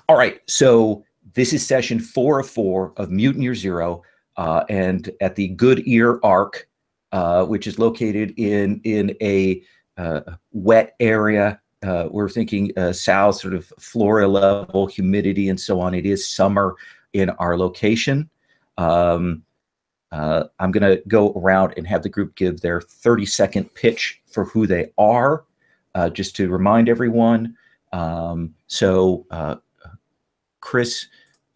All right, so this is session 4 of 4 of Mutant Year Zero, and at the Good Ear Arc, which is located in a wet area. We're thinking south, sort of Florida level, humidity and so on. It is summer in our location. I'm going to go around and have the group give their 30-second pitch for who they are, just to remind everyone. Chris,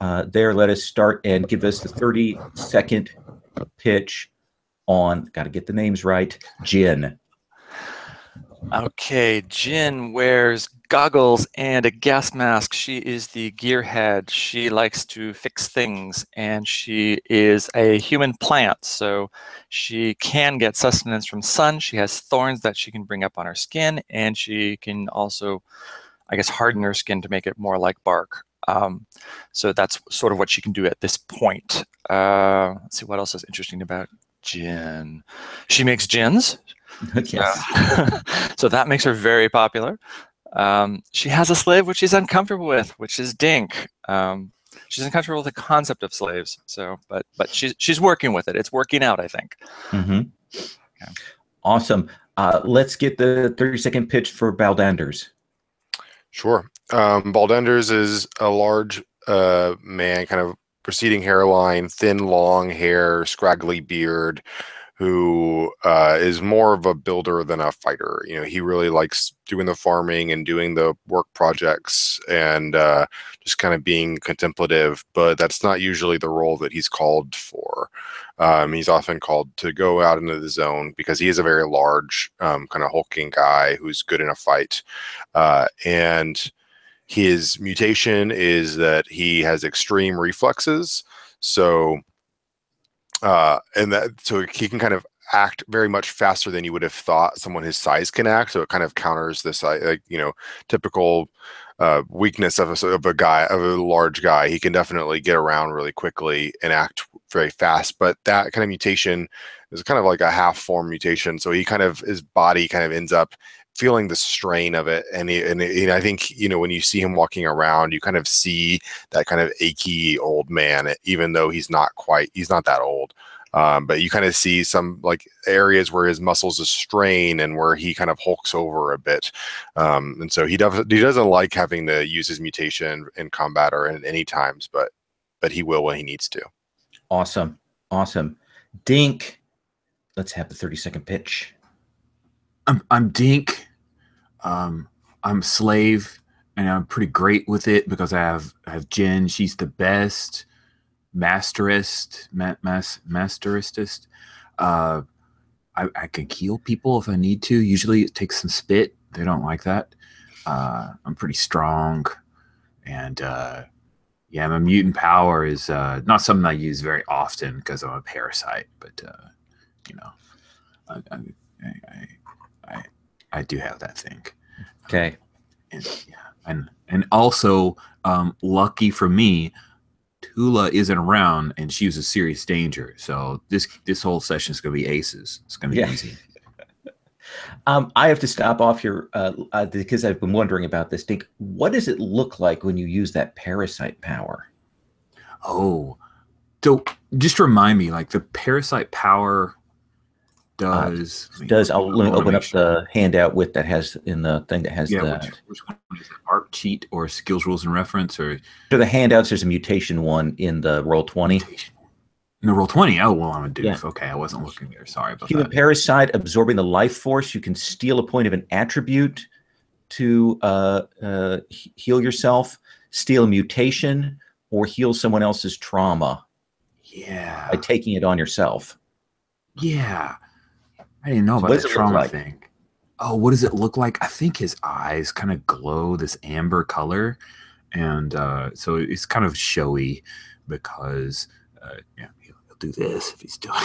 let us start and give us the 30-second pitch on, got to get the names right, Jin. Okay, Jin wears goggles and a gas mask. She is the gearhead. She likes to fix things, and she is a human plant, so she can get sustenance from sun. She has thorns that she can bring up on her skin, and she can also, I guess, harden her skin to make it more like bark. So that's sort of what she can do at this point. Let's see what else is interesting about Jin. She makes gins. Yes. So that makes her very popular. She has a slave which she's uncomfortable with, which is Dink. She's uncomfortable with the concept of slaves. So, but she's working with it. It's working out, I think. Mm-hmm. Okay. Awesome. Let's get the 30-second pitch for Baldanders. Sure. Baldanders is a large man, kind of receding hairline, thin, long hair, scraggly beard, who is more of a builder than a fighter. You know, he really likes doing the farming and doing the work projects and just kind of being contemplative, but that's not usually the role that he's called for. He's often called to go out into the zone because he is a very large, kind of hulking guy who's good in a fight. And his mutation is that he has extreme reflexes. So so he can kind of act very much faster than you would have thought someone his size can act. So it kind of counters this, typical weakness of a large guy. He can definitely get around really quickly and act very fast. But that kind of mutation is kind of like a half-form mutation. So his body kind of ends up feeling the strain of it, and I think, you know, when you see him walking around, you kind of see that kind of achy old man, even though he's not that old. But you kind of see some like areas where his muscles is strain and where he kind of hulks over a bit, and so he doesn't like having to use his mutation in combat or at any times, but he will when he needs to. Awesome. Dink, let's have the 30-second pitch. I'm Dink. I'm slave, and I'm pretty great with it because I have Jen. She's the best masterist. I can heal people if I need to. Usually it takes some spit. They don't like that. I'm pretty strong, and my mutant power is not something I use very often because I'm a parasite. But I do have that thing. Okay. And also, lucky for me, Tula isn't around, and she was a serious danger. So this whole session is going to be aces. It's going to be easy. I have to stop off here because I've been wondering about this. Dink, what does it look like when you use that parasite power? Oh, so just remind me, like the parasite power does. I'll open up the handout with that has in the thing that has that. Which one is it? Art cheat or skills, rules, and reference? Or for the handouts, there's a mutation one in the Roll20. No, Roll20. Oh, well, I'm a doof. Yeah. Okay, I wasn't looking there. Sorry about Human that. Parasite, absorbing the life force. You can steal a point of an attribute to heal yourself, steal a mutation, or heal someone else's trauma. Yeah. By taking it on yourself. Yeah. I didn't know about that trauma thing. Oh, what does it look like? I think his eyes kind of glow this amber color. And so it's kind of showy because he'll do this if he's doing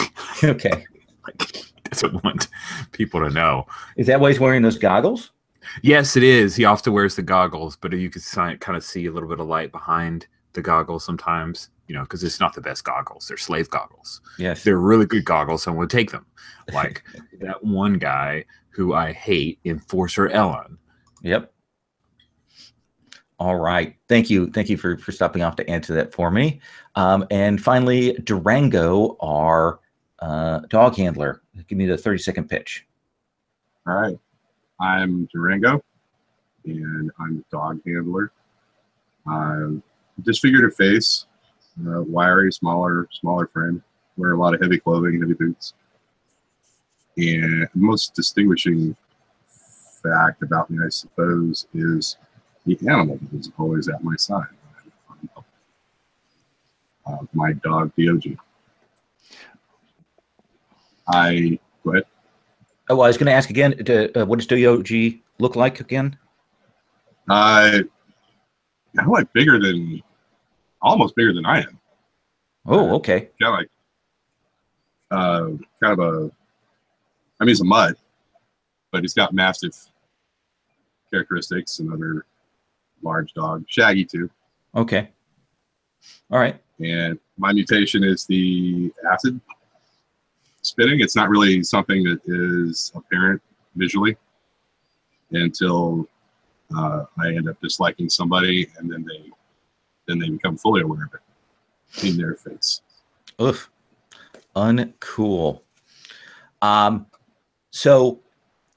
okay. Like, doesn't want people to know. Is that why he's wearing those goggles? Yes, it is. He often wears the goggles, but you can kind of see a little bit of light behind the goggles sometimes, because it's not the best goggles. They're slave goggles. Yes. They're really good goggles. Someone would take them. Like that one guy who I hate, Enforcer Ellen. Yep. All right. Thank you. Thank you for stopping off to answer that for me. And finally, Durango, our dog handler. Give me the 30-second pitch. All right. I'm Durango, and I'm the dog handler. Disfigured face, wiry, smaller friend. Wear a lot of heavy clothing, heavy boots. And the most distinguishing fact about me, I suppose, is the animal that is always at my side. My dog, Dog. Go ahead. Oh, I was going to ask again, what does Dog look like again? Kind of like almost bigger than I am. Oh, okay. Kind of a, I mean, he's a mutt, but he's got mastiff characteristics, another large dog. Shaggy, too. Okay. All right. And my mutation is the acid spitting. It's not really something that is apparent visually until I end up disliking somebody, and then they become fully aware of it in their face. Oof. Uncool. So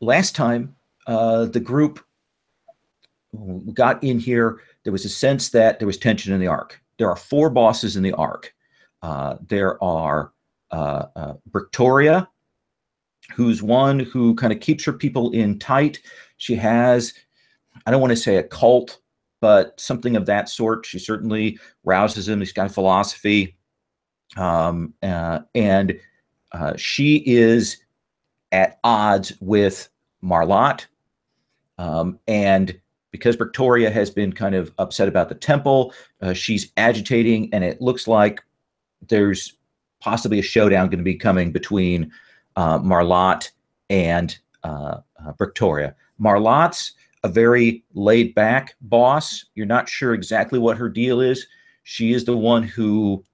last time the group got in here, there was a sense that there was tension in the arc. There are 4 bosses in the arc. There are Victoria, who's one who kind of keeps her people in tight. She has, I don't want to say a cult, but something of that sort. She certainly rouses them. She's got philosophy. And she is at odds with Marlot. And because Victoria has been kind of upset about the temple, she's agitating, and it looks like there's possibly a showdown going to be coming between Marlot and Victoria. Marlot's a very laid-back boss. You're not sure exactly what her deal is. She is the one who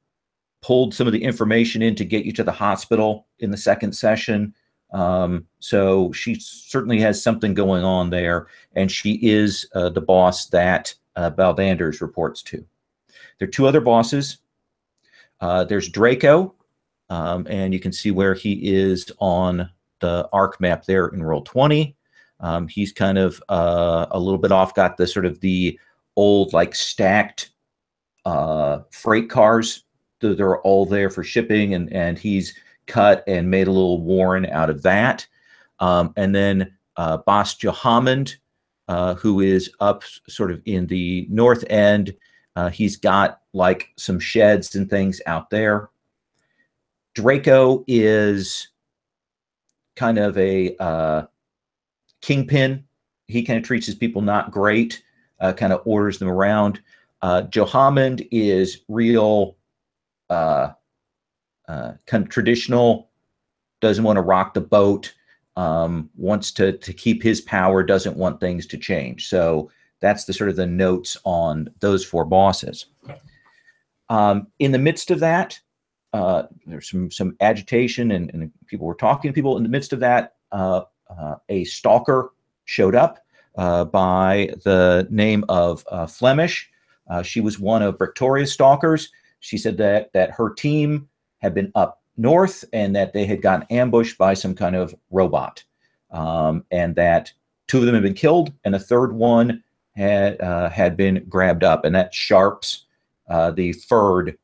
pulled some of the information in to get you to the hospital in the second session. So she certainly has something going on there, and she is the boss that Balvanders reports to. There are 2 other bosses. There's Draco, and you can see where he is on the arc map there in roll 20. He's kind of a little bit off, got the sort of the old like stacked freight cars. They're all there for shipping, and he's cut and made a little warren out of that. And then Boss Johammond, who is up sort of in the north end. He's got like some sheds and things out there. Draco is kind of a kingpin. He kind of treats his people not great, kind of orders them around. Johammond is real kind of traditional, doesn't want to rock the boat, wants to keep his power, doesn't want things to change. So that's the sort of the notes on those 4 bosses. In the midst of that, there's some agitation, and people were talking to people. In the midst of that, a stalker showed up by the name of Flemish. She was one of Victoria's stalkers. She said that her team had been up north and that they had gotten ambushed by some kind of robot, and that 2 of them had been killed, and a third one had been grabbed up, and that's Sharps, the furred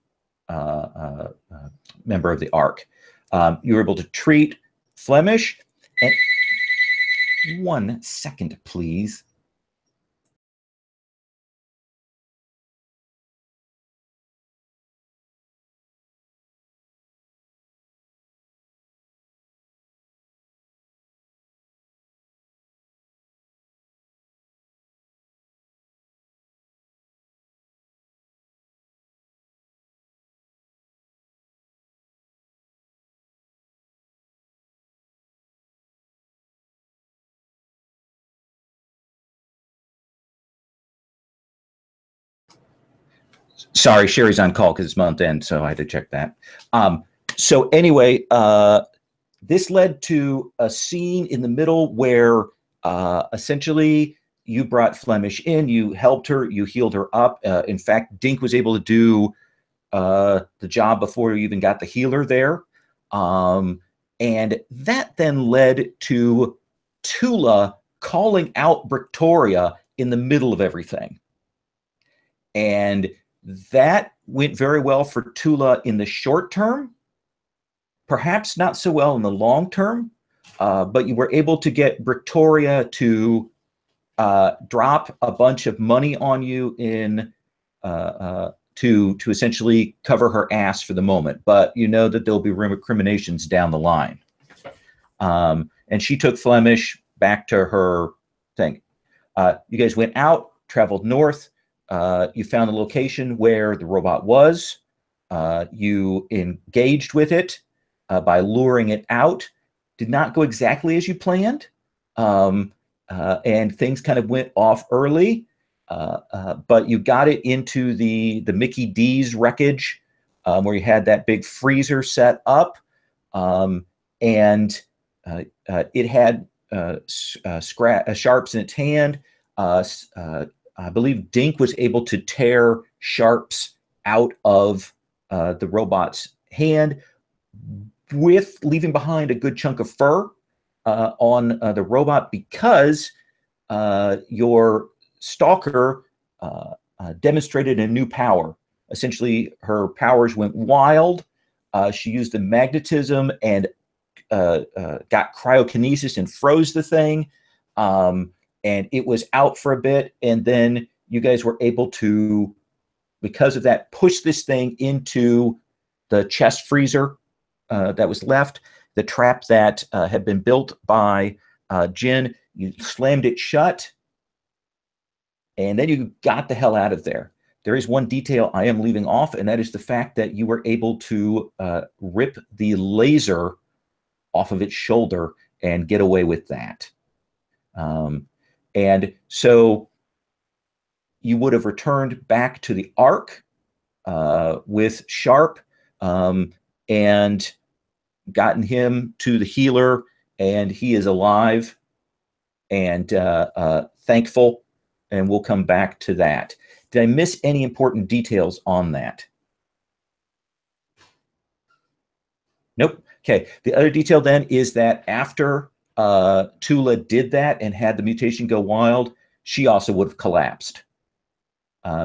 member of the Ark. You were able to treat Flemish. And 1 second, please. Sorry, Sherry's on call because it's month end, so I had to check that. So anyway, this led to a scene in the middle where essentially you brought Flemish in, you helped her, you healed her up. In fact, Dink was able to do the job before you even got the healer there. And that then led to Tula calling out Victoria in the middle of everything. And that went very well for Tula in the short term, perhaps not so well in the long term, but you were able to get Victoria to drop a bunch of money on you in to essentially cover her ass for the moment. But you know that there'll be recriminations down the line. And she took Flemish back to her thing. You guys went out, traveled north. You found the location where the robot was. You engaged with it by luring it out. Did not go exactly as you planned. And things kind of went off early. But you got it into the Mickey D's wreckage, where you had that big freezer set up. And it had sharps in its hand. I believe Dink was able to tear sharps out of the robot's hand, with leaving behind a good chunk of fur on the robot, because your stalker demonstrated a new power. Essentially, her powers went wild. She used the magnetism and got cryokinesis and froze the thing. And it was out for a bit. And then you guys were able to, because of that, push this thing into the chest freezer that was left, the trap that had been built by Jin. You slammed it shut, and then you got the hell out of there. There is one detail I am leaving off, and that is the fact that you were able to rip the laser off of its shoulder and get away with that. And so you would have returned back to the Ark with Sharp and gotten him to the healer, and he is alive and thankful, and we'll come back to that. Did I miss any important details on that? Nope. Okay. The other detail then is that after Tula did that and had the mutation go wild, she also would have collapsed.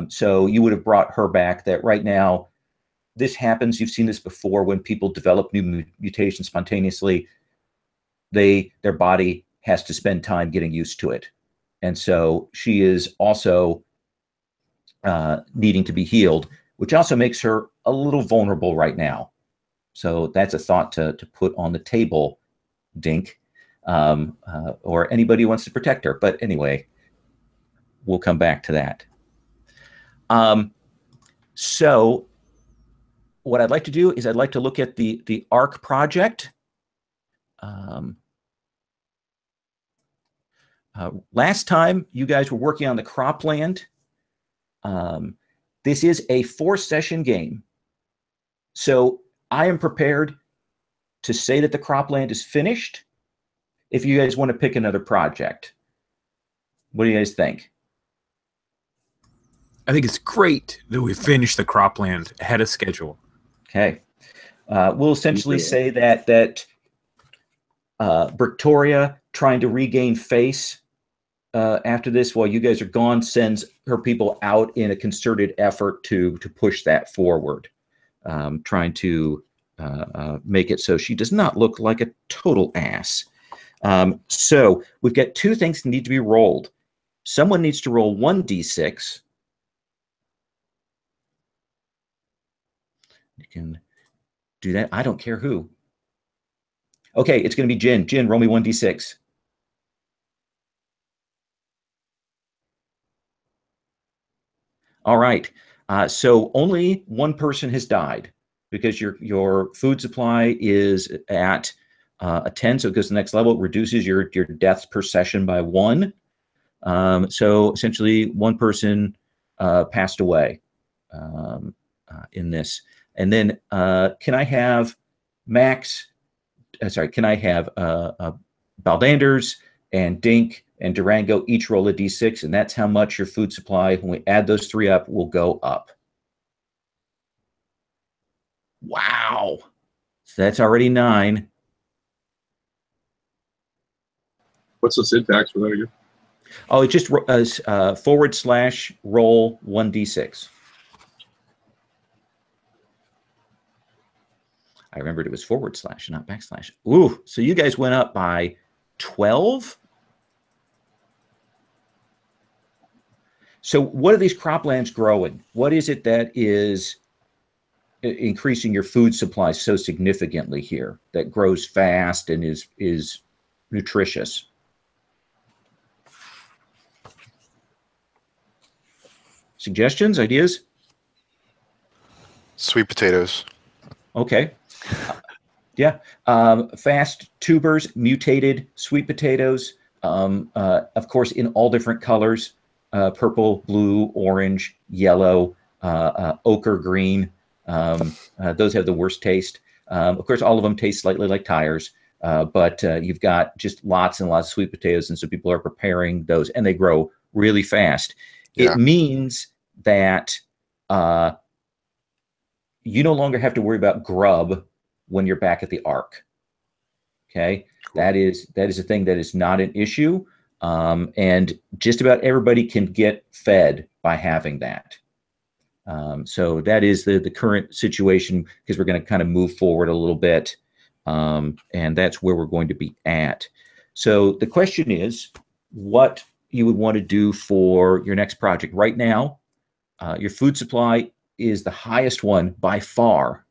So you would have brought her back. That right now, this happens. You've seen this before when people develop new mutations spontaneously. Their body has to spend time getting used to it. And so she is also needing to be healed, which also makes her a little vulnerable right now. So that's a thought to put on the table, Dink, or anybody who wants to protect her. But anyway, we'll come back to that. So what I'd like to do is I'd like to look at the ARC project. Last time you guys were working on the cropland. This is a 4-session game. So I am prepared to say that the cropland is finished if you guys want to pick another project. What do you guys think? I think it's great that we finished the cropland ahead of schedule. Okay. We'll essentially say that Victoria, trying to regain face after this while you guys are gone, sends her people out in a concerted effort to push that forward, trying to make it so she does not look like a total ass. So we've got 2 things that need to be rolled. Someone needs to roll 1d6. You can do that. I don't care who. Okay, it's going to be Jin. Jin, roll me 1d6. All right. So only one person has died because your food supply is at a 10, so it goes to the next level. It reduces your deaths per session by 1. So essentially, one person passed away in this. And then can I have Max? Can I have Baldanders and Dink and Durango each roll a d6, and that's how much your food supply, when we add those 3 up, will go up. Wow. So that's already 9. What's the syntax for that again? Oh, it just / roll 1d6. I remembered it was / not \. Ooh, so you guys went up by 12. So what are these croplands growing? What is it that is increasing your food supply so significantly here, that grows fast and is nutritious? Suggestions, ideas? Sweet potatoes. Okay. Yeah. Fast tubers, mutated sweet potatoes, of course, in all different colors, purple, blue, orange, yellow, ochre green. Those have the worst taste. Of course, all of them taste slightly like tires, but you've got just lots and lots of sweet potatoes, and so people are preparing those, and they grow really fast. Yeah. It means that you no longer have to worry about grub when you're back at the Ark. Okay, cool. That is a thing that is not an issue, and just about everybody can get fed by having that. So that is the current situation, because we're going to kind of move forward a little bit, and that's where we're going to be at. So the question is, what you would want to do for your next project. Right now, your food supply is the highest one by far,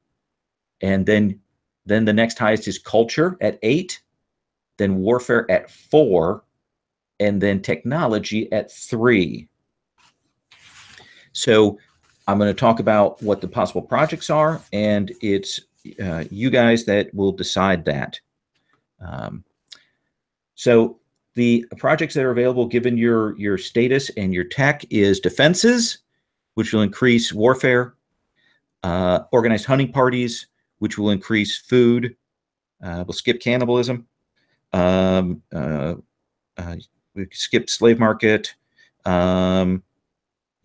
and then the next highest is culture at 8, then warfare at 4, and then technology at 3. So I'm going to talk about what the possible projects are, and it's you guys that will decide that. So the projects that are available given your status and your tech is defenses, which will increase warfare, organized hunting parties, which will increase food. We'll skip cannibalism. We skipped slave market. Zone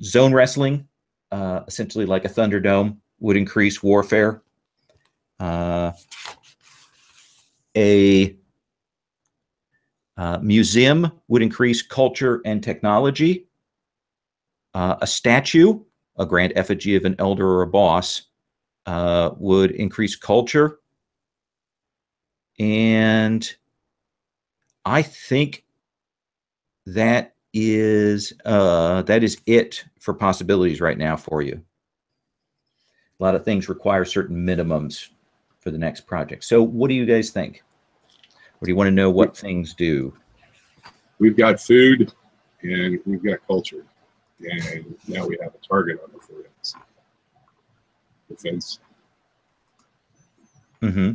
wrestling, essentially like a Thunderdome, would increase warfare. A museum would increase culture and technology. A statue, a grand effigy of an elder or a boss, would increase culture. And I think that is it for possibilities right now for you. A lot of things require certain minimums for the next project. So what do you guys think? Or do you want to know what things do? We've got food and we've got culture. And now we have a target on the forends. Defense. Mm-hmm.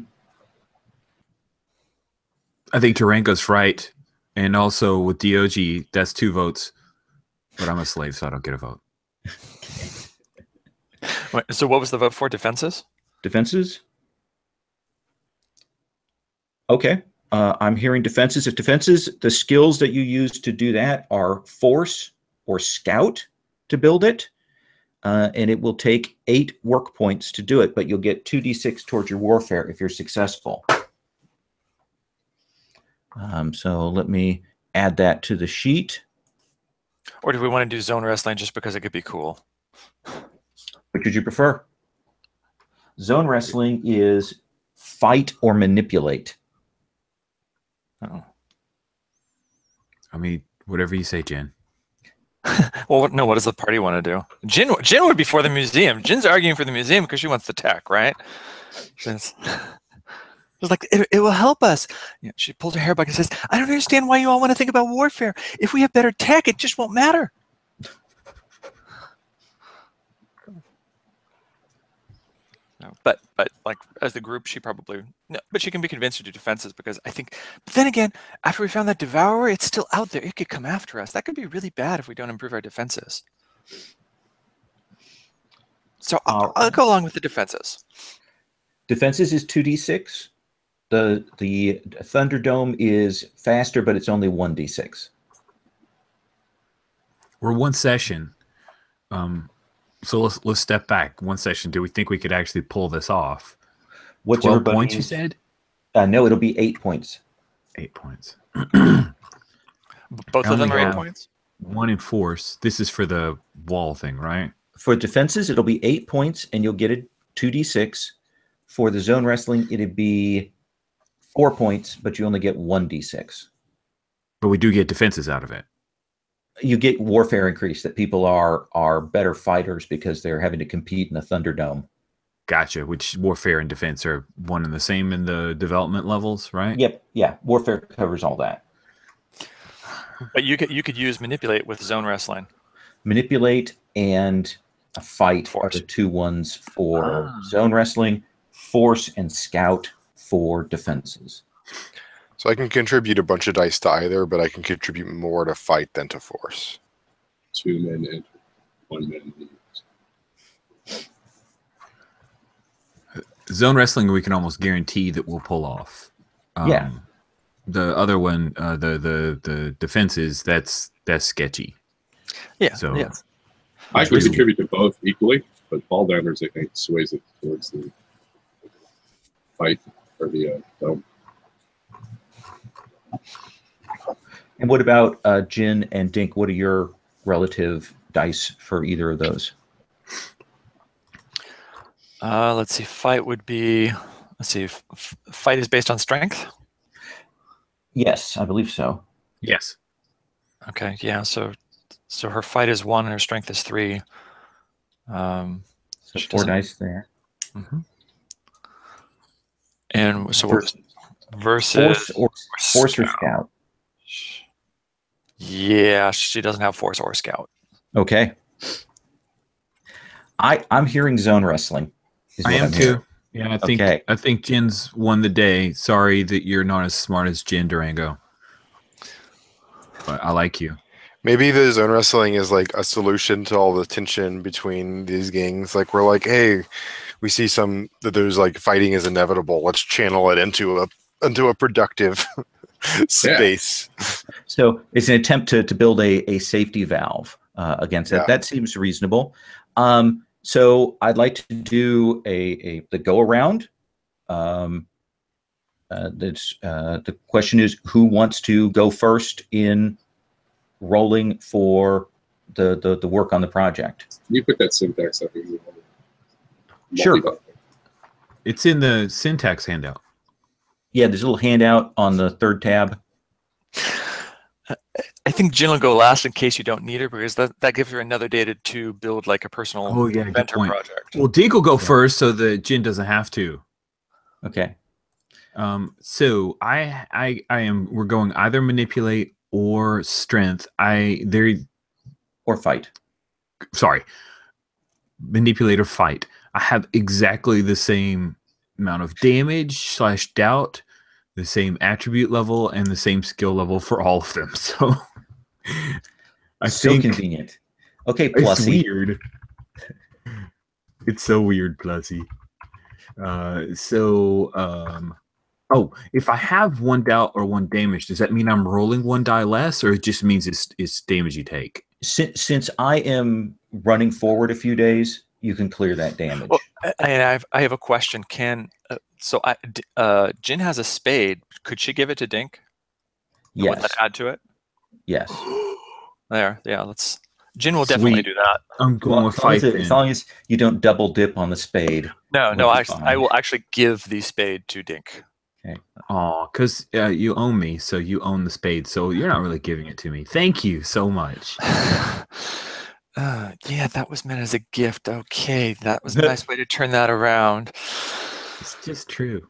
I think Tarango's right. And also with DOG, that's 2 votes. But I'm a slave, so I don't get a vote. Wait, so what was the vote for? Defenses? Defenses? Okay. I'm hearing defenses. If defenses, the skills that you use to do that are force or scout to build it, and it will take 8 work points to do it, but you'll get 2d6 towards your warfare if you're successful. So let me add that to the sheet. Or do we want to do zone wrestling just because it could be cool? Which would you prefer? Zone wrestling is fight or manipulate. Oh. I mean, whatever you say, Jen. Well, no, what does the party want to do? Jin would be for the museum. Jin's arguing for the museum because she wants the tech, right? It's like, it will help us. You know, she pulled her hair back and says, I don't understand why you all want to think about warfare. If we have better tech, it just won't matter. No, but like as the group, she probably no, but she can be convinced to do defenses because I think. But then again, after we found that devourer, it's still out there. It could come after us. That could be really bad if we don't improve our defenses. So I'll go along with the defenses. Defenses is 2d6. The Thunderdome is faster, but it's only 1d6. We're one session. So let's step back. One session. Do we think we could actually pull this off? What's 12 points, you said? No, it'll be 8 points. 8 points. Both of them are 8 points? 1 in force. This is for the wall thing, right? For defenses, it'll be 8 points, and you'll get a 2d6. For the zone wrestling, it'd be 4 points, but you only get 1d6. But we do get defenses out of it. You get warfare increase, that people are better fighters because they're having to compete in the Thunderdome. Gotcha. Which warfare and defense are one and the same in the development levels, right? Yep. Yeah. Warfare covers all that. But you could use manipulate with zone wrestling. Manipulate and a fight Force. are the 2 ones for zone wrestling. Force and scout for defenses. So I can contribute a bunch of dice to either, but I can contribute more to fight than to force. 2 men enter, 1 man leaves. Zone wrestling, we can almost guarantee that we'll pull off. Yeah. The other one, the defenses, that's sketchy. Yeah. So yeah. I can contribute to both equally, but ball damage, I think, sways it towards the fight or the dome. And what about Jin and Dink? What are your relative dice for either of those? Let's see. Fight would be. Let's see. Fight is based on strength. Yes, I believe so. yes. Okay. Yeah. So her fight is 1 and her strength is 3. So She 4 doesn't- dice there. And so Force versus force or scout. Yeah, she doesn't have force or scout. Okay. I'm hearing zone wrestling. is I what am I'm too. hearing. Yeah, Okay. I think Jin's won the day. Sorry that you're not as smart as Jin Durango. But I like you. Maybe the zone wrestling is like a solution to all the tension between these gangs. Like we're like, hey, we see that there's like fighting is inevitable. Let's channel it into a productive space. So it's an attempt to build a safety valve against that. Yeah. That seems reasonable. So I'd like to do the go around. The question is, who wants to go first in rolling for the work on the project? Can you put that syntax up? In Sure. It's in the syntax handout. Yeah, there's a little handout on the 3rd tab. I think Jin will go last in case you don't need her, because that gives her another day to build like a personal Good inventor point. project. Well, Deke will go first so that Jin doesn't have to. Okay. So we're going either manipulate or strength. Or fight. Sorry. Manipulate or fight. I have exactly the same amount of damage / doubt, the same attribute level, and the same skill level for all of them. So I think Convenient. Okay, it's Plussy. weird. It's so weird, Plussy. If I have 1 doubt or 1 damage, does that mean I'm rolling 1 die less, or it just means it's damage you take? Since I am running forward a few days, you can clear that damage. Well, and I have a question. Jin has a spade. Could she give it to Dink? And would Yes. that add to it? Yes. There. Yeah. Jin will definitely Sweet. do that. I'm going with fight. As long as you don't double dip on the spade. No. We'll be I fine. will actually give the spade to Dink. Oh, because you own me, so you own the spade. So you're not really giving it to me. Thank you so much. Yeah, that was meant as a gift. Okay, that was a nice way to turn that around. It's just true.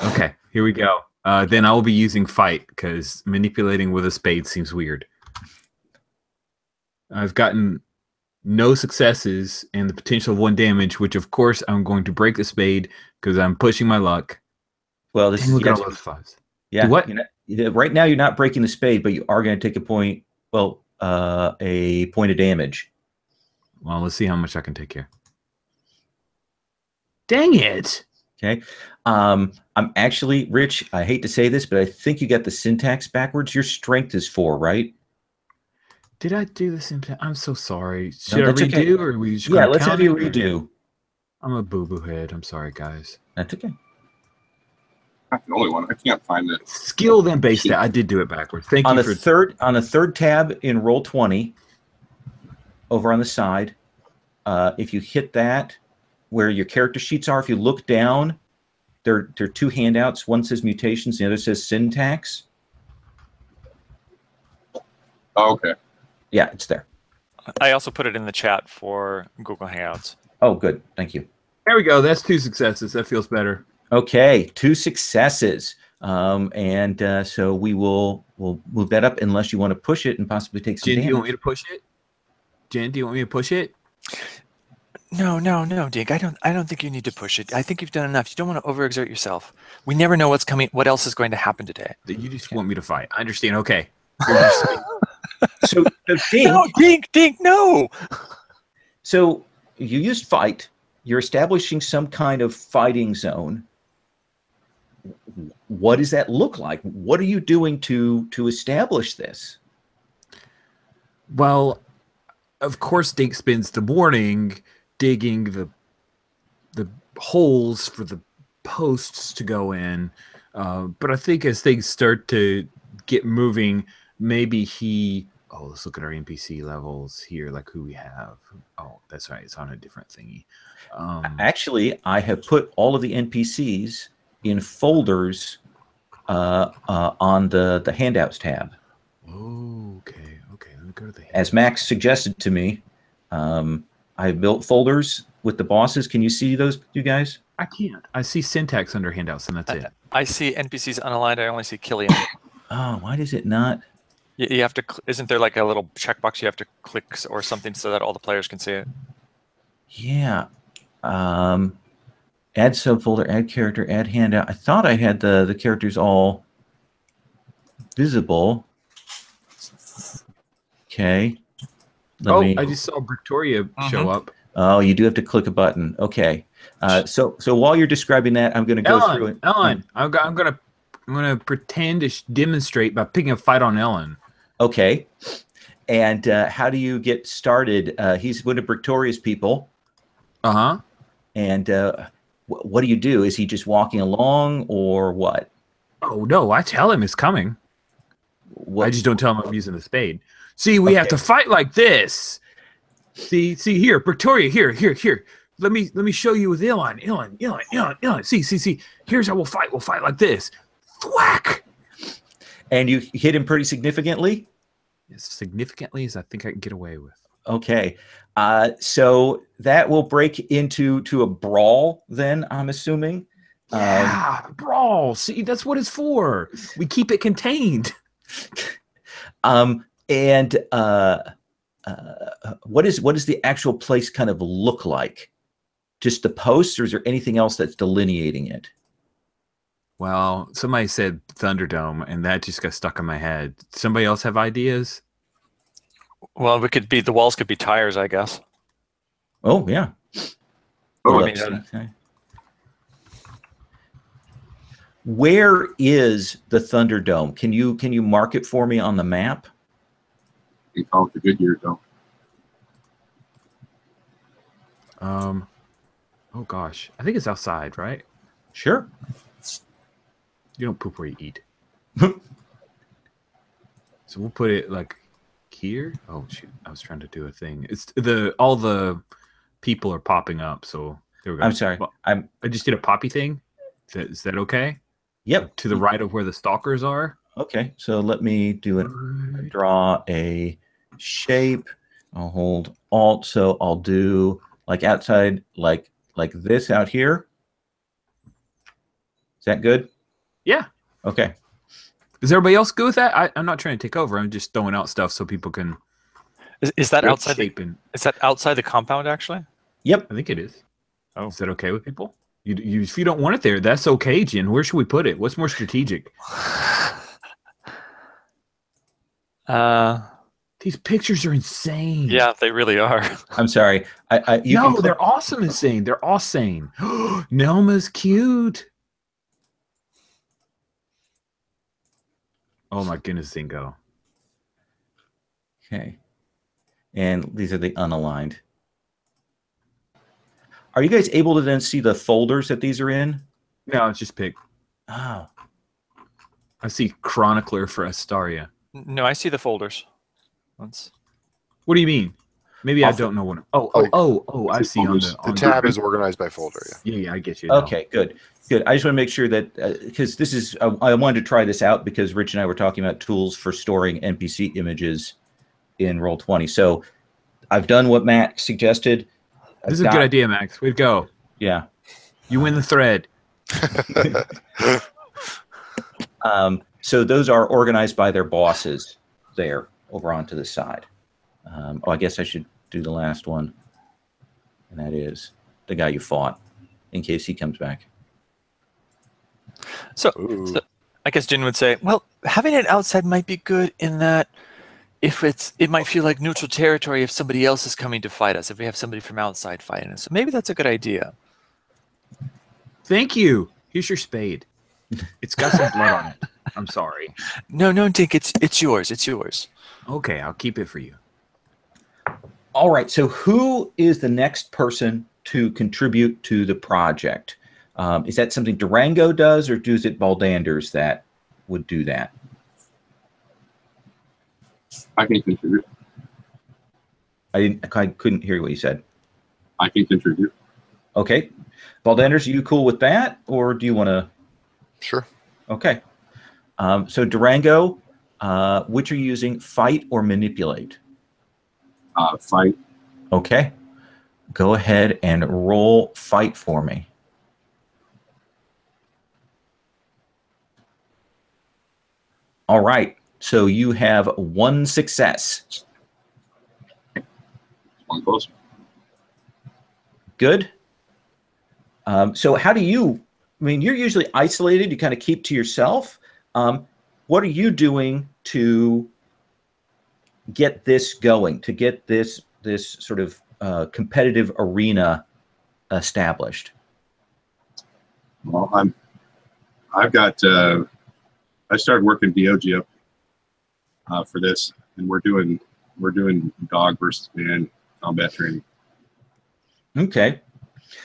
Okay, here we go. Then I will be using fight because manipulating with a spade seems weird. I've gotten no successes and the potential of 1 damage, which of course I'm going to break the spade because I'm pushing my luck. Well, this Look is at all those 5s. yeah. What? Right now, you're not breaking the spade, but you are going to take a point. Well, a point of damage. Well, let's see how much I can take here. Dang it! Okay. I'm actually, Rich, I hate to say this, but I think you got the syntax backwards. Your strength is 4, right? Did I do this? I'm so sorry. No, Should I that's redo, okay. or are we just Yeah, gonna let's have count you it, or- redo. I'm a boo-boo head. I'm sorry, guys. That's okay. Not the only one. I can't find it. Skill then base stat. I did do it backwards. Thank On you the for third tab in Roll20, over on the side, if you hit that, where your character sheets are, if you look down, there are two handouts. One says mutations, the other says syntax. Oh, okay. Yeah, it's there. I also put it in the chat for Google Hangouts. Oh, good. Thank you. There we go. That's 2 successes. That feels better. Okay, 2 successes. So we'll move that up unless you want to push it and possibly take some Jen, damage. do you want me to push it? Jen, do you want me to push it? No, Dink. I don't think you need to push it. I think you've done enough. You don't want to overexert yourself. We never know what's coming. What else is going to happen today? You just want me to fight. I understand. Okay. So Dink, No, Dink, no. So you used fight. You're establishing some kind of fighting zone. What does that look like? What are you doing to establish this? Well, of course, Dink spends the morning digging the holes for the posts to go in. But I think as things start to get moving, maybe he... Oh, let's look at our NPC levels here, like who we have. Oh, that's right. It's on a different thingy. Actually, I have put all of the NPCs in folders on the handouts tab. Oh, okay. Let me go to the handouts. As Max suggested to me, I built folders with the bosses. Can you see those, you guys? I can't. I see syntax under handouts, and that's it. I see NPCs unaligned. I only see Killian. Oh, why does it not? You have to. Isn't there like a little checkbox you have to click or something so that all the players can see it? Yeah. Add subfolder, add character, add handout. I thought I had the characters all visible. Okay. I just saw Victoria show up. Oh, you do have to click a button. Okay. So while you're describing that, I'm going to go through it. Ellen, I'm gonna pretend to demonstrate by picking a fight on Ellen. Okay. And how do you get started? He's one of Victoria's people. Uh-huh. And what do you do? Is he just walking along or what? Oh, no, I tell him it's coming. I just don't tell him I'm using the spade. See, we have to fight like this. See here, Victoria, here. Let me show you with Elon. See. Here's how we'll fight. We'll fight like this. Thwack! And you hit him pretty significantly? As significantly as I think I can get away with. Okay. So that will break into a brawl then, I'm assuming. Yeah, brawl. See, that's what it's for. We keep it contained. What does the actual place kind of look like? Just the posts, or is there anything else that's delineating it? Well, somebody said Thunderdome, and that just got stuck in my head. Somebody else have ideas? Well, the walls could be tires, I guess. Oh, yeah. Oh, I mean, where is the Thunderdome? Can you mark it for me on the map? You call it the Goodyear Dome. Oh gosh, I think it's outside, right? Sure. You don't poop where you eat. So we'll put it like here. Oh shoot, I was trying to do a thing. It's all the people are popping up. So there we go. I'm sorry. Well, I just did a poppy thing. Is that okay? Yep. To the right of where the stalkers are. Okay. So let me draw a shape. I'll hold Alt. So I'll do like outside, like this out here. Is that good? Yeah. Okay. Is everybody else good with that? I'm not trying to take over. I'm just throwing out stuff so people can. Is that outside? Is that outside the compound? Actually. Yep. I think it is. Oh. Is that okay with people? If you don't want it there, that's okay, Jen. Where should we put it? What's more strategic? These pictures are insane. Yeah, they really are. I'm sorry. They're awesome. Insane. They're awesome. Nelma's cute. Oh my goodness, Zingo. Okay. And these are the unaligned. Are you guys able to then see the folders that these are in? No, it's just pick. Oh. I see Chronicler for Astaria. No, I see the folders. Once. What do you mean? Maybe I don't know what. I see on the tab is organized by folder. Yeah. Yeah, I get you. Okay, good. I just want to make sure that because this is I wanted to try this out because Rich and I were talking about tools for storing NPC images in Roll20. So I've done what Matt suggested. This is a good idea, Max. Way to go. Yeah. You win the thread. So those are organized by their bosses there over onto the side. I guess I should do the last one. And that is the guy you fought in case he comes back. So I guess Jin would say, well, having it outside might be good in that it might feel like neutral territory if somebody else is coming to fight us, if we have somebody from outside fighting us. So maybe that's a good idea. Thank you. Here's your spade. It's got some blood on it. I'm sorry. No, Dink, it's yours. It's yours. Okay, I'll keep it for you. All right. So who is the next person to contribute to the project? Is that something Durango does, or is it Baldanders that would do that? I can contribute. I couldn't hear what you said. I can contribute. Okay. Baldanders, are you cool with that, or do you want to? Sure. Okay. So Durango, which are you using, fight or manipulate? Fight. Okay. Go ahead and roll fight for me. All right. So you have one success. One closer. Good. So how do you, I mean, you're usually isolated. You kind of keep to yourself. What are you doing to get this going, to get this sort of competitive arena established? Well, I started working DOG up for this, and we're doing dog versus man combat training. Okay.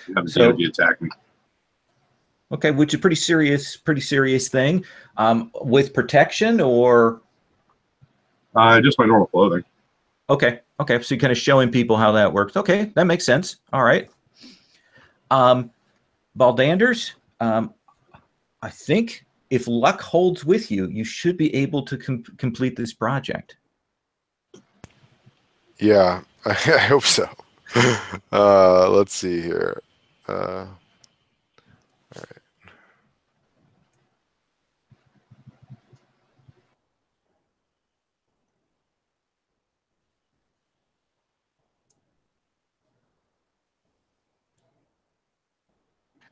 You have a DOG attack me. Okay, which is pretty serious thing. With protection or just my normal clothing. Okay. So you're kind of showing people how that works. Okay, that makes sense. All right. Baldanders, I think if luck holds with you, you should be able to complete this project. Yeah, I hope so. Let's see here. All right.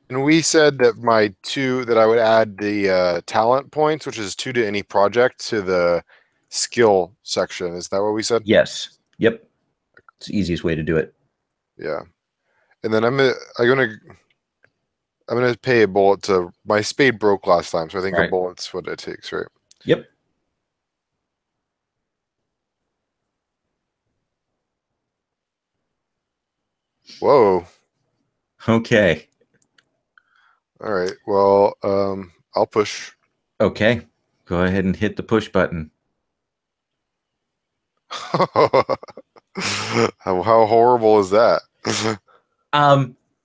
And we said that that I would add the talent points, which is 2 to any project, to the skill section. Is that what we said? Yes. Yep. It's the easiest way to do it. Yeah. And then I'm gonna pay a bullet to my spade broke last time, so I think a bullet's what it takes, right? Yep. Whoa. Okay. All right. Well, I'll push. Okay. Go ahead and hit the push button. How horrible is that?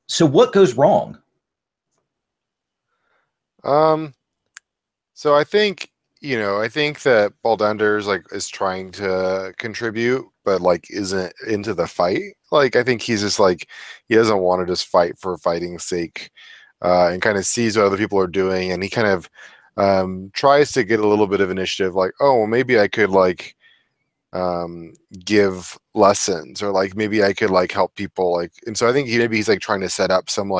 So what goes wrong? So I think that Baldanders is trying to contribute, but isn't into the fight. I think he's just he doesn't want to just fight for fighting's sake, and kind of sees what other people are doing, and he kind of tries to get a little bit of initiative, oh, well, maybe I could give lessons, or maybe I could help people, and so I think he's trying to set up some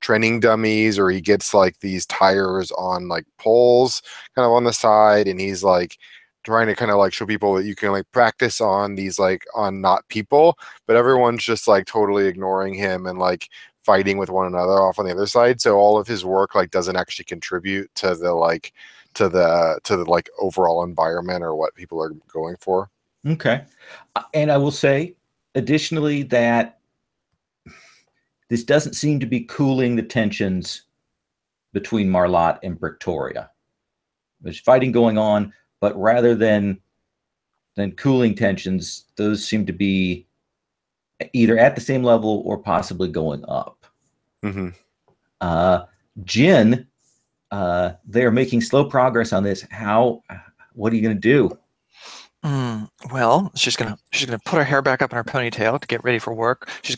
training dummies, or he gets these tires on poles kind of on the side, and he's trying to kind of show people that you can practice on these on not people, but everyone's just totally ignoring him and fighting with one another off on the other side. So all of his work doesn't actually contribute to the to the overall environment or what people are going for. Okay. And I will say, additionally, that this doesn't seem to be cooling the tensions between Marlot and Victoria. There's fighting going on, but rather than cooling tensions, those seem to be either at the same level or possibly going up. Mm-hmm. Jin, they are making slow progress on this. What are you going to do? Well, she's gonna put her hair back up in her ponytail to get ready for work. She's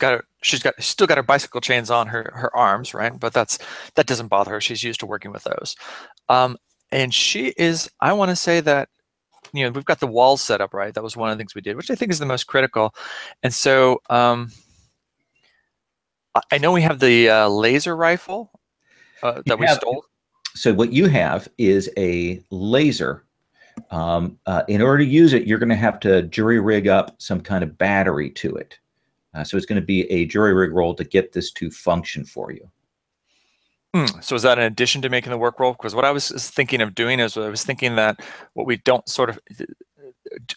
still got her bicycle chains on her arms, right? But that doesn't bother her. She's used to working with those. And she is. I want to say that we've got the walls set up, right? That was one of the things we did, which I think is the most critical. And so I know we have the laser rifle that we stole. So what you have is a laser. In order to use it, you're going to have to jury rig up some kind of battery to it. So it's going to be a jury rig roll to get this to function for you. So is that in addition to making the work roll? Because what I was thinking of doing is I was thinking that what we don't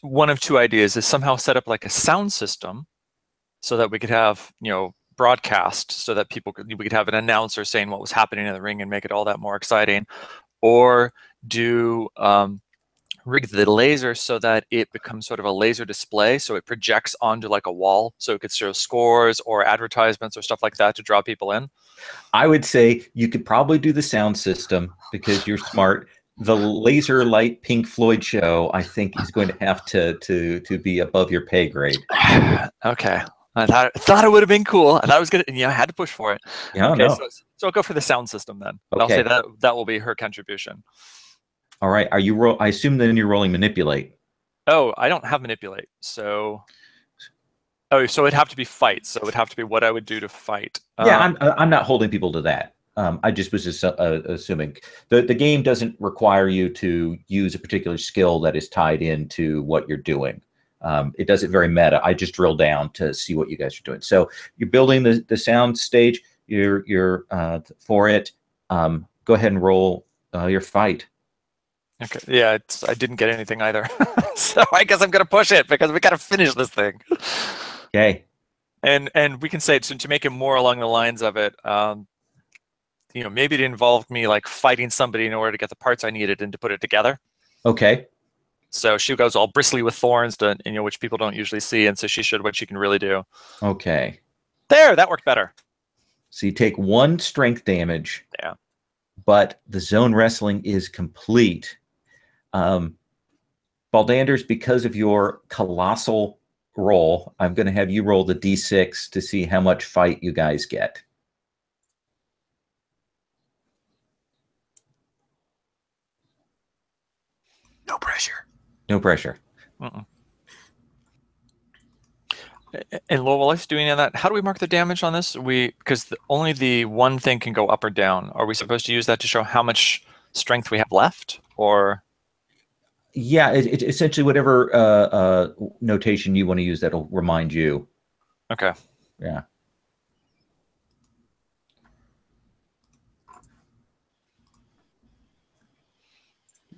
one of two ideas is somehow set up like a sound system so that we could have, broadcast so that we could have an announcer saying what was happening in the ring and make it all that more exciting, or do rig the laser so that it becomes sort of a laser display, so it projects onto like a wall, so it could show scores or advertisements or stuff like that to draw people in. I would say you could probably do the sound system because you're smart. The laser light Pink Floyd show, I think, is going to have to be above your pay grade. Okay. I thought it would have been cool. I thought it was good. I had to push for it. Yeah, okay, no. so I'll go for the sound system then. Okay. I'll say that will be her contribution. All right. I assume then you're rolling manipulate. Oh, I don't have manipulate. So it'd have to be fight. So it would have to be what I would do to fight. Yeah, I'm not holding people to that. I just was assuming the game doesn't require you to use a particular skill that is tied into what you're doing. It does it very meta. I just drill down to see what you guys are doing. So you're building the sound stage. You're for it. Go ahead and roll your fight. Okay. Yeah, I didn't get anything either. So I guess I'm gonna push it because we gotta finish this thing. Okay. And we can say to make it more along the lines of it, maybe it involved me like fighting somebody in order to get the parts I needed and to put it together. Okay. So she goes all bristly with thorns, which people don't usually see, and so she showed what she can really do. Okay. There, that worked better. So you take 1 strength damage. Yeah. But the zone wrestling is complete. Baldanders, because of your colossal roll, I'm going to have you roll the d6 to see how much fight you guys get. No pressure. No pressure. And while I was doing that, how do we mark the damage on this? Because only the one thing can go up or down. Are we supposed to use that to show how much strength we have left, or? Yeah, it essentially whatever notation you want to use that'll remind you. Okay. Yeah.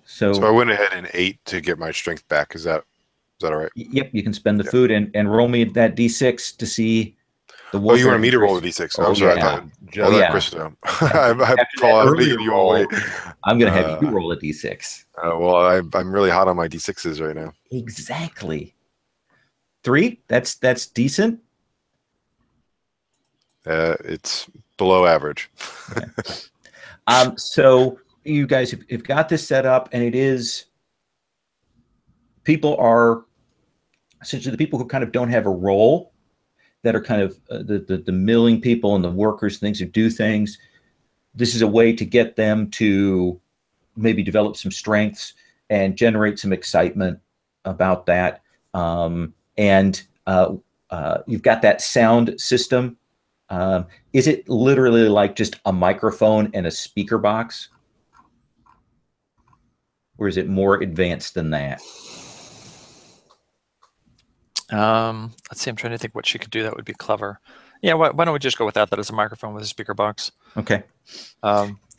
So I went ahead and ate to get my strength back. Is that all right? Yep, you can spend the food and roll me that d6 to see the. Oh, you wanted me to roll the d6? Oh, I'm sorry. yeah. I thought Chris. I'm going to have you roll a d6. Well, I'm really hot on my d6s right now. Exactly. 3. That's decent. It's below average. Okay. So you guys have got this set up, and it is. People are essentially the people who kind of don't have a role, that are kind of the milling people and the workers, things who do things. This is a way to get them to maybe develop some strengths and generate some excitement about that. And you've got that sound system. Is it literally like just a microphone and a speaker box? Or is it more advanced than that? Let's see. I'm trying to think what she could do that would be clever. Yeah, why don't we just go with that? That is a microphone with a speaker box. Okay.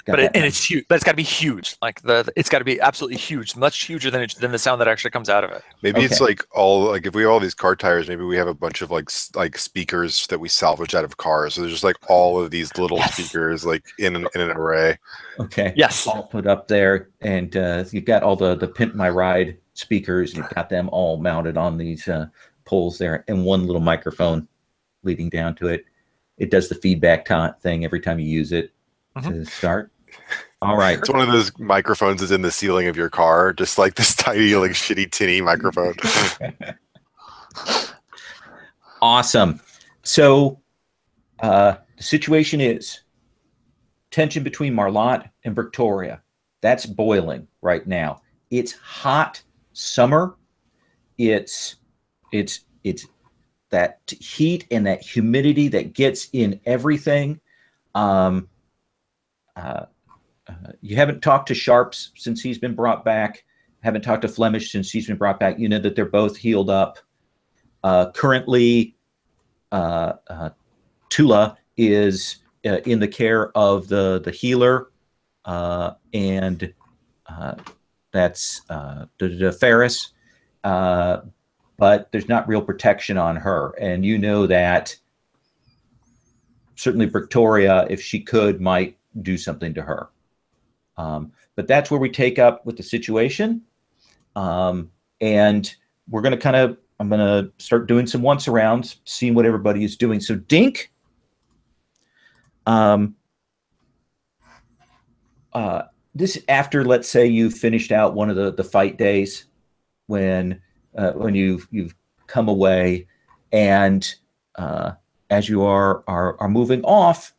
But it's huge. But it's got to be huge. Like it's got to be absolutely huge, much huger than the sound that actually comes out of it. Maybe it's like if we have all these car tires, maybe we have a bunch of like speakers that we salvage out of cars. So there's just like all of these little speakers like in an array. Okay. Yes. All put up there, and you've got all the Pimp My Ride speakers, and you've got them all mounted on these poles there, and one little microphone leading down to it. It does the feedback thing every time you use it to start. All right. It's one of those microphones that's in the ceiling of your car, just like this tiny, like shitty, tinny microphone. Awesome. So the situation is tension between Marlotte and Victoria. That's boiling right now. It's hot summer. It's that heat and that humidity that gets in everything. You haven't talked to Sharps since he's been brought back. Haven't talked to Flemish since he's been brought back. You know that they're both healed up. Currently, Tula is in the care of the healer, and that's the Ferris. But there's not real protection on her, and you know that certainly Victoria, if she could, might do something to her. But that's where we take up with the situation. And we're going to I'm going to start doing some once arounds, seeing what everybody is doing. So Dink, this after, let's say you finished out one of the fight days when you've come away, and as you are moving off,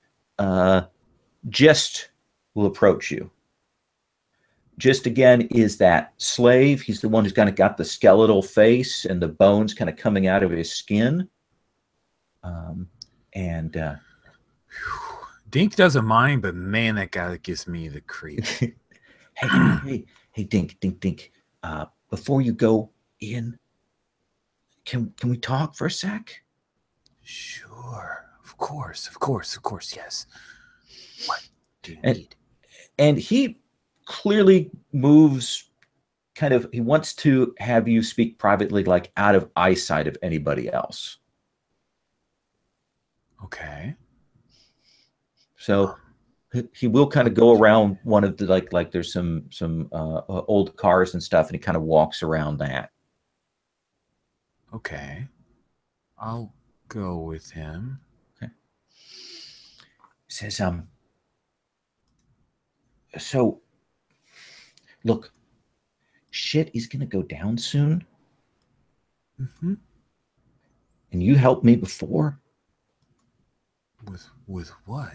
Gist will approach you. Gist again is that slave. He's the one who's kind of got the skeletal face and the bones kind of coming out of his skin. Dink doesn't mind, but man, that guy gives me the creep. hey, Dink. Before you go in, can we talk for a sec? Sure, of course, yes. What do you need? And he clearly moves he wants to have you speak privately, like out of eyesight of anybody else. Okay. So he will kind of go around one of the like there's some old cars and stuff, and he kind of walks around that. Okay. I'll go with him. Okay. He says, so look, shit is gonna go down soon. Mm-hmm. And you helped me before. With what?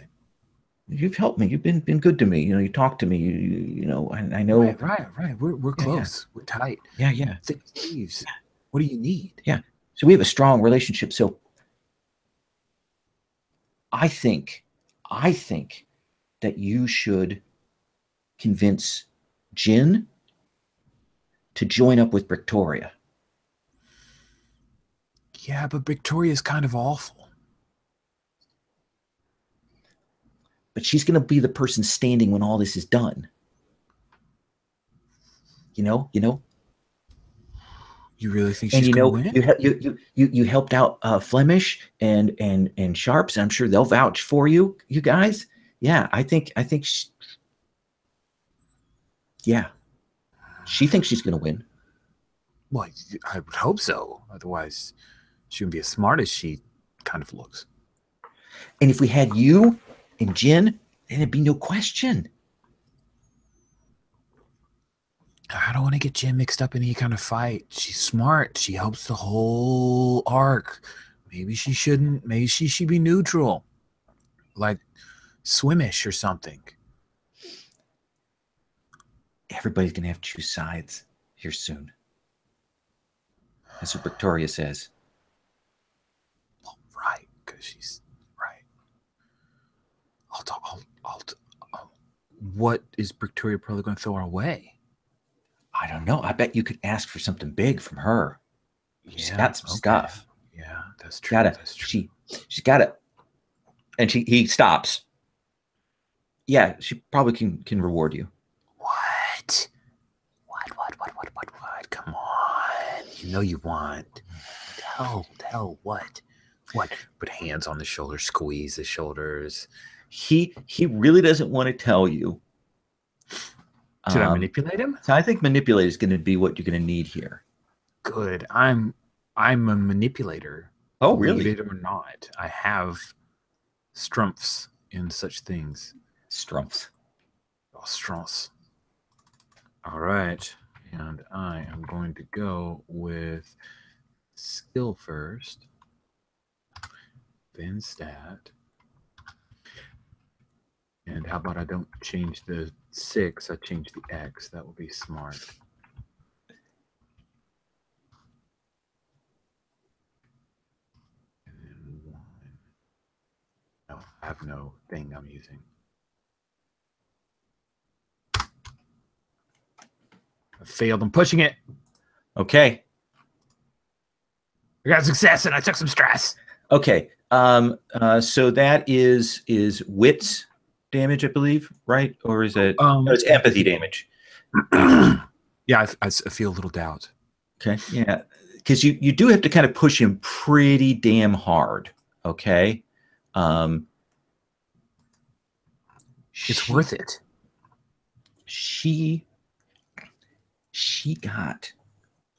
You've helped me. You've been good to me. You know, you talk to me. You know, I know. Right. We're close. Yeah. We're tight. Yeah. Thieves. What do you need? Yeah. So we have a strong relationship. So I think that you should convince Jin to join up with Victoria. Yeah, but Victoria's kind of awful. But she's going to be the person standing when all this is done. You know. You really think she's going to win? You helped out Flemish and Sharps. I'm sure they'll vouch for you guys. Yeah, I think. She thinks she's going to win. Well, I would hope so. Otherwise, she wouldn't be as smart as she kind of looks. And if we had you and Jin, then it'd be no question. I don't want to get Jin mixed up in any kind of fight. She's smart. She helps the whole arc. Maybe she shouldn't. Maybe she should be neutral, like Swimish or something. Everybody's going to have to choose sides here soon. That's what Victoria says. Well, right, because she's right. What is Victoria probably going to throw our way? I don't know. I bet you could ask for something big from her. She's got some stuff. Yeah, that's true. She's got it. And he stops. Yeah, she probably can reward you. What? What? Come on. You know you want. Tell what? What? Put hands on the shoulders, squeeze the shoulders. He really doesn't want to tell you. Should I manipulate him? So I think manipulate is going to be what you're going to need here. Good. I'm a manipulator. Oh, really? Believe it or not, I have strumps in such things. Strumps. Oh, strumps. All right. And I am going to go with skill first, then stat. And how about I don't change the 6, I change the X. That would be smart. And then 1. No, I have no thing I'm using. I failed. I'm pushing it. Okay. I got success and I took some stress. Okay. So that is wits damage, I believe, right? Or is it? No, it's empathy damage. Yeah, I feel a little doubt. Okay. Yeah, because you do have to kind of push him pretty damn hard. Okay. It's worth it. She got,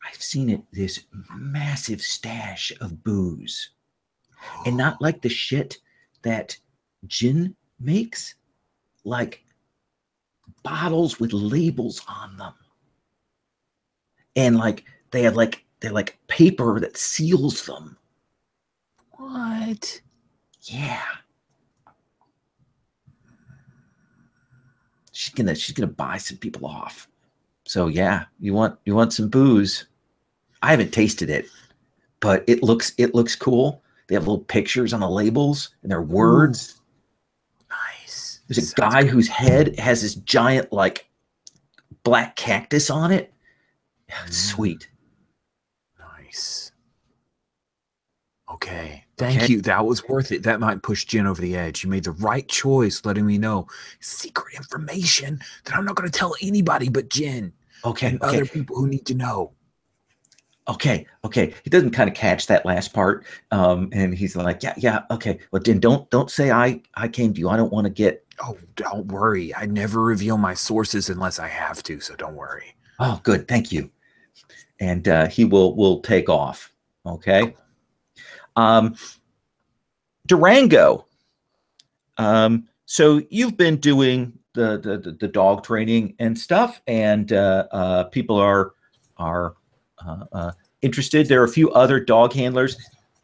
I've seen it, this massive stash of booze. And not like the shit that Jin makes, like bottles with labels on them. And like they're like paper that seals them. What? Yeah. She's gonna buy some people off. So yeah, you want some booze. I haven't tasted it, but it looks cool. They have little pictures on the labels and their words. Ooh. Nice. There's a guy whose head has this giant like black cactus on it. It's sweet. Nice. Okay. Thank you. That was worth it. That might push Jen over the edge. You made the right choice letting me know secret information that I'm not going to tell anybody but Jen. Okay. And other people who need to know. Okay. He doesn't kind of catch that last part. And he's like, yeah. Okay. Well, then don't say I came to you. I don't want to get. Oh, don't worry. I never reveal my sources unless I have to. So don't worry. Oh, good. Thank you. And he will take off. Okay. Durango. So you've been doing the dog training and stuff, and people are interested. There are a few other dog handlers.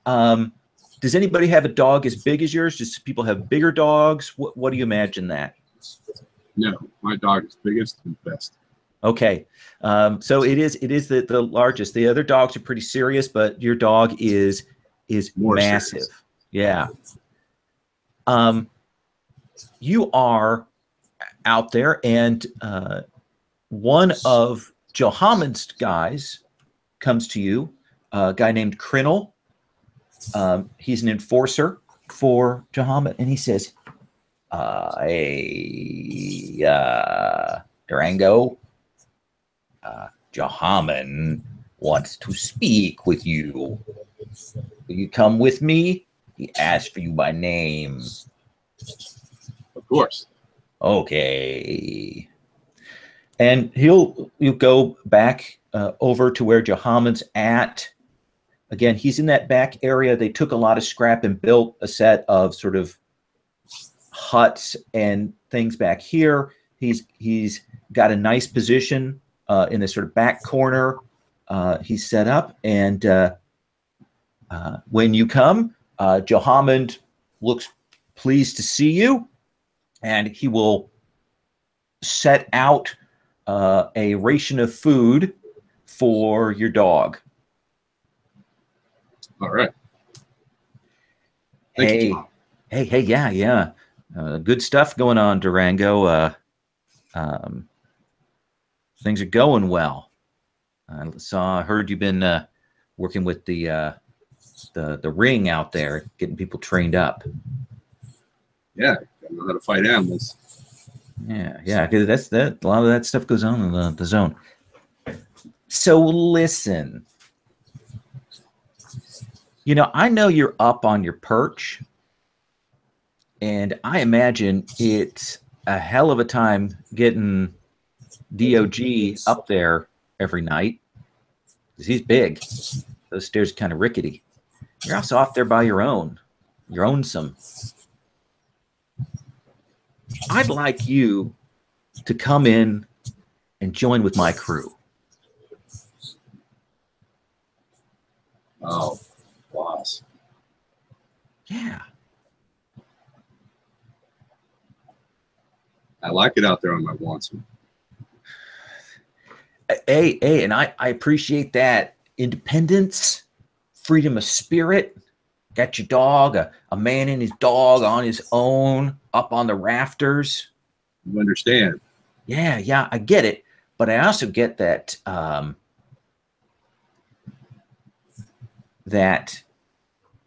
Does anybody have a dog as big as yours? Does people have bigger dogs? What do you imagine that? No, my dog is biggest and best. Okay. So it is the largest. The other dogs are pretty serious, but your dog is More massive. serious. Yeah. You are out there, and one of Johammond's guys comes to you, a guy named Krinnel. He's an enforcer for Johammond, and he says, hey, Durango, Johammond wants to speak with you. Will you come with me? He asked for you by name. Of course. Okay. And you'll go back over to where Johammond's at. Again, he's in that back area. They took a lot of scrap and built a set of sort of huts and things back here. He's got a nice position in this sort of back corner. He's set up, and when you come, Johammond looks pleased to see you, and he will set out a ration of food for your dog. All right. Thank you, Tom. Hey, yeah. Good stuff going on, Durango. Things are going well. I heard you've been working with the ring out there, getting people trained up. Yeah, I know how to fight animals. Yeah, because that's that. A lot of that stuff goes on in the zone. So listen, I know you're up on your perch, and I imagine it's a hell of a time getting DOG up there every night because he's big. Those stairs are kind of rickety. You're also off there by your own. You're own-some. I'd like you to come in and join with my crew. Oh, boss. Yeah. I like it out there on my lonesome. Hey, and I appreciate that. Independence, freedom of spirit. Got your dog, a man and his dog on his own, up on the rafters. You understand? Yeah, I get it. But I also get that that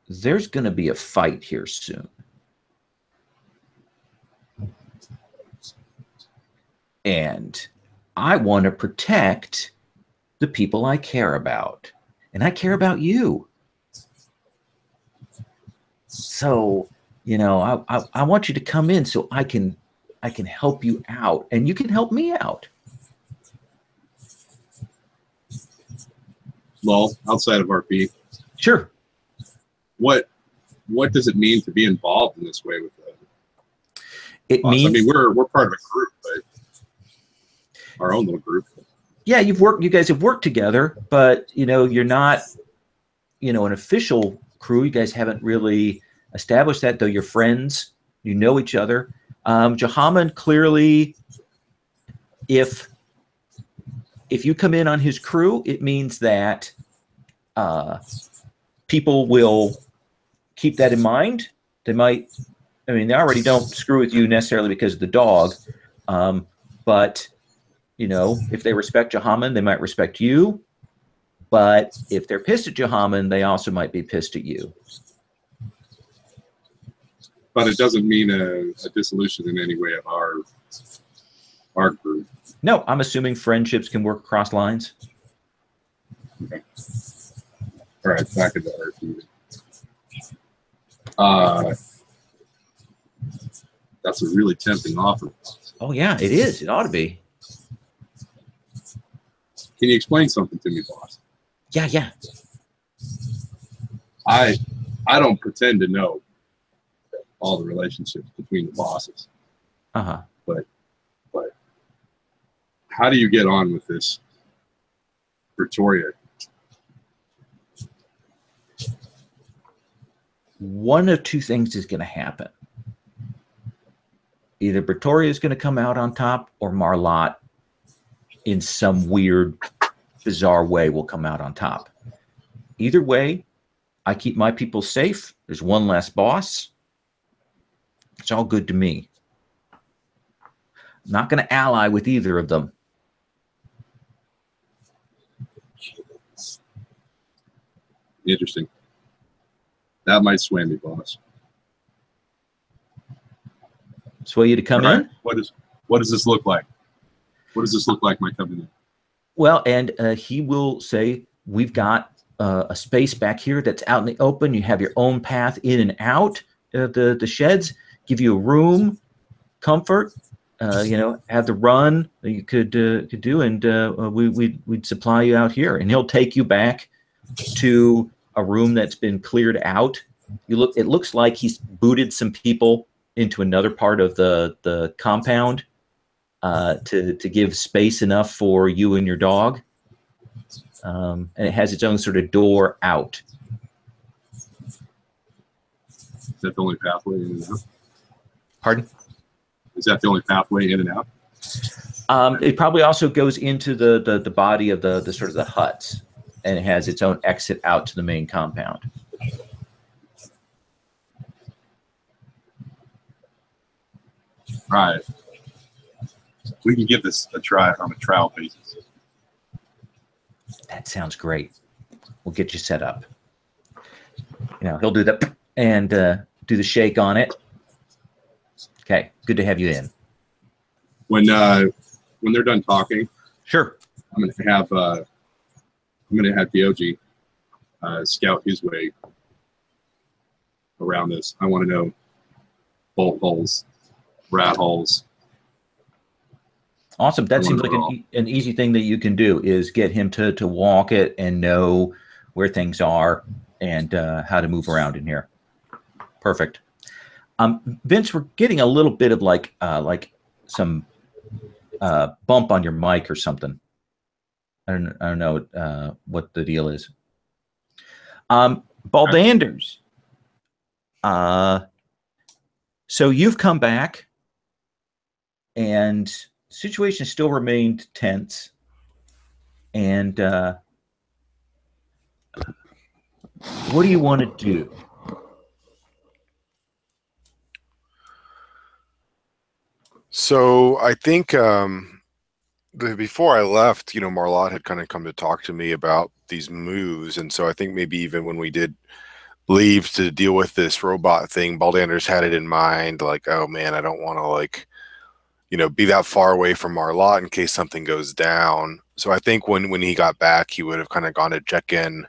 there's going to be a fight here soon. And I want to protect the people I care about. And I care about you. So, I want you to come in so I can help you out, and you can help me out. Well, outside of our beat, Sure. what does it mean to be involved in this way with It us? means, I mean, we're part of a group, but our own little group. yeah, you guys have worked together, but you're not, an official crew. You guys haven't really established that, though you're friends. You know each other. Jahaman, clearly, if you come in on his crew, it means that people will keep that in mind. They might, they already don't screw with you necessarily because of the dog, but if they respect Jahaman, they might respect you. But if they're pissed at Jahaman, they also might be pissed at you. But it doesn't mean a dissolution in any way of our group. No, I'm assuming friendships can work across lines. Okay. All right, back into our feed. That's a really tempting offer. Oh yeah, it is. It ought to be. Can you explain something to me, boss? Yeah. I don't pretend to know all the relationships between the bosses. Uh-huh. But how do you get on with this Pretoria? One of two things is going to happen. Either Pretoria is going to come out on top, or Marlot in some weird, bizarre way will come out on top. Either way, I keep my people safe. There's one less boss. It's all good to me. I'm not going to ally with either of them. Interesting. That might sway me, boss. Sway you to come in? What does this look like? What does this look like my coming in? Well, and he will say, we've got a space back here that's out in the open. You have your own path in and out of the sheds, give you a room, comfort, have the run that you could do, and we'd supply you out here. And he'll take you back to a room that's been cleared out. It looks like he's booted some people into another part of the compound to give space enough for you and your dog. And it has its own sort of door out. Is that the only pathway in and out? Pardon? Is that the only pathway in and out? It probably also goes into the body of the sort of the huts, and it has its own exit out to the main compound. Right. We can give this a try on a trial basis. That sounds great. We'll get you set up. He'll do that and do the shake on it. Okay, good to have you in. when they're done talking, Sure. I'm gonna have Dioji scout his way around this. I want to know bolt holes, rat holes. Awesome. That seems like an easy thing that you can do, is get him to walk it and know where things are and how to move around in here. Perfect. Vince, we're getting a little bit of like some bump on your mic or something. I don't know what the deal is. Baldanders. So you've come back, and the situation still remained tense. And what do you want to do? So I think before I left, Marlot had kind of come to talk to me about these moves, and so I think maybe even when we did leave to deal with this robot thing, Baldander's had it in mind, like, oh man, I don't want to be that far away from Marlot in case something goes down. So I think when he got back, he would have kind of gone to check in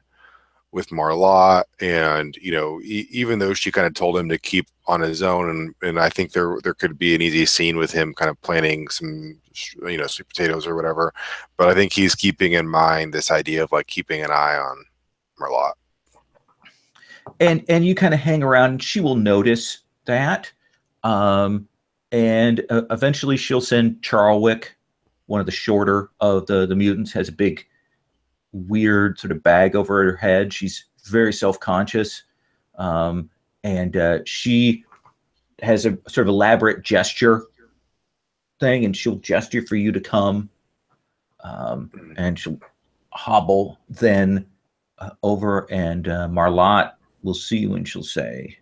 with Marlot, and even though she kind of told him to keep on his own, and I think there could be an easy scene with him kind of planting some sweet potatoes or whatever, but I think he's keeping in mind this idea of like keeping an eye on Marlot. And you kind of hang around, and she will notice that, and eventually she'll send Charlwick, one of the shorter of the mutants, has a big weird sort of bag over her head. She's very self-conscious, and she has a sort of elaborate gesture thing, and she'll gesture for you to come, and she'll hobble then over, and Marlot will see you, and she'll say,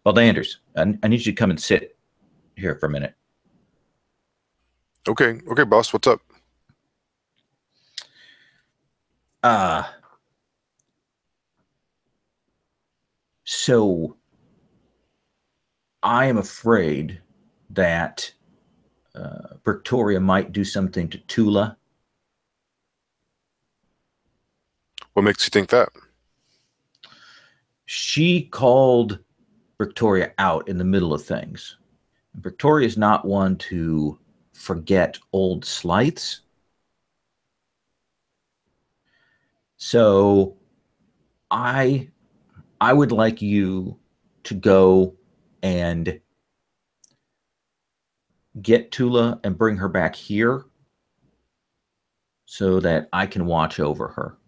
Baldanders, I need you to come and sit here for a minute. Okay, boss, what's up? So I am afraid that Victoria might do something to Tula. What makes you think that? She called Victoria out in the middle of things. Victoria is not one to forget old slights. So I would like you to go and get Tula and bring her back here so that I can watch over her.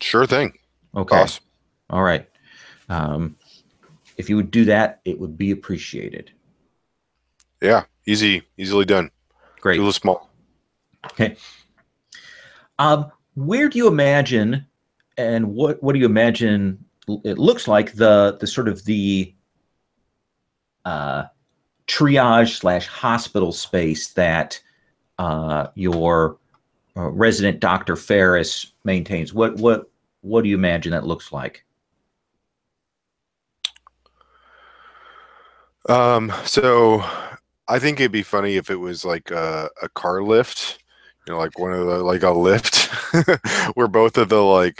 Sure thing. Okay. Boss. All right. If you would do that, it would be appreciated. Yeah, easily done. Great. Tula's small. Okay. Where do you imagine, and what do you imagine it looks like, the sort of the triage / hospital space that your resident Dr. Ferris maintains? What do you imagine that looks like? So I think it'd be funny if it was like a car lift, like one of the, like a lift where both of the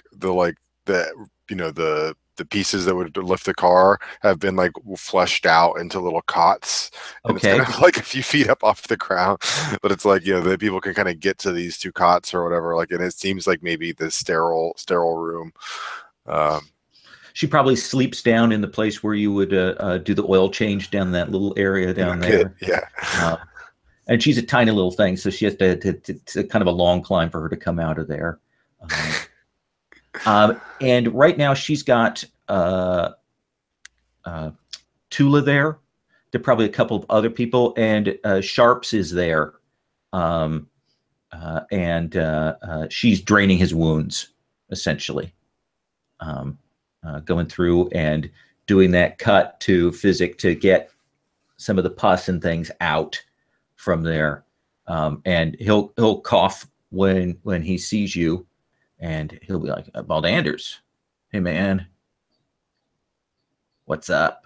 pieces that would lift the car have been like fleshed out into little cots, and Okay. it's kind of like a few feet up off the ground, but it's like that people can kind of get to these two cots or whatever, like, and it seems like maybe the sterile room. She probably sleeps down in the place where you would do the oil change, down that little area down there. Yeah. And she's a tiny little thing, so she has to kind of a long climb for her to come out of there. And right now she's got Tula there. There are probably a couple of other people, and Sharps is there. And she's draining his wounds, essentially. Going through and doing that cut to physic to get some of the pus and things out from there. And he'll cough when he sees you, and he'll be like, Baldanders, hey man, what's up?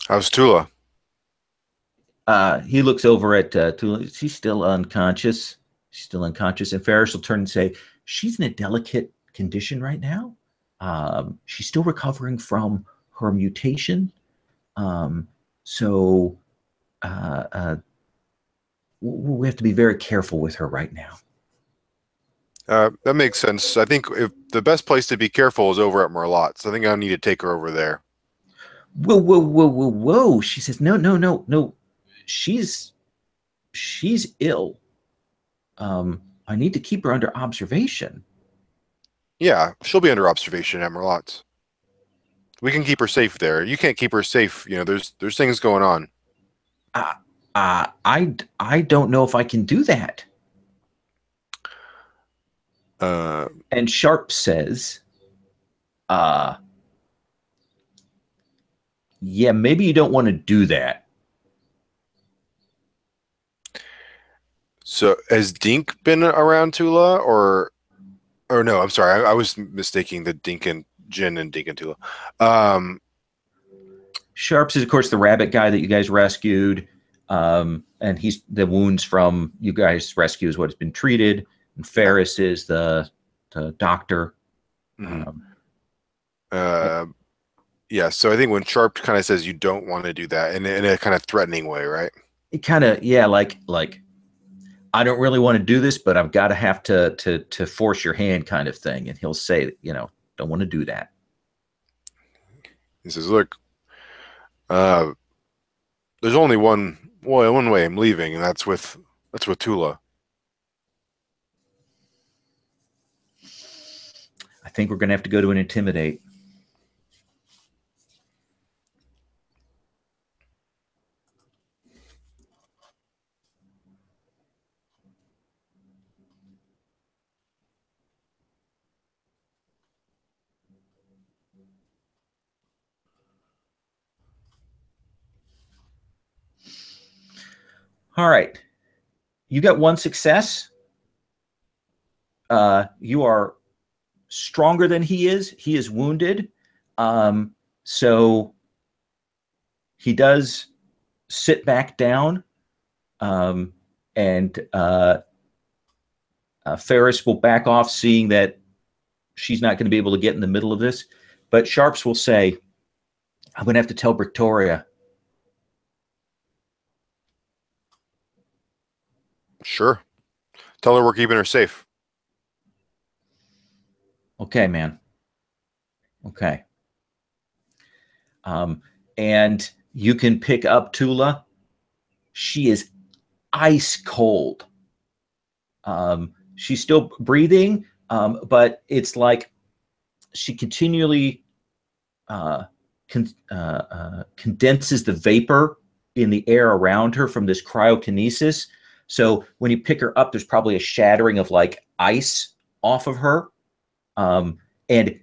How's Tula? He looks over at Tula. She's still unconscious. She's still unconscious. And Ferris will turn and say, she's in a delicate condition right now. She's still recovering from her mutation. So we have to be very careful with her right now. That makes sense. I think if the best place to be careful is over at Merlot's. I think I need to take her over there. Whoa. She says, no. She's ill. I need to keep her under observation. Yeah, she'll be under observation at Merlot's. We can keep her safe there. You can't keep her safe. You know, there's things going on. I don't know if I can do that. And Sharp says, yeah, maybe you don't want to do that. So has Dink been around Tula or no, I'm sorry. I was mistaking the Dink and Jin and Dink and Tula. Sharps is, of course, the rabbit guy that you guys rescued. And he's the wounds from you guys rescue is what has been treated. And Ferris is the doctor. Mm-hmm. Yeah, so I think when Sharp kind of says you don't want to do that in a kind of threatening way, right? It kind of, yeah, like I don't really want to do this, but I've got to have to force your hand kind of thing. And he'll say, don't want to do that. He says, look, there's only one way I'm leaving, and that's with Tula. I think we're going to have to go to an intimidate. All right. You got one success. You are stronger than he is. He is wounded. So he does sit back down. And Ferris will back off, seeing that she's not going to be able to get in the middle of this. But Sharps will say, I'm going to have to tell Victoria. Sure. Tell her we're keeping her safe. Okay, man. Okay. And you can pick up Tula. She is ice cold. She's still breathing, but it's like she continually condenses the vapor in the air around her from this cryokinesis. So when you pick her up, there's probably a shattering of like ice off of her. And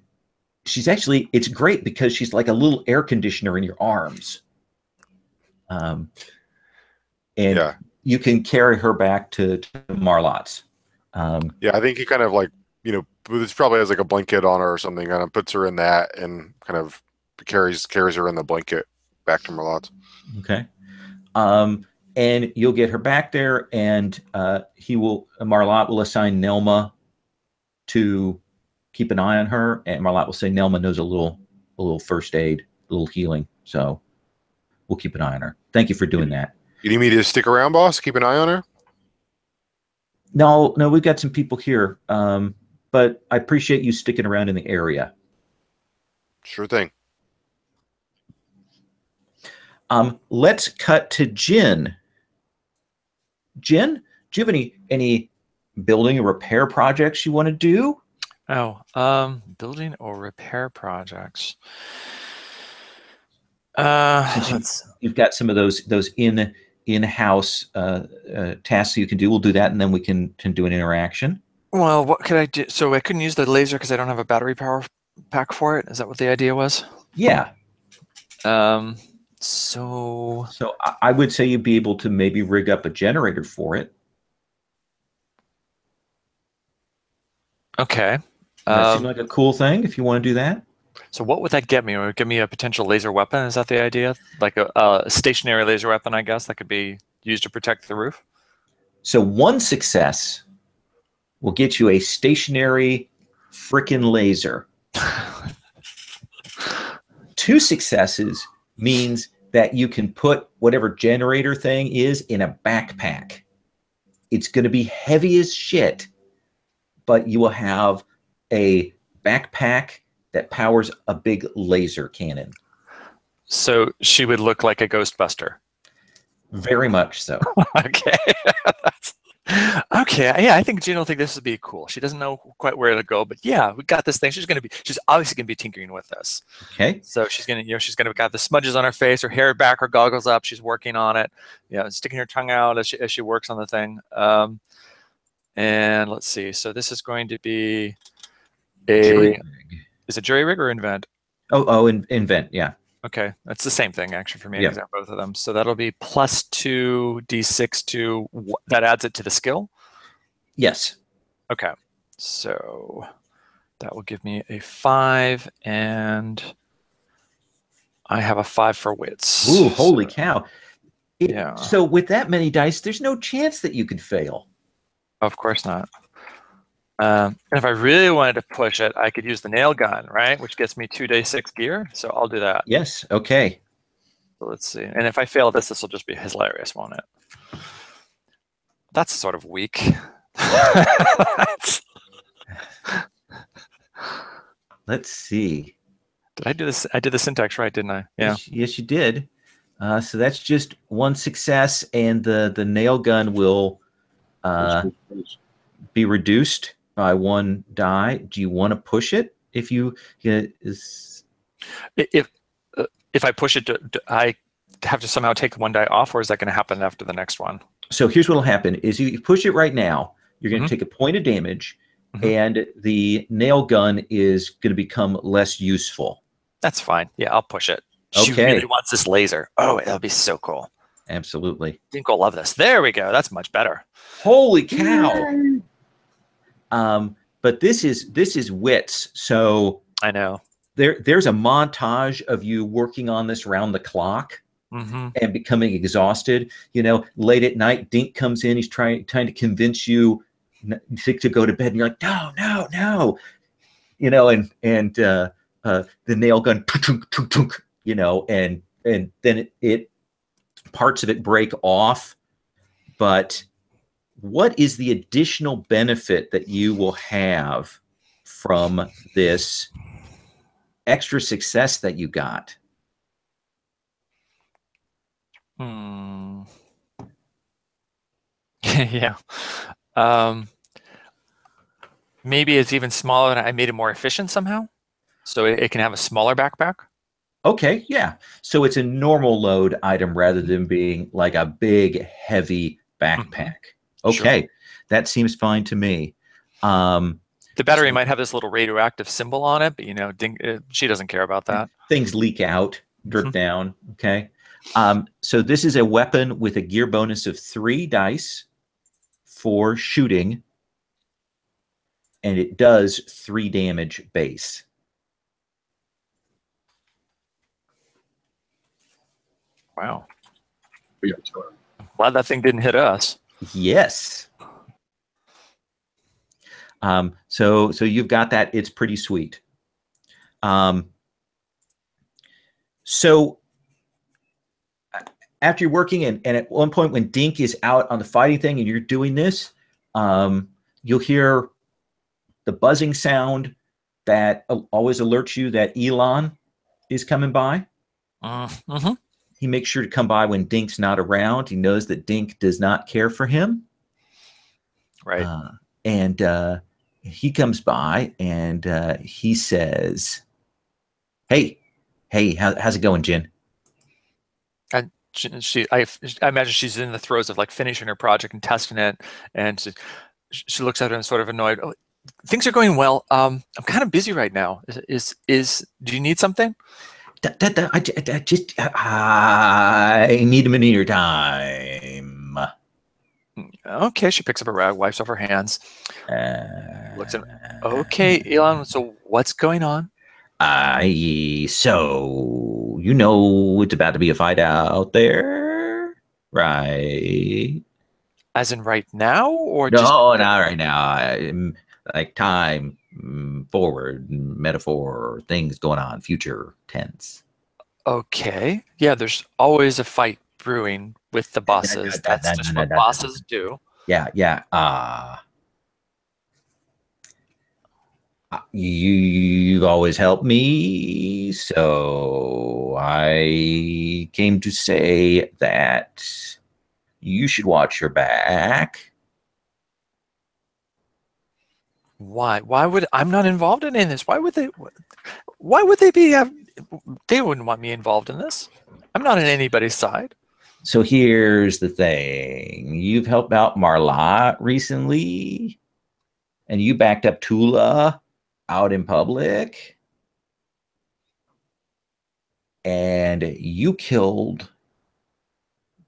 she's actually, it's great because she's like a little air conditioner in your arms. And yeah, you can carry her back to Marlot's. Yeah, I think he kind of like, this probably has like a blanket on her or something, kind of puts her in that and kind of carries her in the blanket back to Marlot's. Okay. And you'll get her back there, and Marlot will assign Nelma to keep an eye on her, and Marlot will say Nelma knows a little first aid, a little healing, so we'll keep an eye on her. Thank you for doing that. You need me to stick around, boss? Keep an eye on her? No, we've got some people here, but I appreciate you sticking around in the area. Sure thing. Let's cut to Jin. Jin, do you have any building or repair projects you want to do? Oh, building or repair projects. You've got some of those in-house tasks you can do. We'll do that, and then we can do an interaction. Well, what could I do? So I couldn't use the laser because I don't have a battery power pack for it. Is that what the idea was? Yeah. So I would say you'd be able to maybe rig up a generator for it. Okay. Does that seem like a cool thing if you want to do that? So what would that get me? Would it give me a potential laser weapon? Is that the idea? Like a stationary laser weapon, I guess, that could be used to protect the roof? So one success will get you a stationary frickin' laser. 2 successes means that you can put whatever generator thing is in a backpack. It's going to be heavy as shit, but you will have a backpack that powers a big laser cannon. So she would look like a Ghostbuster. Very much so. Okay. Okay. Yeah, I think Jen will think this would be cool. She doesn't know quite where to go, but yeah, we got this thing. She's obviously gonna be tinkering with this. Okay. So she's gonna got the smudges on her face, her hair back, her goggles up. She's working on it. Sticking her tongue out as she works on the thing. And let's see. So this is going to be is it jury rig or invent? Invent. Yeah. Okay, that's the same thing actually for me. Yeah. Because I have both of them. So that'll be +2 d6 to that adds it to the skill. Yes. Okay, so that will give me a 5, and I have a 5 for wits. Ooh, holy cow! Yeah. So with that many dice, there's no chance that you could fail. Of course not. And if I really wanted to push it, I could use the nail gun, right? Which gets me 2d6 gear. So I'll do that. Yes. Okay. So let's see. And if I fail this will just be hilarious, won't it? That's sort of weak. Let's see. Did I do this? I did the syntax right, didn't I? Yeah. Yes, you did. So that's just 1 success, and the nail gun will be reduced by 1 die. Do you want to push it? If I push it, I have to somehow take 1 die off, or is that going to happen after the next one? So here's what will happen: is you push it right now, you're going to take a point of damage, and the nail gun is going to become less useful. That's fine. Yeah, I'll push it. Okay. She really wants this laser. Oh, that'll be so cool. Absolutely. Dink will love this. There we go. That's much better. Holy cow! But this is wits. So I know. There's a montage of you working on this round the clock and becoming exhausted. Late at night, Dink comes in. He's trying to convince you to go to bed, and you're like, no. And the nail gun, and then it parts of it break off. But what is the additional benefit that you will have from this extra success that you got? Yeah. Maybe it's even smaller, and I made it more efficient somehow, so it can have a smaller backpack. Okay, yeah. So it's a normal load item rather than being like a big, heavy backpack. Okay, sure. That seems fine to me. The battery might have this little radioactive symbol on it, but she doesn't care about that. Things leak out, drip down. Okay. So this is a weapon with a gear bonus of 3 dice for shooting, and it does 3 damage base. Wow. Glad that thing didn't hit us. Yes. So you've got that. It's pretty sweet. So after you're working, and at one point when Dink is out on the fighting thing and you're doing this, you'll hear the buzzing sound that always alerts you that Elon is coming by. He makes sure to come by when Dink's not around. He knows that Dink does not care for him. Right. And he comes by and he says, Hey, how's it going, Jen? I imagine she's in the throes of like finishing her project and testing it, and she looks at her and sort of annoyed. Oh, things are going well. I'm kind of busy right now. Do you need something? I need a minute of your time. Okay, she picks up a rag, wipes off her hands, looks at. Okay, Elon. So what's going on? So you know it's about to be a fight out there, right? As in right now, or just No, not right now. Like time forward, metaphor, things going on, future tense. okay? Yeah, there's always a fight brewing with the bosses. That's just what bosses do. Yeah. You've always helped me, so I came to say that you should watch your back. Why? Why would I'm not involved in any of this? Why would they? Why would they be? They wouldn't want me involved in this. I'm not on anybody's side. So here's the thing. You've helped out Marlot recently, and you backed up Tula out in public, and you killed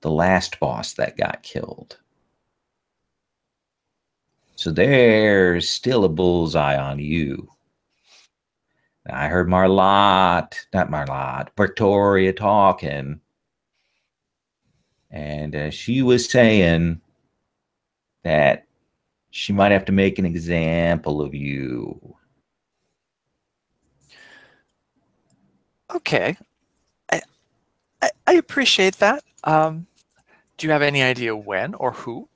the last boss that got killed. So there's still a bullseye on you. I heard Victoria talking, and she was saying that she might have to make an example of you. Okay, I appreciate that. Do you have any idea when or who?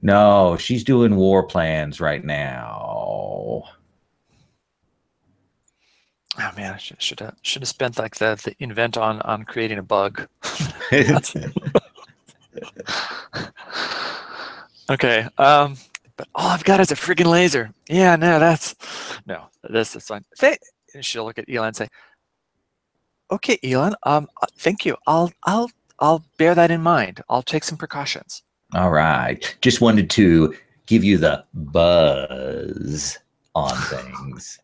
No, she's doing war plans right now. Oh man, I should have spent like the invent on creating a bug. Okay. But all I've got is a friggin' laser. Yeah, no, that's fine. And she'll look at Elon and say, "Okay, Elon. Thank you. I'll bear that in mind. I'll take some precautions." All right. Just wanted to give you the buzz on things.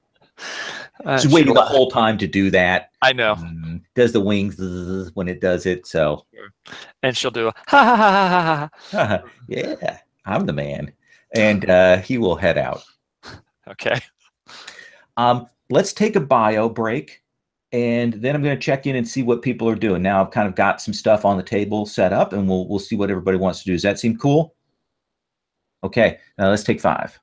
She's waiting the whole time to do that. I know. Does the wings when it does it, so. And she'll do a ha ha ha ha ha. Yeah, I'm the man. And he will head out. Okay. Let's take a bio break. And then I'm going to check in and see what people are doing. Now I've kind of got some stuff on the table set up, and we'll see what everybody wants to do. Does that seem cool? Okay, now let's take 5.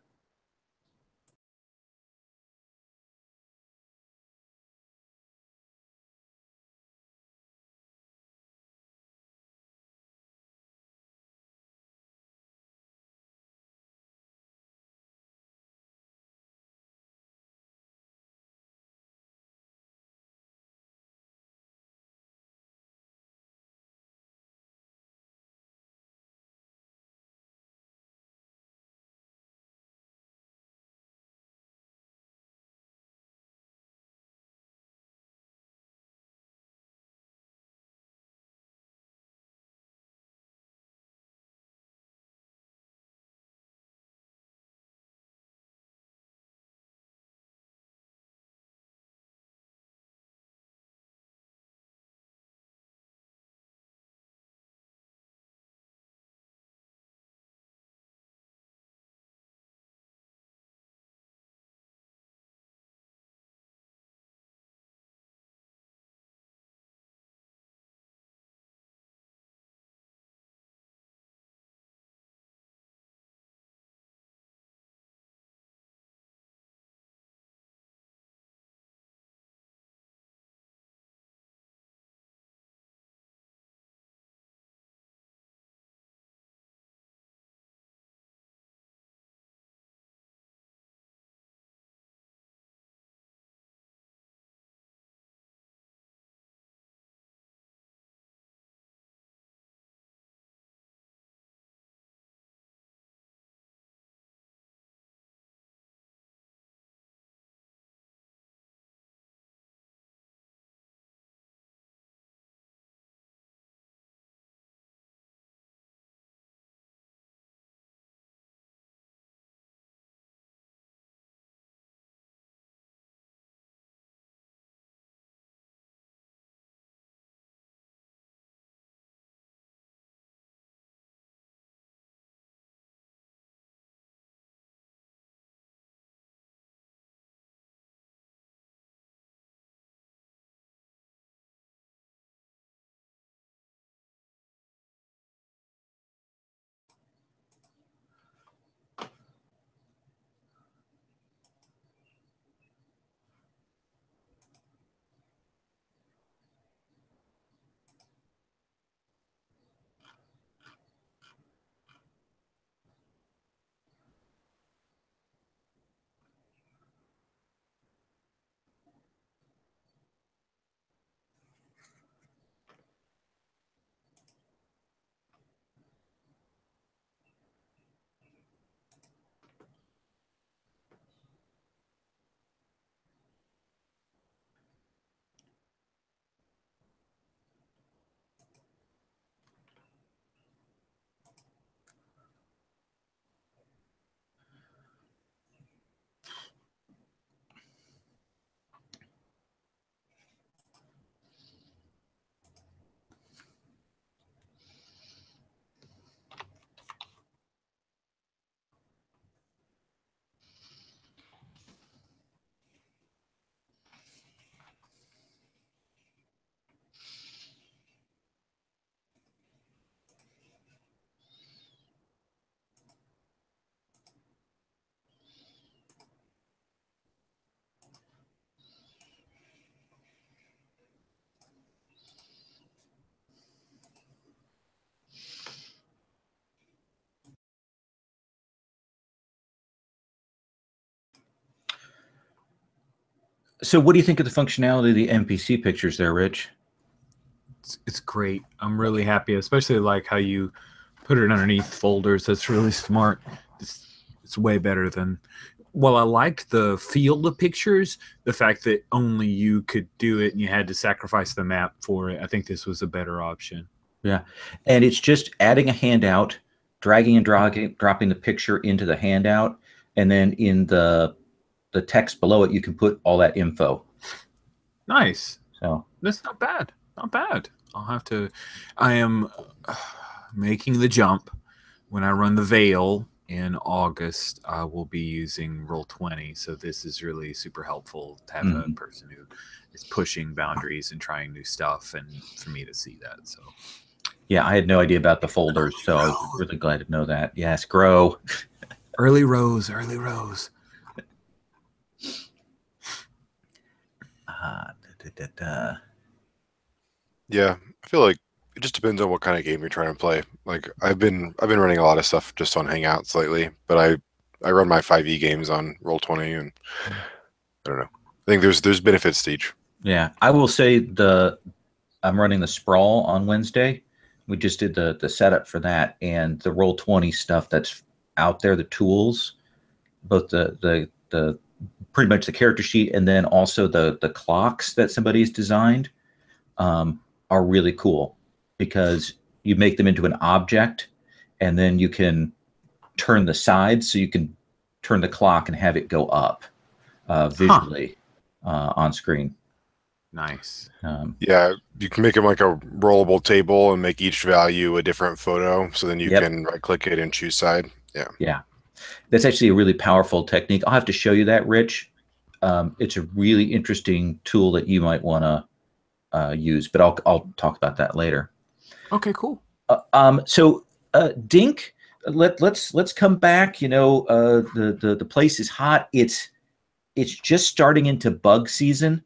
So what do you think of the functionality of the NPC pictures there, Rich? It's great. I'm really happy, especially like how you put it underneath folders. That's really smart. It's way better than. Well, I liked the field of pictures. The fact that only you could do it and you had to sacrifice the map for it. I think this was a better option. Yeah, and it's just adding a handout, dragging and dropping the picture into the handout, and then in the text below it, you can put all that info. Nice. So that's not bad. Not bad. I'll have to. I am making the jump. When I run the Veil in August, I will be using Roll20. So this is really super helpful to have a person who is pushing boundaries and trying new stuff, and for me to see that. So yeah, I had no idea about the folders, so I was really glad to know that. Yes, grow. Early Rose, Early Rose. Yeah, I feel like it just depends on what kind of game you're trying to play. Like I've been running a lot of stuff just on Hangouts lately, but I run my 5e games on Roll20, and I don't know. I think there's benefits to each. Yeah, I will say I'm running the Sprawl on Wednesday. We just did the setup for that, and the Roll20 stuff that's out there, the tools, both the pretty much the character sheet and then also the clocks that somebody's designed are really cool because you make them into an object and then you can turn the sides so you can turn the clock and have it go up visually on screen. Nice. Yeah, you can make them like a rollable table and make each value a different photo. So then you can right click it and choose side. Yeah. Yeah. That's actually a really powerful technique. I'll have to show you that, Rich. It's a really interesting tool that you might want to use, but I'll talk about that later. Okay, cool. So Dink, let's come back. You know, the place is hot. It's just starting into bug season.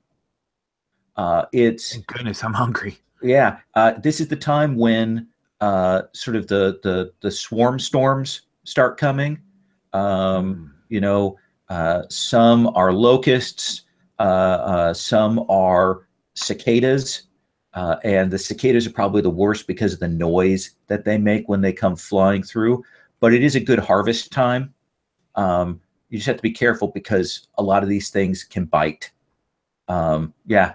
Thank goodness, I'm hungry. Yeah, this is the time when sort of the swarm storms start coming. You know, some are locusts, some are cicadas, and the cicadas are probably the worst because of the noise that they make when they come flying through. But it is a good harvest time. You just have to be careful because a lot of these things can bite. Yeah,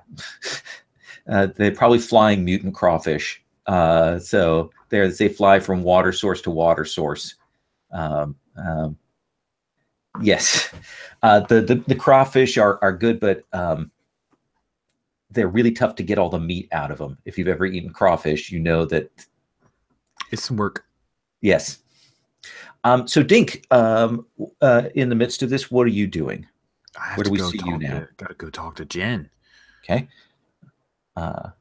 they're probably flying mutant crawfish. So they fly from water source to water source. Yes, the crawfish are good, but they're really tough to get all the meat out of them. If you've ever eaten crawfish, you know that it's some work. Yes. So Dink, in the midst of this, what are you doing? Where do we see you now? Gotta go talk to Jen. Okay. For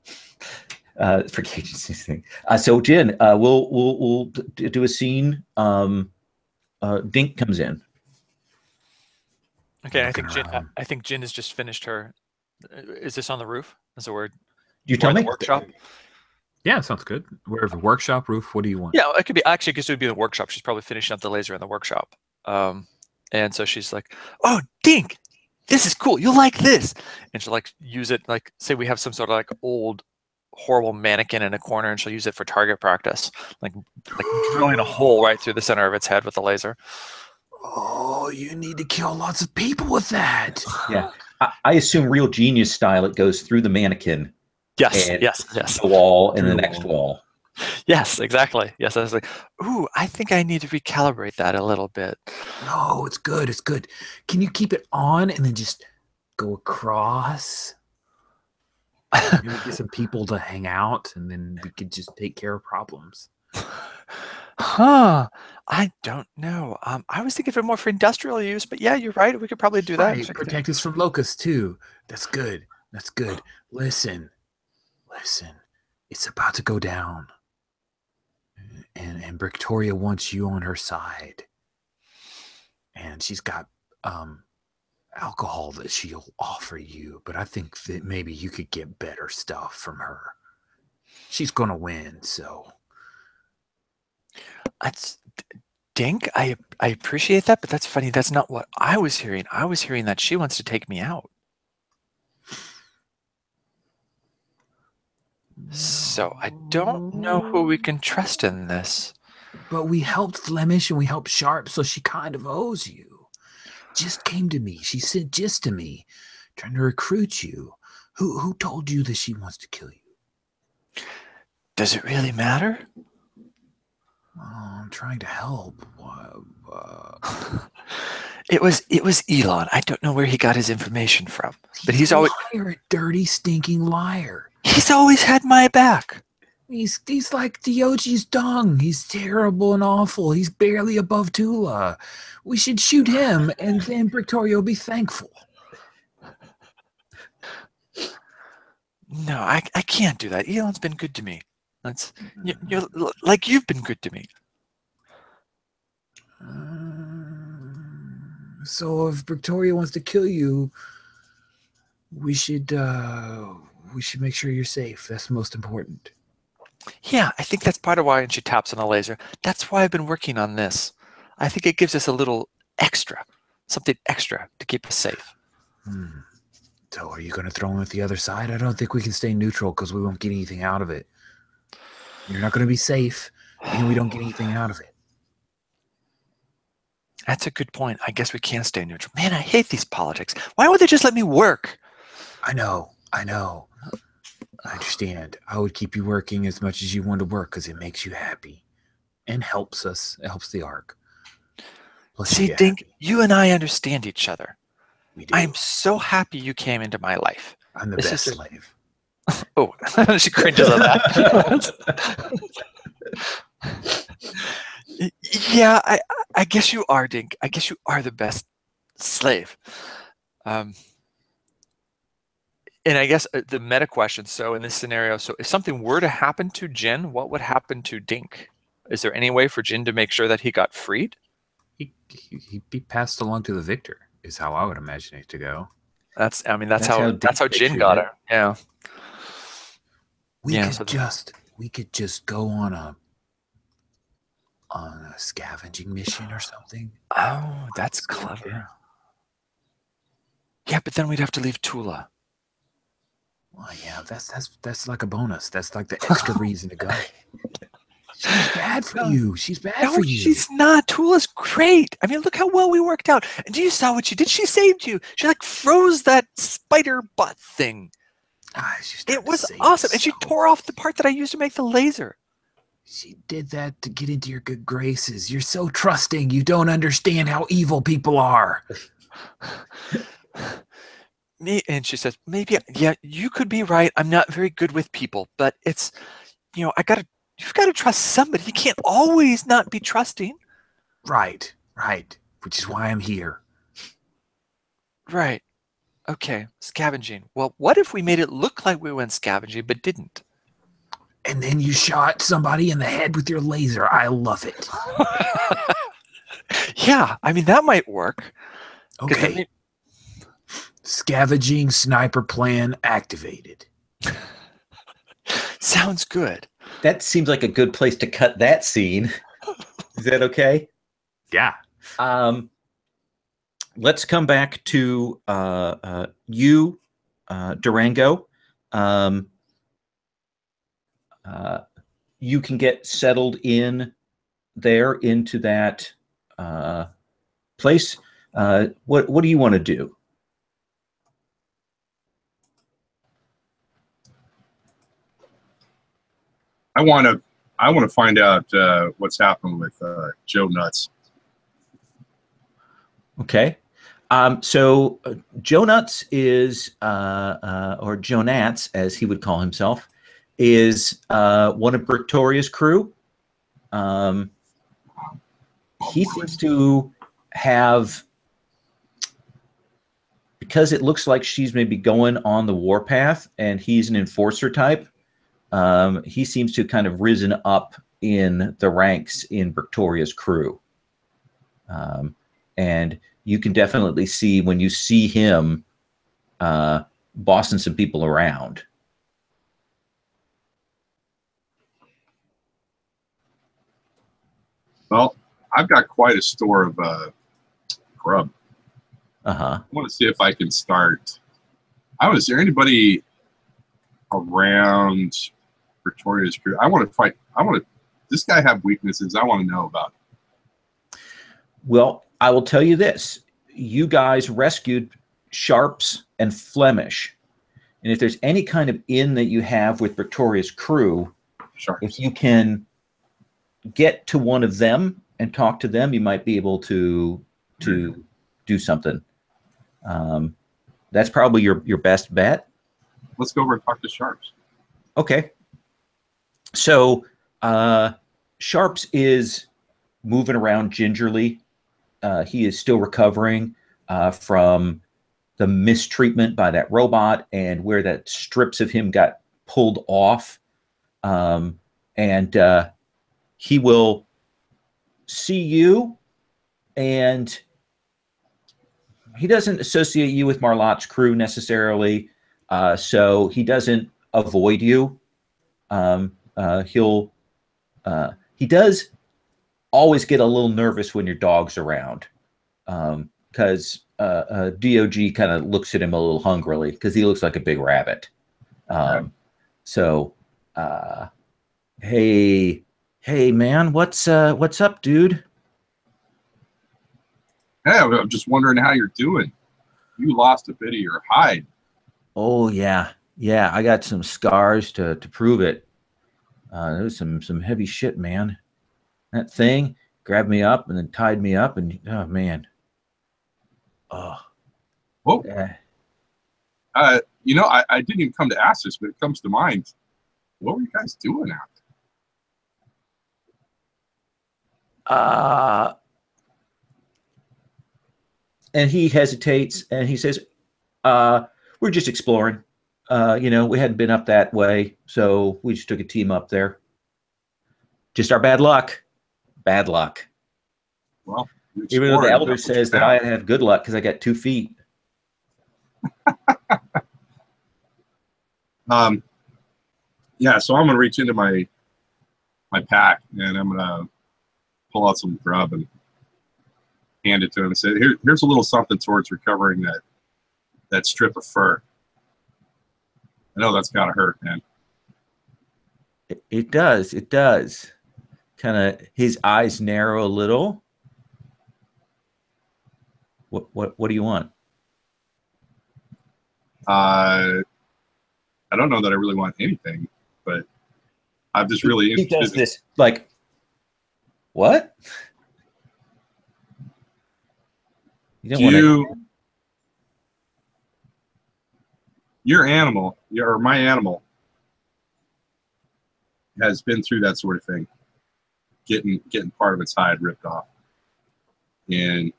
Cage's thing. So Jen, we'll do a scene. Dink comes in. Okay, I think Jin has just finished her. Is this on the roof? Is the word? You tell me. Workshop. Yeah, sounds good. Wherever workshop roof. What do you want? Yeah, it could be. Actually, I guess it would be the workshop. She's probably finishing up the laser in the workshop. And so she's like, "Oh, Dink, this is cool. You'll like this." And she'll like use it. Like, say we have some sort of like old, horrible mannequin in a corner, and she'll use it for target practice, like drilling a hole right through the center of its head with a laser. Oh, you need to kill lots of people with that. Yeah, I assume Real Genius style. It goes through the mannequin. Yes. The wall and the next wall. Yes, exactly. Yes, I was like, ooh, I think I need to recalibrate that a little bit. No, it's good. It's good. Can you keep it on and then just go across? Maybe get some people to hang out, and then we could just take care of problems. Huh. I don't know. I was thinking of it more for industrial use, but yeah, you're right. We could probably do that. Right. Protect us from locusts too. That's good. That's good. Listen. It's about to go down. And Victoria wants you on her side. And she's got alcohol that she'll offer you, but I think that maybe you could get better stuff from her. She's gonna win, so. That's Dink. I appreciate that, but that's funny. That's not what I was hearing. I was hearing that she wants to take me out. So I don't know who we can trust in this. But we helped Flemish and we helped Sharp, so she kind of owes you. Just came to me. She sent Gist to me, trying to recruit you. Who told you that she wants to kill you? Does it really matter? I'm trying to help. It was Elon. I don't know where he got his information from, but he's always a dirty, stinking liar. He's always had my back. He's like Diochi's dung. He's terrible and awful. He's barely above Tula. We should shoot him, and then Victoria will be thankful. No, I can't do that. Elon's been good to me. That's you're like you've been good to me. So if Victoria wants to kill you, we should make sure you're safe. That's most important. Yeah, I think that's part of why. And she taps on the laser. That's why I've been working on this. I think it gives us a little extra, something extra to keep us safe. So are you going to throw him at the other side? I don't think we can stay neutral because we won't get anything out of it. You're not going to be safe, and we don't get anything out of it. That's a good point. I guess we can't stay neutral. Man, I hate these politics. Why would they just let me work? I know. I understand. I would keep you working as much as you want to work because it makes you happy and helps us. It helps the arc. Plus see, Dink, you and I understand each other. We do. I'm so happy you came into my life. I'm the best slave. Oh, she cringes on that. Yeah, I guess you are, Dink. I guess you are the best slave. And I guess the meta question, so in this scenario, so if something were to happen to Jin, what would happen to Dink? Is there any way for Jin to make sure that he got freed? He'd be passed along to the victor, is how I would imagine it to go. That's how Jin got her. Yeah. We could just go on a scavenging mission or something. Oh, that's clever. Yeah, but then we'd have to leave Tula. Well, yeah, that's like a bonus. That's like the extra reason to go. She's bad for you. She's bad for you. She's not. Tula's great. I mean, look how well we worked out. And you saw what she did. She saved you. She like froze that spider butt thing. It was awesome. And she tore off the part that I used to make the laser. She did that to get into your good graces. You're so trusting. You don't understand how evil people are. And she says, maybe, yeah, you could be right. I'm not very good with people, but it's, you've got to trust somebody. You can't always not be trusting. Right. Which is why I'm here. Right. Okay. Scavenging. Well, what if we made it look like we went scavenging, but didn't? And then you shot somebody in the head with your laser. I love it. Yeah. I mean, that might work. Okay. Scavenging sniper plan activated. Sounds good. That seems like a good place to cut that scene. Is that okay? Yeah. Let's come back to you, Durango. You can get settled in there into that place. What do you want to do? I want to find out what's happened with Joe Nuts. Okay. So Joe Nuts is, or Joe Nats, as he would call himself, is one of Victoria's crew. He seems to have, because it looks like she's maybe going on the warpath and he's an enforcer type, he seems to kind of risen up in the ranks in Victoria's crew. And you can definitely see when you see him bossing some people around. Well, I've got quite a store of grub. Uh-huh. I want to see if I can start. Is there anybody around Victoria's crew. I want to fight. This guy have weaknesses I want to know about. Well, I will tell you this. You guys rescued Sharps and Flemish. And if there's any kind of in that you have with Victoria's crew, Sharps. if you can get to one of them and talk to them, you might be able to do something. That's probably your best bet. Let's go over and talk to Sharps. Okay. So Sharps is moving around gingerly. He is still recovering from the mistreatment by that robot and where that strips of him got pulled off. And he will see you, and he doesn't associate you with Marlotte's crew necessarily, so he doesn't avoid you. He does always get a little nervous when your dog's around, because DOG kind of looks at him a little hungrily because he looks like a big rabbit. So, hey man, what's up, dude? Hey, I'm just wondering how you're doing. You lost a bit of your hide. Oh yeah, I got some scars to prove it. There was some heavy shit, man. That thing grabbed me up and then tied me up, and oh man. Oh. Whoa. Yeah. I didn't even come to ask this, but it comes to mind. What were you guys doing out there? And he hesitates and he says, we're just exploring. We hadn't been up that way, so we just took a team up there. Just our bad luck. Bad luck. Well, even though the elder says that I have good luck because I got 2 feet. Yeah, so I'm gonna reach into my pack and I'm gonna pull out some grub and hand it to him and say, here's a little something towards recovering that strip of fur. I know that's gotta hurt, man. It does. Kind of his eyes narrow a little. What do you want? I don't know that I really want anything, but I'm just really interested. He does this like, what? Your animal, or my animal, has been through that sort of thing, getting part of its hide ripped off, and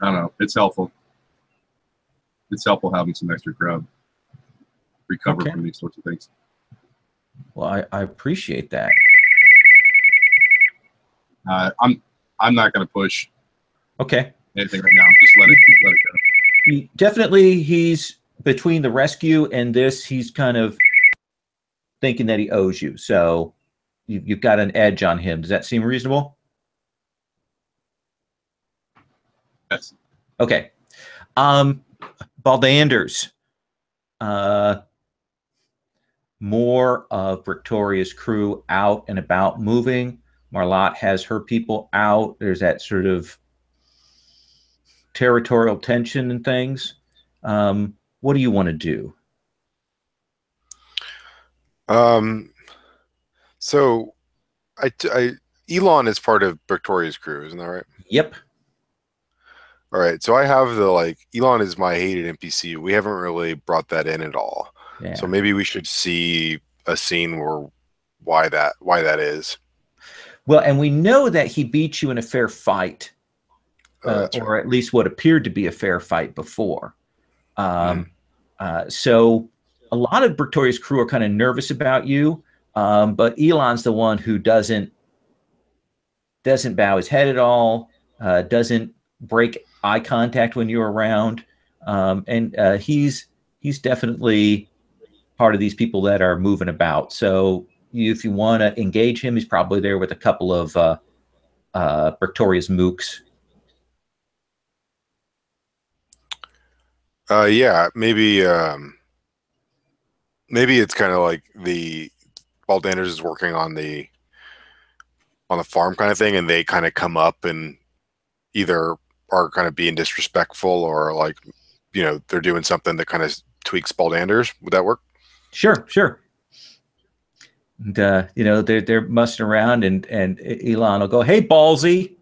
I don't know. It's helpful. It's helpful having some extra grub, recover from these sorts of things. Well, I appreciate that. I'm not going to push. Okay. Anything right now. Just let it go. Definitely, he's between the rescue and this. He's kind of thinking that he owes you, so you've got an edge on him. Does that seem reasonable? Yes. Okay. Baldanders. More of Victoria's crew out and about moving. Marlotte has her people out. There's that sort of territorial tension and things. What do you want to do? So Elon is part of Victoria's crew, isn't that right? Yep. All right. So I have Elon is my hated NPC. We haven't really brought that in at all. Yeah. So maybe we should see a scene where why that is. Well, and we know that he beat you in a fair fight, or at least what appeared to be a fair fight before. So a lot of Victoria's crew are kind of nervous about you, but Elon's the one who doesn't bow his head at all, doesn't break eye contact when you're around, and he's definitely part of these people that are moving about. So if you want to engage him, he's probably there with a couple of Victoria's mooks. Yeah, maybe it's kind of like Baldanders is working on the farm kind of thing, and they kind of come up and either are kind of being disrespectful or like, you know, they're doing something that kind of tweaks Baldanders. Would that work? Sure, sure. And you know, they're mussing around, and Elon will go, "Hey, Ballsy."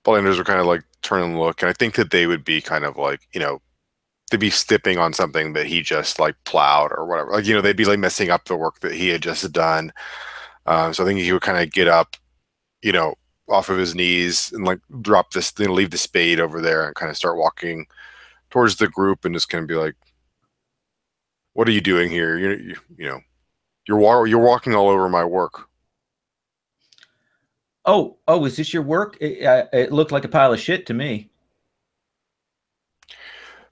Baldanders are kind of like turn and look, and I think that they would be kind of like, you know, they'd be stepping on something that he just like plowed or whatever. Like, you know, they'd be like messing up the work that he had just done. So I think he would kind of get up, you know, off of his knees and like drop this, you know, leave the spade over there and kind of start walking towards the group and just kind of be like, "What are you doing here? You know, you're walking all over my work." Oh, is this your work? It looked like a pile of shit to me.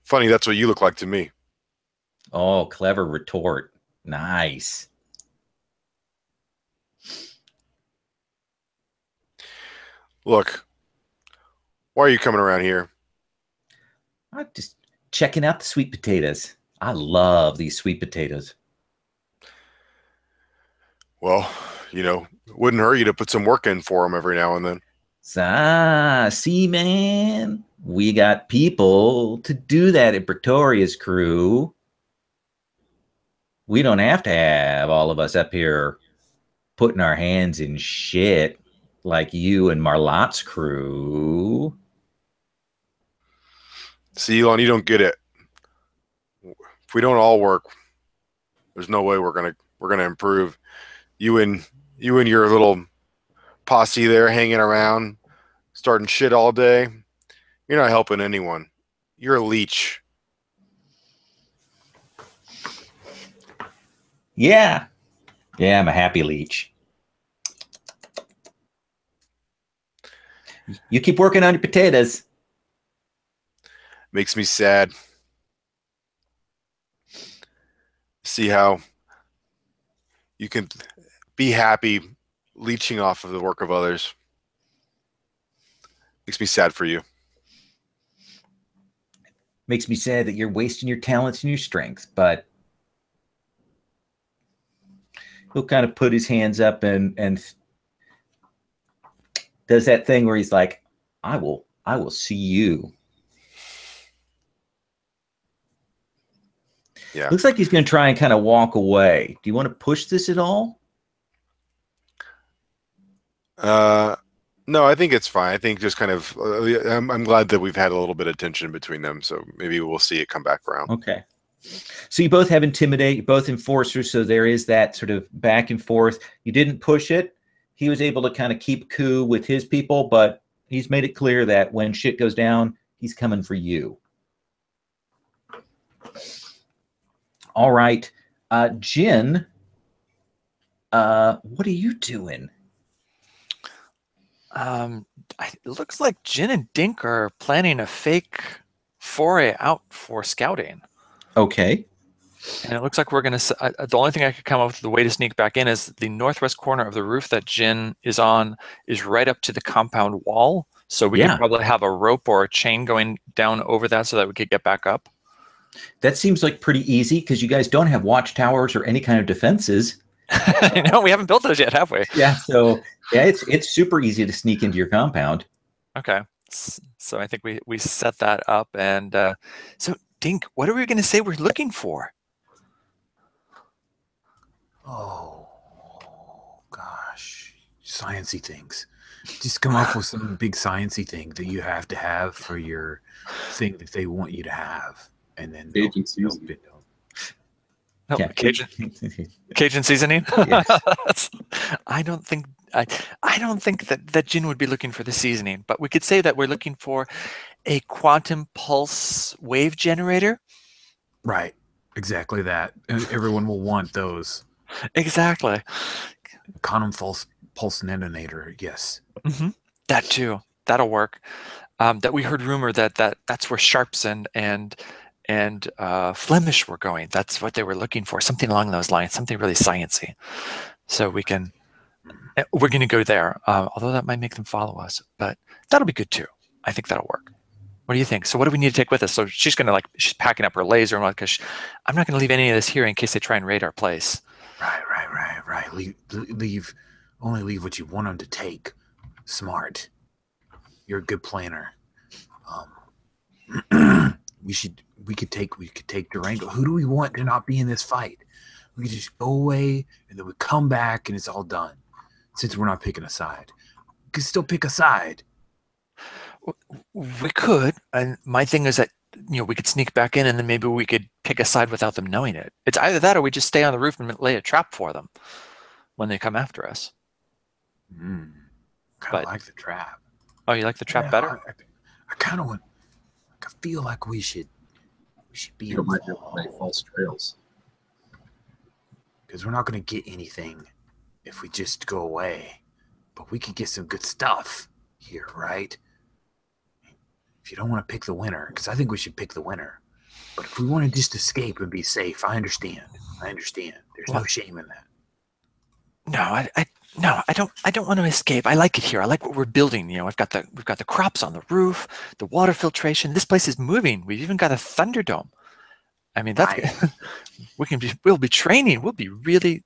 Funny, that's what you look like to me. Oh, clever retort. Nice. Look, why are you coming around here? I'm just checking out the sweet potatoes. I love these sweet potatoes. Well, you know, it wouldn't hurt you to put some work in for them every now and then. See, man, we got people to do that at Pretoria's crew. We don't have to have all of us up here putting our hands in shit like you and Marlotte's crew. See, Elon, you don't get it. If we don't all work, there's no way we're gonna improve. You and your little posse there hanging around, starting shit all day. You're not helping anyone. You're a leech. Yeah, I'm a happy leech. You keep working on your potatoes. Makes me sad. See how you can be happy leeching off of the work of others. Makes me sad for you. Makes me sad that you're wasting your talents and your strength, but he'll kind of put his hands up and does that thing where he's like, I will see you. Yeah. Looks like he's going to try and kind of walk away. Do you want to push this at all? No, I think it's fine. I think just kind of, I'm glad that we've had a little bit of tension between them, so maybe we'll see it come back around. Okay. So you both have intimidate, you're both enforcers, so there is that sort of back and forth. You didn't push it. He was able to kind of keep cool with his people, but he's made it clear that when shit goes down, he's coming for you. All right. Jin, what are you doing? It looks like Jin and Dink are planning a fake foray out for scouting. Okay. And it looks like we're going to, the only thing I could come up with the way to sneak back in is the northwest corner of the roof that Jin is on is right up to the compound wall. So we could probably have a rope or a chain going down over that so that we could get back up. That seems like pretty easy because you guys don't have watchtowers or any kind of defenses. No, we haven't built those yet, have we? Yeah, so yeah, it's super easy to sneak into your compound. Okay, so I think we set that up, and so Dink, what are we going to say we're looking for? Oh gosh, sciencey things. Just come up with some big sciencey thing that you have to have for your thing that they want you to have, and then Cajun seasoning. No, Yeah. Cajun seasoning. Yes. I don't think that Jin would be looking for the seasoning, but we could say that we're looking for a quantum pulse wave generator. Right, exactly that. And everyone will want those. Exactly. Quantum pulse detonator. Yes. Mm-hmm. That too. That'll work. That we heard rumor that's where Sharps and Flemish were going. That's what they were looking for. Something along those lines. Something really sciencey. So we're going to go there. Although that might make them follow us, but that'll be good too. I think that'll work. What do you think? So what do we need to take with us? So she's going to she's packing up her laser and because I'm not going to leave any of this here in case they try and raid our place. Right. Only leave what you want them to take. Smart. You're a good planner. We could take Durango. Who do we want to not be in this fight? We could just go away and then we come back and it's all done. Since we're not picking a side, we could still pick a side. We could, and my thing is that we could sneak back in and then maybe we could pick a side without them knowing it. It's either that or we just stay on the roof and lay a trap for them when they come after us. Kind of like the trap. Oh, you like the trap better? I kind of want. I feel like we should be. You might be able to make false trails. Because we're not going to get anything if we just go away, but we could get some good stuff here, right? If you don't want to pick the winner, because I think we should pick the winner. But if we want to just escape and be safe, I understand. There's no shame in that. No, I don't want to escape. I like it here. I like what we're building. We've got the crops on the roof, the water filtration. This place is moving. We've even got a Thunderdome. I mean, that's we'll be training. We'll be ready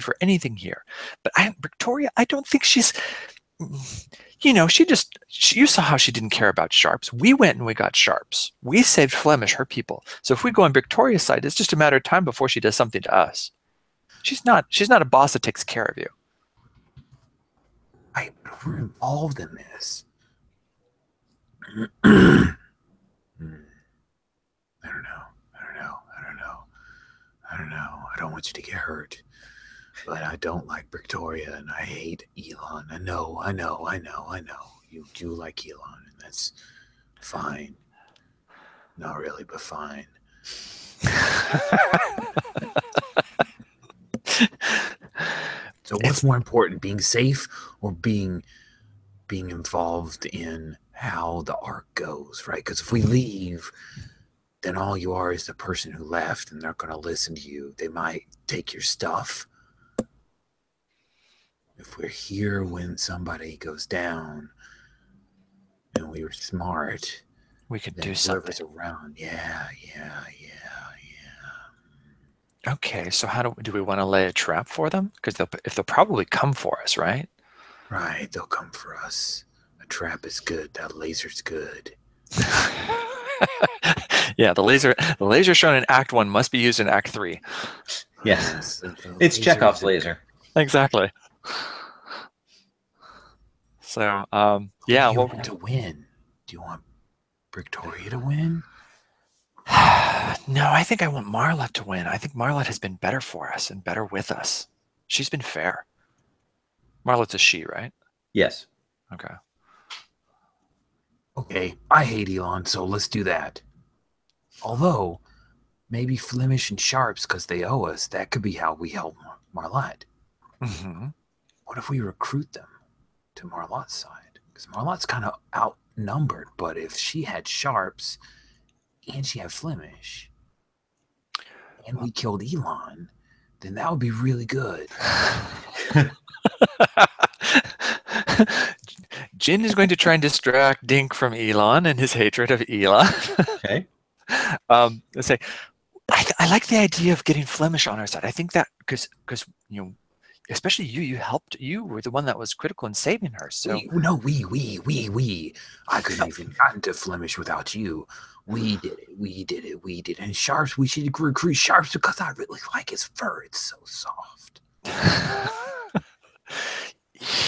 for anything here. But Victoria, I don't think she's. You saw how she didn't care about sharps. We went and we got sharps. We saved Flemish, her people. So if we go on Victoria's side, it's just a matter of time before she does something to us. She's not a boss that takes care of you. Right, but we're involved in this. I don't know. I don't want you to get hurt. But I don't like Victoria and I hate Elon. I know. You like Elon and that's fine. Not really, but fine. So what's more important, being safe or being involved in how the arc goes, right? Because if we leave, then all you are is the person who left and they're not going to listen to you. They might take your stuff. If we're here when somebody goes down and we were smart, we could do something. Around. Yeah. Okay, so how do we want to lay a trap for them? Because they'll probably come for us, right? Right, they'll come for us. A trap is good. That laser's good. Yeah, the laser shown in Act 1 must be used in Act 3. Yes, it's Chekhov's laser. Exactly. So, yeah. Do you want to win? Do you want Victoria to win? No, I think I want Marla to win. I think Marla has been better for us and better with us. She's been fair. Marla's a she, right? Yes. Okay. Okay, I hate Elon, so let's do that. Although, maybe Flemish and Sharps, because they owe us, that could be how we help Marlette. Mm-hmm. What if we recruit them to Marlotte's side? Because Marlotte's kind of outnumbered, but if she had Sharps and she had Flemish and we killed Elon, then that would be really good. Jin is going to try and distract Dink from Elon and his hatred of Elon. Okay. Let's say, I like the idea of getting Flemish on our side. I think that because especially you were the one that was critical in saving her. So we. I couldn't even gotten to Flemish without you. We did it. And Sharps, we should recruit Sharps because I really like his fur. It's so soft.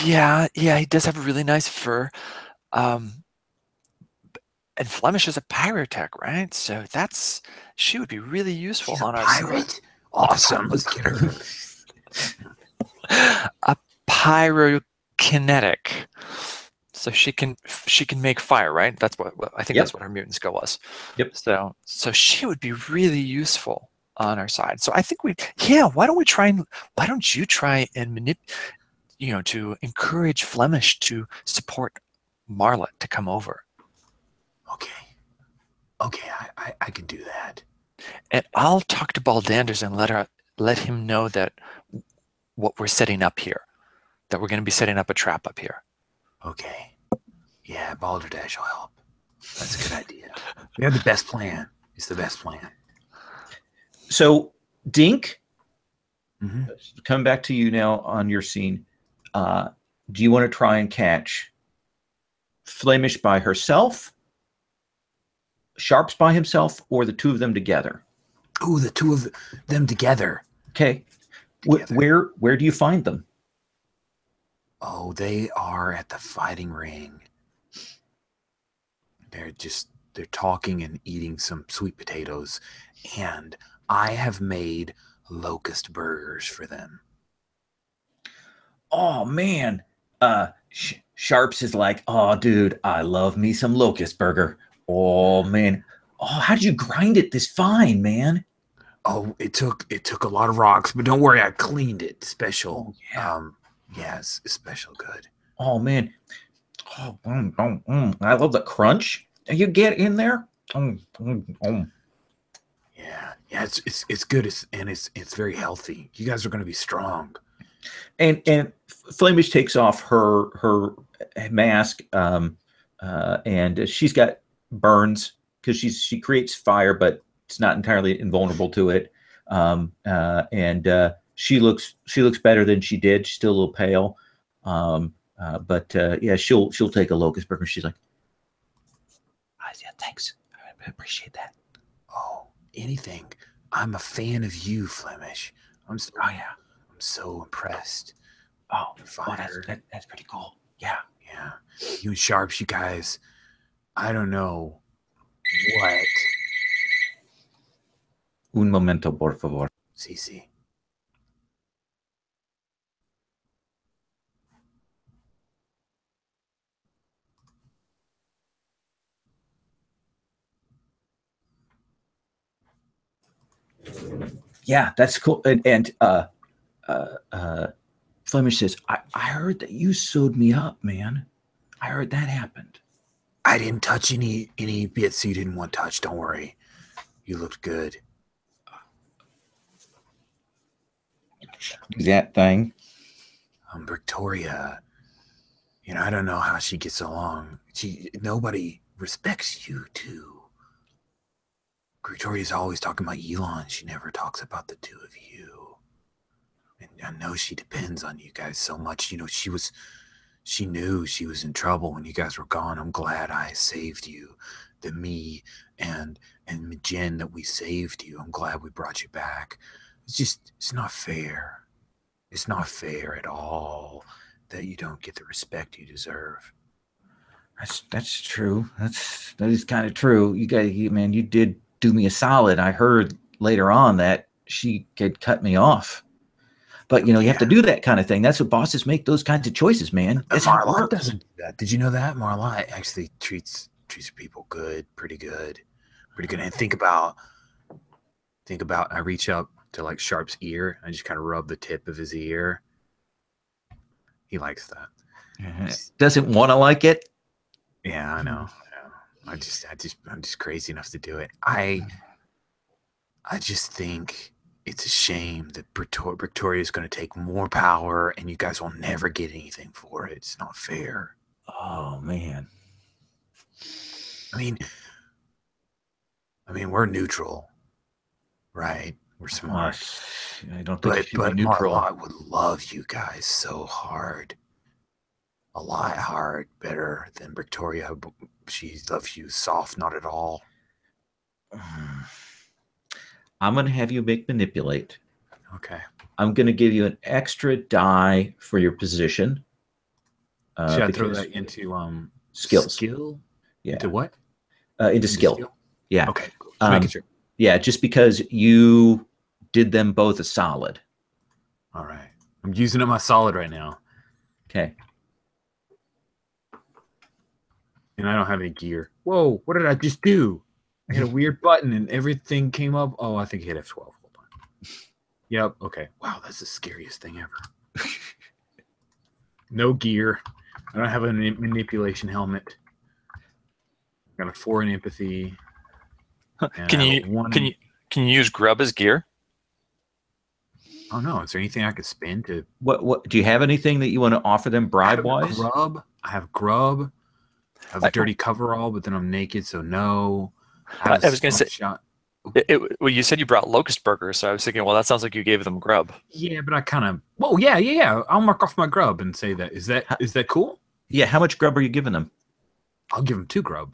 Yeah, he does have a really nice fur. And Flemish is a pyrotech, right? So she would be really useful. She's on a our pirate? side. Awesome. Let's get her. A pyrokinetic. So she can make fire, right? That's what I think. That's what her mutant skill was. Yep. So she would be really useful on our side. So I think why don't you try and manipulate, to encourage Flemish to support Marla to come over. Okay, I can do that. And I'll talk to Baldanders and let him know that what we're setting up here, that we're going to be setting up a trap up here. Okay. Yeah, Balderdash will help. That's a good idea. We have the best plan. It's the best plan. So, Dink, come back to you now on your scene. Do you want to try and catch Flemish by herself, Sharps by himself, or the two of them together? Oh, the two of them together. Okay. Where do you find them? Oh, they are at the fighting ring. They're talking and eating some sweet potatoes, and I have made locust burgers for them. Oh man. Sharps is like, oh dude, I love me some locust burger. Oh man. Oh, how did you grind it this fine, man? Oh, it took a lot of rocks, but don't worry, I cleaned it. Special. Oh, yeah. It's special good. Oh man. Oh, I love the crunch. You get in there. Yeah, it's good. It's very healthy. You guys are going to be strong. And Flemish takes off her mask, and she's got burns because she creates fire, but it's not entirely invulnerable to it. And she looks better than she did. She's still a little pale, but yeah, she'll take a locust burger. She's like, oh, yeah, thanks, I appreciate that. Oh, anything. I'm a fan of you, Flemish. I'm so impressed. Oh, that's pretty cool. Yeah. You and Sharps, you guys, I don't know what. Un momento, por favor. Sí. Yeah, that's cool. And Flemish says, I heard that you sewed me up, man. I heard that happened. I didn't touch any bits you didn't want touched. Don't worry. You looked good. That thing. Victoria, I don't know how she gets along. Nobody respects you too. Victoria's always talking about Elon. She never talks about the two of you. And I know she depends on you guys so much. She knew she was in trouble when you guys were gone. I'm glad I saved you. Me and Jen, that we saved you. I'm glad we brought you back. It's not fair. It's not fair at all that you don't get the respect you deserve. That's true. That is kind of true. You guys, man, you did do me a solid. I heard later on that she could cut me off. But you have to do that kind of thing. That's what bosses make, those kinds of choices, man. That's how it Marla works. doesn't do that. Did you know that? Marla actually treats people pretty good. And think about I reach up to like Sharp's ear. I just kind of rub the tip of his ear. He likes that. Doesn't want to like it. Yeah, I know. I'm just crazy enough to do it. I just think it's a shame that Victoria is going to take more power, and you guys will never get anything for it. It's not fair. Oh man. I mean, we're neutral, right? We're smart. I don't think you should be neutral. Marla would love you guys so hard. A lot hard, better than Victoria. She loves you soft, not at all. I'm going to have you manipulate. Okay. I'm going to give you an extra die for your position. Should I throw that into skills? Skill? Yeah. Into what? Into skill. Yeah. Okay. Cool. Just making sure. Yeah, just because you did them both a solid. All right. I'm using up my solid right now. Okay. And I don't have any gear. Whoa, what did I just do? I hit a weird button and everything came up. Oh, I think I hit F12. Hold on. Yep, okay. Wow, that's the scariest thing ever. No gear. I don't have a manipulation helmet. Got a 4 in empathy. Can you use grub as gear? Oh no, is there anything I could spend to what do you have anything that you want to offer them bribe wise? I have grub. have a dirty coverall, but then I'm naked, so no. I was going to say, shot. well, you said you brought locust burgers, so I was thinking, well, that sounds like you gave them grub. Yeah, but I kind of. Well, yeah. I'll mark off my grub and say that. Is that cool? Yeah. How much grub are you giving them? I'll give them 2 grub.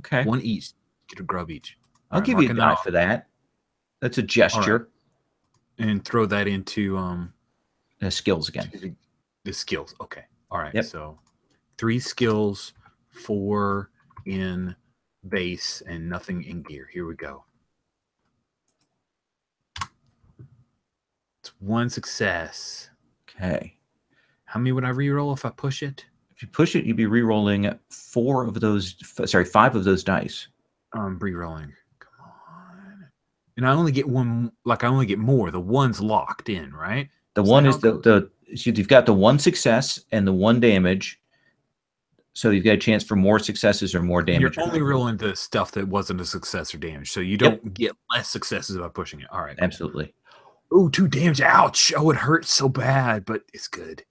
Okay. 1 each. Get a grub each. I'll give you a die for that. That's a gesture. Right. And throw that into skills again. The skills. Okay. All right. Yep. So 3 skills, 4 in base, and nothing in gear. Here we go. It's 1 success. Okay. How many would I reroll if I push it? If you push it, you'd be re-rolling 5 of those dice. Re-rolling. Come on. And I only get 1. Like I only get more. The 1's locked in, right? The 1 is so you've got the 1 success and the 1 damage. So you've got a chance for more successes or more damage. You're only rolling the stuff that wasn't a success or damage. So you don't get less successes by pushing it. All right. Absolutely. Oh, 2 damage. Ouch. Oh, it hurts so bad, but it's good.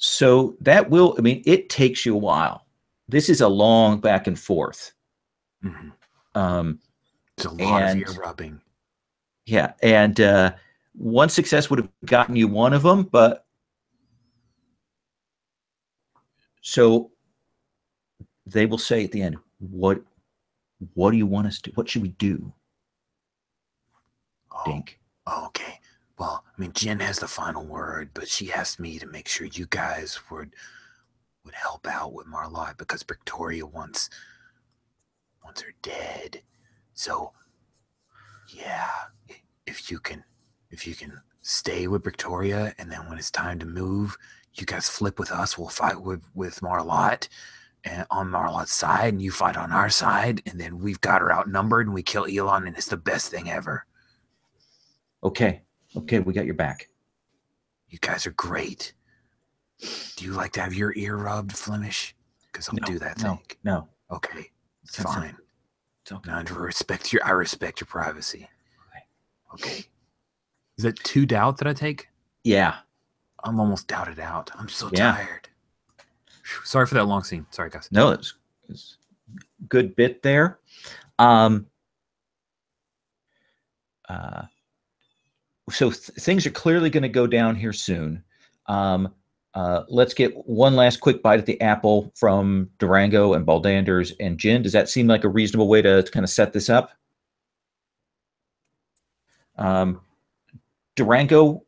So that will, it takes you a while. This is a long back and forth. Mm-hmm. It's a lot of ear rubbing. Yeah. And 1 success would have gotten you 1 of them, but so they will say at the end, what do you want us to do? What should we do? Dink. Oh, okay. Well, Jen has the final word, but she asked me to make sure you guys would help out with Marlotte because Victoria wants her dead. So, yeah, if you can stay with Victoria, and then when it's time to move, you guys flip with us. We'll fight with Marlotte, and on Marlotte's side, and you fight on our side, and then we've got her outnumbered, and we kill Elon, and it's the best thing ever. Okay, we got your back. You guys are great. Do you like to have your ear rubbed, Flemish? Because I'll do that thing. No. Okay, it's fine. It's okay. Now, I respect your privacy. Okay. Is that 2 doubt that I take? Yeah. I'm almost doubted out. I'm so tired. Sorry for that long scene. Sorry, guys. No, it's a good bit there. So things are clearly going to go down here soon. Let's get one last quick bite at the apple from Durango and Baldanders and Jin. Does that seem like a reasonable way to kind of set this up? Durango,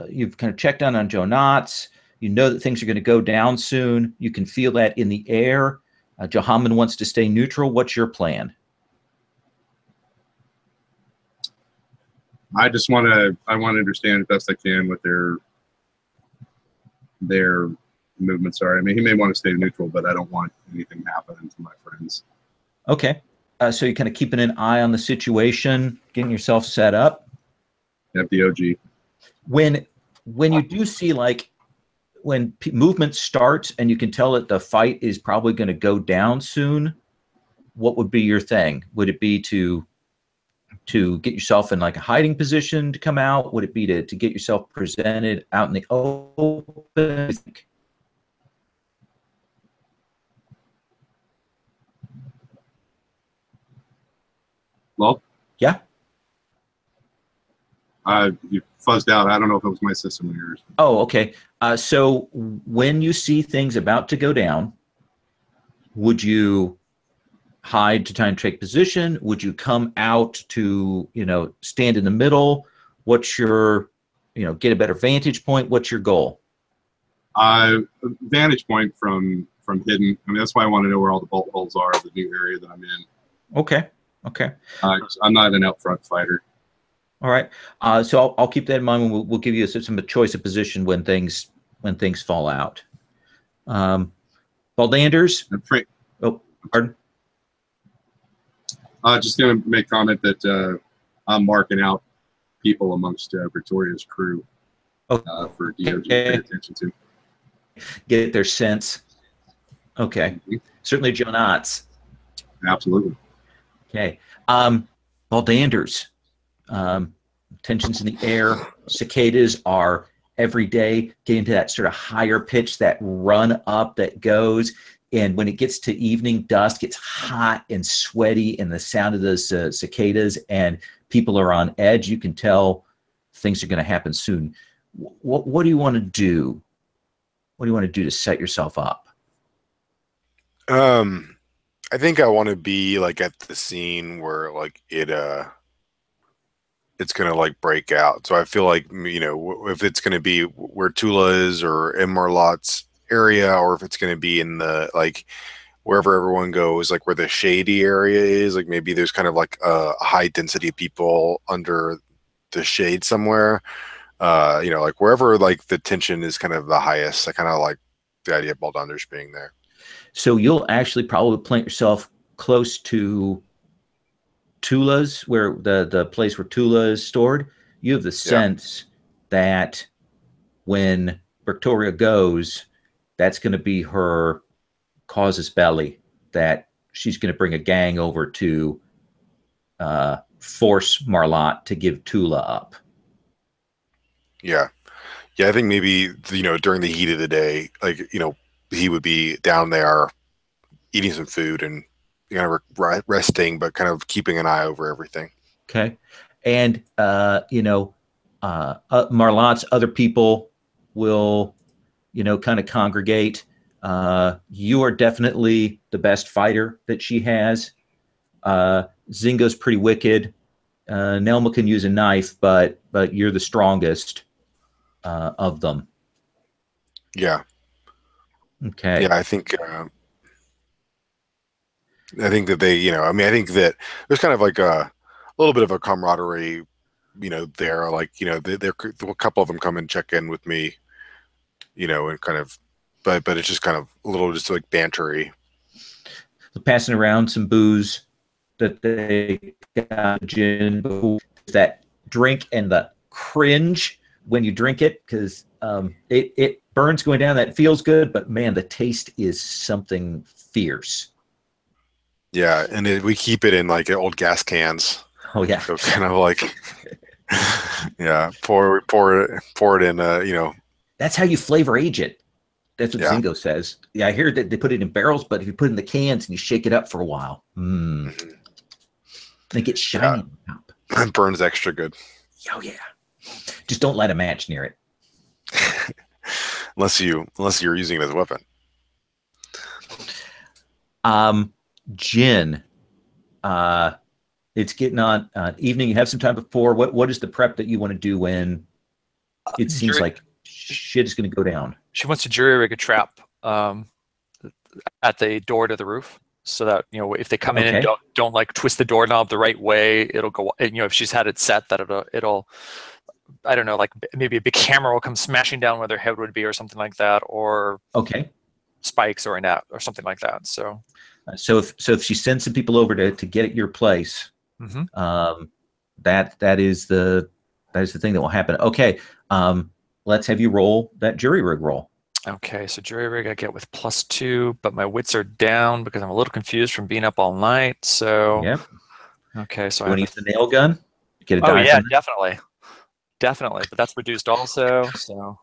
you've kind of checked on Joe Knotts. You know that things are going to go down soon. You can feel that in the air. Johammond wants to stay neutral. What's your plan? I want to understand as best I can what their movements are. He may want to stay neutral, but I don't want anything happening to my friends. Okay. So you're kind of keeping an eye on the situation, getting yourself set up. At the OG. When you do see when movement starts and you can tell that the fight is probably going to go down soon, what would be your thing? Would it be to get yourself in a hiding position to come out? Would it be to get yourself presented out in the open? Well, yeah. You fuzzed out. I don't know if it was my system or yours. Oh, okay. So when you see things about to go down, would you hide to try and take position? Would you come out to, stand in the middle? What's your, get a better vantage point? What's your goal? Vantage point from hidden. That's why I want to know where all the bolt holes are, the new area that I'm in. Okay. I'm not an out front fighter. All right. So I'll keep that in mind. We'll give you some choice of position when things fall out. Baldanders. Oh, pardon. Just going to make comment that I'm marking out people amongst Victoria's crew for DOG to pay attention to. Get their sense. Okay. Mm-hmm. Certainly Joe Knotts. Absolutely. Okay. Baldanders. Tensions in the air. Cicadas are every day, getting to that sort of higher pitch, that run up that goes. And when it gets to evening, dusk, it's hot and sweaty, and the sound of those cicadas, and people are on edge. You can tell things are going to happen soon. What do you want to do? What do you want to do to set yourself up? I think I want to be like at the scene where like it's gonna like break out. So I feel like, you know, if it's gonna be where Tula is or in Marlotte's area, or if it's gonna be in the like wherever everyone goes, like where the shady area is, like maybe there's kind of like a high density of people under the shade somewhere. You know, like wherever like the tension is kind of the highest. I kind of like the idea of Baldunder's being there. So you'll actually probably plant yourself close to Tula's, where the place where Tula is stored. You have the sense that when Victoria goes, that's going to be her casus belli, that she's going to bring a gang over to force Marlotte to give Tula up. Yeah. Yeah, I think maybe, you know, during the heat of the day, like, you know, he would be down there eating some food and kind of resting, but kind of keeping an eye over everything. Okay. And, you know, Marlotte's other people will, you know, kind of congregate. You are definitely the best fighter that she has. Zingo's pretty wicked. Nelma can use a knife, but you're the strongest of them. Yeah. Okay. Yeah, I think that they, you know, I mean, I think that there's kind of like a little bit of a camaraderie, you know, there, like, you know, they're a couple of them come and check in with me, you know, and kind of, but it's just kind of a little just like bantery. Passing around some booze that they got, gin, that drink, and the cringe when you drink it, because it burns going down. That feels good, but man, the taste is something fierce. Yeah, and we keep it in like old gas cans. Oh yeah, so kind of like yeah, pour it in. You know, that's how you flavor age it. That's what Yeah. Zingo says. Yeah, I hear that they put it in barrels, but if you put it in the cans and you shake it up for a while, they get shiny. Yeah. It burns extra good. Oh yeah, just don't light a match near it. unless you're using it as a weapon. Gin. It's getting on evening. You have some time before. What is the prep that you want to do when it seems like shit is going to go down? She wants to jury rig a trap at the door to the roof, so that, you know, if they come in and don't like twist the doorknob the right way, it'll go. You know, if she's had it set, that it'll I don't know, like maybe a big hammer will come smashing down where their head would be, or something like that, or spikes or a net or something like that. So if she sends some people over to get at your place, that is the thing that will happen. Okay, let's have you roll that jury rig roll. Okay, so jury rig I get with +2, but my wits are down because I'm a little confused from being up all night. So yep. Okay, so you want to use the nail gun? Get a die. Oh yeah, definitely. But that's reduced also. So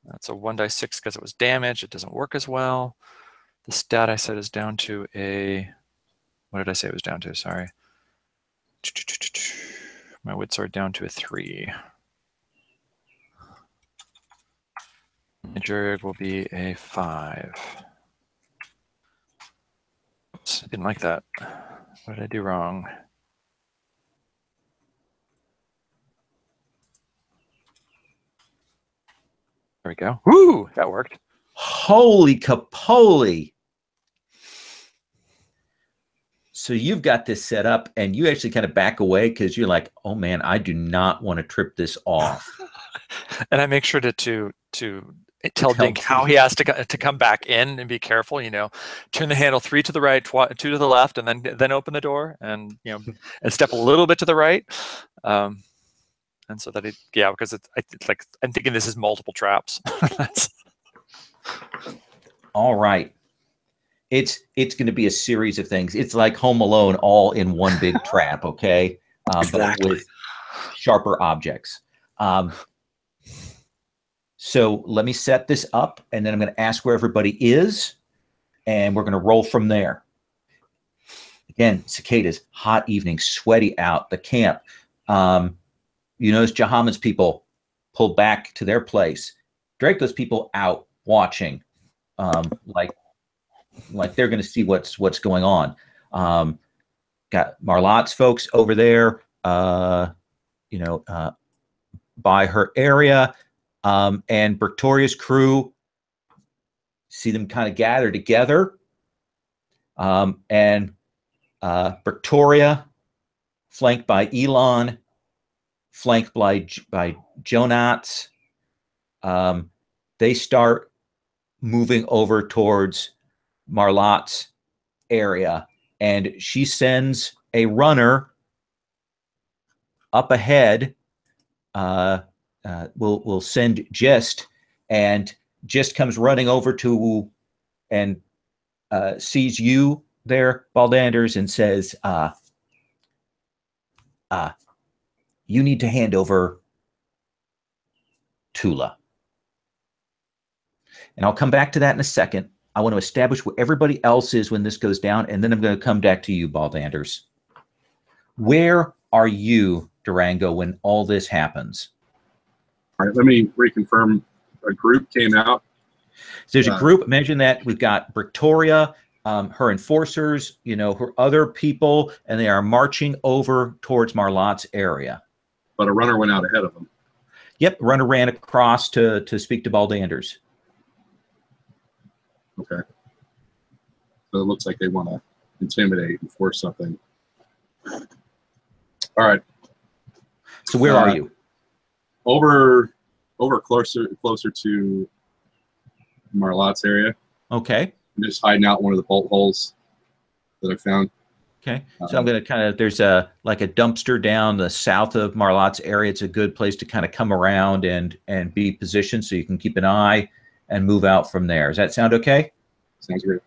that's a 1d6 because it was damage. It doesn't work as well. The stat I said is down to a. What did I say it was down to? Sorry. My wits are down to a 3. The jury rig will be a 5. Oops, I didn't like that. What did I do wrong? There we go. Woo! That worked. Holy capoly. So you've got this set up, and you actually kind of back away because you're like, oh man, I do not want to trip this off. And I make sure to tell Dink how he has to come back in and be careful. You know, turn the handle 3 to the right, 2 to the left, and then open the door, and you know, and step a little bit to the right. And so that because it's like I'm thinking this is multiple traps. All right. It's going to be a series of things. It's like Home Alone, all in one big trap, okay? Exactly. But with sharper objects. So let me set this up, and then I'm going to ask where everybody is, and we're going to roll from there. Again, cicadas, hot evening, sweaty out, the camp. You notice Jahaman's people pulled back to their place. Draco's people out watching, like they're going to see what's going on. Got Marlotte's folks over there, by her area, and Victoria's crew. See them kind of gather together, and Victoria, flanked by Elon, flanked by Jonats. They start moving over towards Marlotte's area, and she sends a runner up ahead. We'll send Gist, and Gist comes running over to and sees you there, Baldanders, and says, you need to hand over Tula. And I'll come back to that in a second. I want to establish where everybody else is when this goes down, and then I'm going to come back to you, Baldanders. Where are you, Durango, when all this happens? All right, let me reconfirm. A group came out. So there's a group. Imagine that we've got Victoria, her enforcers, her other people, and they are marching over towards Marlotte's area. But a runner went out ahead of them. Yep, runner ran across to speak to Baldanders. Okay. So it looks like they want to intimidate and force something. All right. So where are you? Over closer to Marlotte's area. Okay. I'm just hiding out one of the bolt holes that I found. Okay. So I'm going to there's a dumpster down the south of Marlotte's area. It's a good place to kind of come around and be positioned so you can keep an eye and move out from there. Does that sound okay? Sounds great.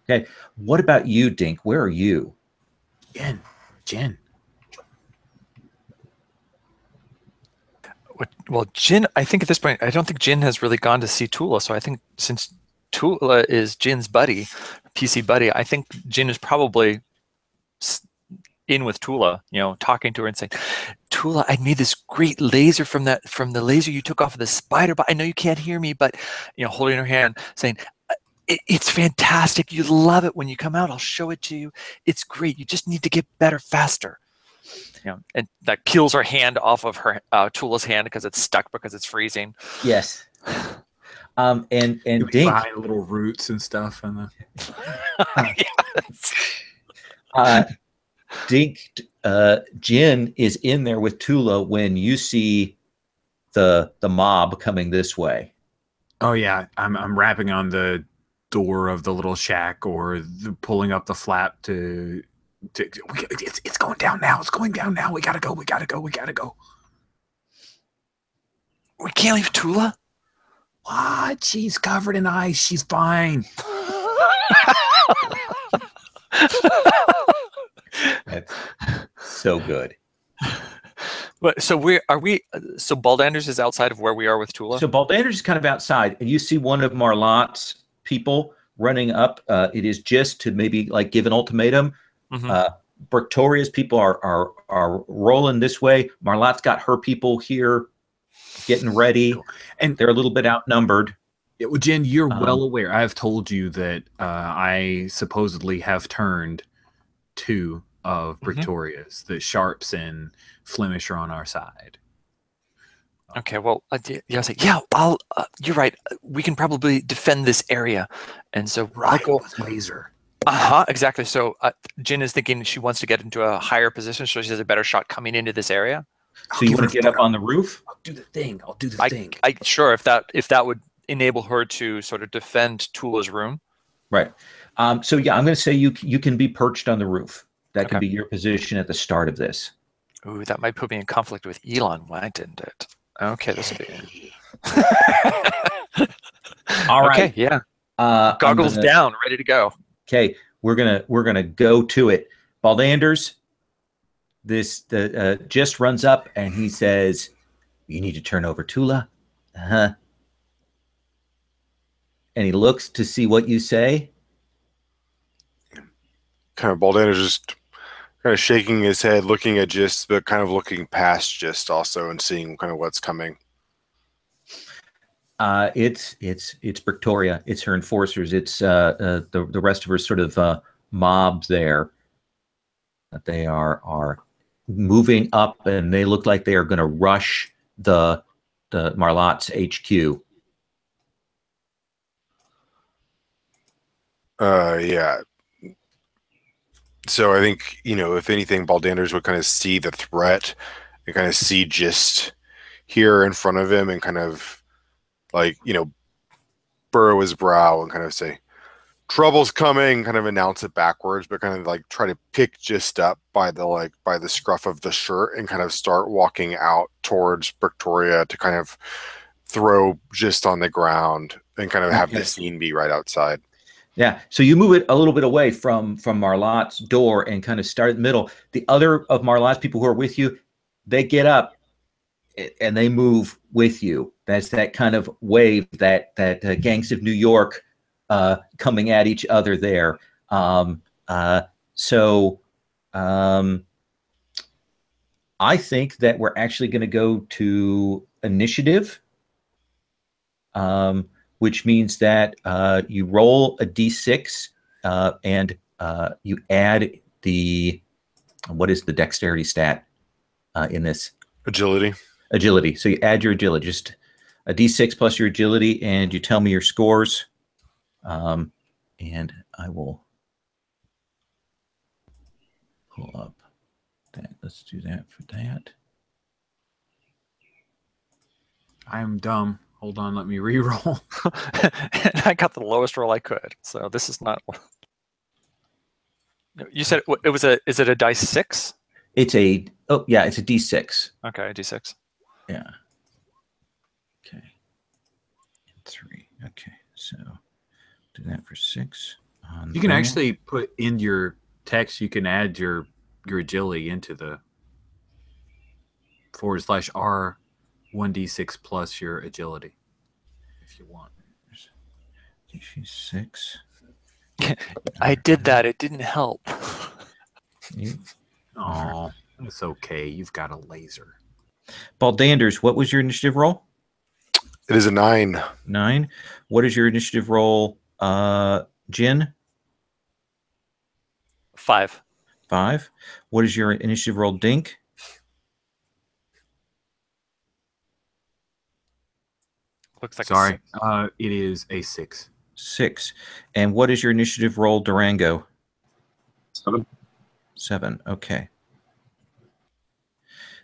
Okay. What about you, Dink? Where are you? Jin. Well, Jin, I think at this point, I don't think Jin has really gone to see Tula. So I think since Tula is Jin's buddy, PC buddy, I think Jin is probably in with Tula, talking to her and saying, Tula, I made this great laser from the laser you took off of the spider, but I know you can't hear me, but, holding her hand saying, it's fantastic. You love it when you come out. I'll show it to you. It's great. You just need to get better faster. And that peels her hand off of her Tula's hand because it's stuck because it's freezing. Yes. And Dink, behind little roots and stuff, and Dink, Jin is in there with Tula when you see the mob coming this way. Oh yeah, I'm rapping on the door of the little shack or pulling up the flap to it's going down now. It's going down now. We gotta go. We gotta go. We can't leave Tula. What? She's covered in ice. She's fine. That's so good. But so so Baldanders is outside of where we are with Tula? So Baldanders is kind of outside, and you see one of Marlotte's people running up. It is just to maybe give an ultimatum. Mm-hmm. Victoria's people are rolling this way. Marlotte's got her people here getting ready, and they're a little bit outnumbered. Yeah, well, Jen, you're well aware. I have told you that I supposedly have turned two of Victoria's. The Sharps and Flemish are on our side. Okay, well, I'll. You're right. We can probably defend this area, and so with laser. Exactly. So Jin is thinking she wants to get into a higher position, so she has a better shot coming into this area. So you want to get up on the roof? I'll do the thing. Sure, if that would enable her to sort of defend Tula's room. Right. So yeah, I'm going to say you can be perched on the roof. That could be your position at the start of this. Ooh, that might put me in conflict with Elon. Why didn't it? Okay, this will be. All right. Okay, yeah. Goggles down, ready to go. Okay, we're gonna go to it. Baldanders, just runs up and he says, "You need to turn over Tula." and he looks to see what you say. Kind of Baldan is just kind of shaking his head, looking at Gist, but kind of looking past Gist also and seeing kind of what's coming. It's Victoria. It's her enforcers. It's the rest of her sort of mob there. They are moving up, and they look like they are going to rush the Marlotte's HQ. Yeah. So I think, if anything, Baldanders would kind of see the threat and kind of see Gist here in front of him and kind of like, burrow his brow and kind of say, "Trouble's coming," kind of announce it backwards, but kind of like try to pick Gist up by the scruff of the shirt and kind of start walking out towards Victoria to kind of throw Gist on the ground and kind of have the scene be right outside. Yeah, so you move it a little bit away from Marlotte's door and kind of start in the middle. The other of Marlotte's people who are with you, they get up and they move with you. That's that kind of wave that gangs of New York coming at each other there. So I think that we're actually going to go to initiative. Which means that you roll a d6 and you add what is the dexterity stat in this? Agility. Agility. So you add your agility, just a d6 plus your agility, and you tell me your scores. And I will pull up that. Let's do that for that. I'm dumb. Hold on, let me re-roll. And I got the lowest roll I could, so this is not. You said it was a. Is it a dice 6? It's a d6. Okay, a d6. Yeah. Okay. 3. Okay, so do that for 6. You can actually put in your text. You can add your agility into the /R 1d6 plus your agility, if you want. She's 6. I did that. It didn't help. Oh, it's okay. You've got a laser. Baldanders, what was your initiative roll? It is a 9. 9. What is your initiative roll, Jin? 5. 5. What is your initiative roll, Dink? Looks like Sorry. It is a 6. 6. And what is your initiative roll, Durango? 7. 7. Okay.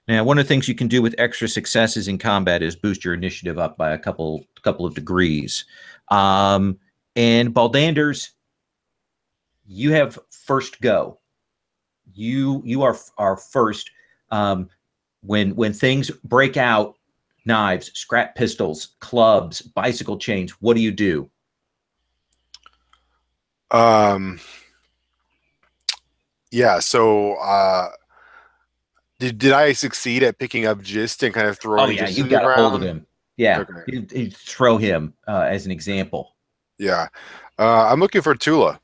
Now, one of the things you can do with extra successes in combat is boost your initiative up by a couple of degrees. And Baldanders, you have first go. You are first. When things break out, knives, scrap pistols, clubs, bicycle chains, what do? Yeah, so did I succeed at picking up Gist and kind of throwing Gist you to the got a hold of ground? him. Yeah, Okay. you throw him as an example. Yeah. I'm looking for Tula.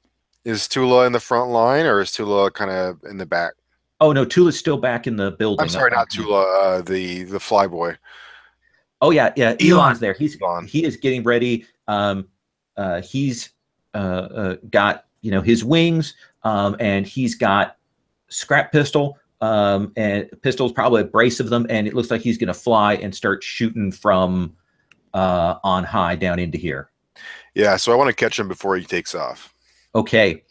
Is Tula in the front line or is Tula kind of in the back? Oh no, Tula's still back in the building. I'm sorry, not Tula, the flyboy. Oh yeah, Elon's there. Elon. He is getting ready. He's got his wings, and he's got scrap pistol, and pistols, probably a brace of them, and it looks like he's going to fly and start shooting from on high down into here. Yeah, so I want to catch him before he takes off. Okay,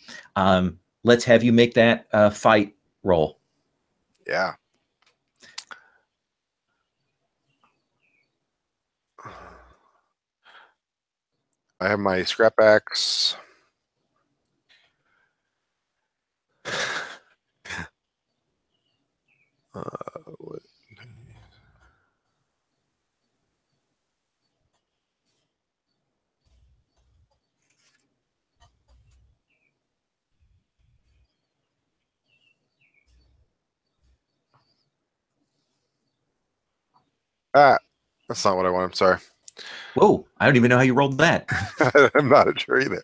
let's have you make that fight roll. Yeah. I have my scrap axe. What? That's not what I want. I'm sorry. Whoa, I don't even know how you rolled that. I'm not sure either.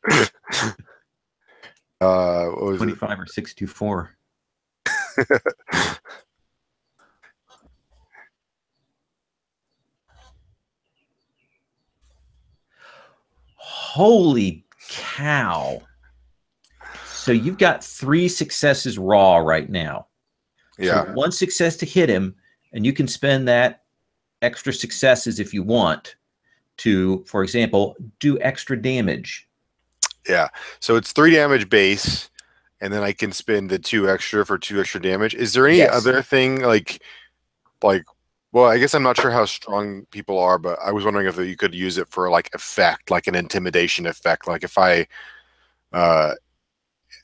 What was 25 or 624. Holy cow. So you've got 3 successes raw right now. Yeah. So 1 success to hit him, and you can spend that extra successes if you want to, for example, do extra damage. Yeah. So it's 3 damage base, and then I can spend the 2 extra for 2 extra damage. Is there any Yes. other thing like, well, I guess I'm not sure how strong people are, but I was wondering if you could use it for like effect, like an intimidation effect. Like if I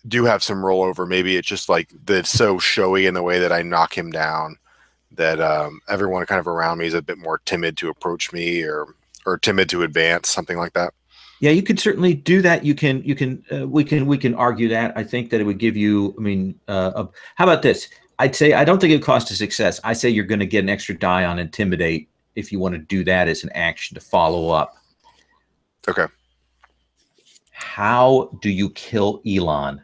do have some rollover, maybe it's just like that's so showy in the way that I knock him down that everyone kind of around me is a bit more timid to approach me or timid to advance, something like that. Yeah, you could certainly do that. We can argue that. I think that it would give you, I mean, how about this? I'd say, I don't think it costs a success. I say you're going to get an extra die on intimidate if you want to do that as an action to follow up. Okay. How do you kill Elon?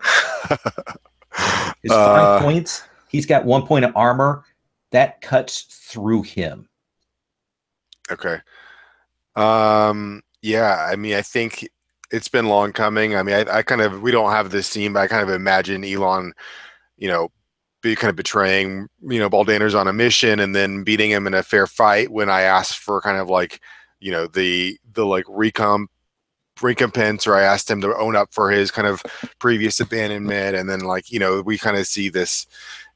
His 5 points, he's got 1 point of armor. That cuts through him. Okay. Yeah, I mean, I think it's been long coming. I mean, I kind of, we don't have this scene, but I kind of imagine Elon, be kind of betraying, Baldaner's on a mission and then beating him in a fair fight when I asked for kind of like, the like recompense, or I asked him to own up for his kind of previous abandonment. And then like, we kind of see this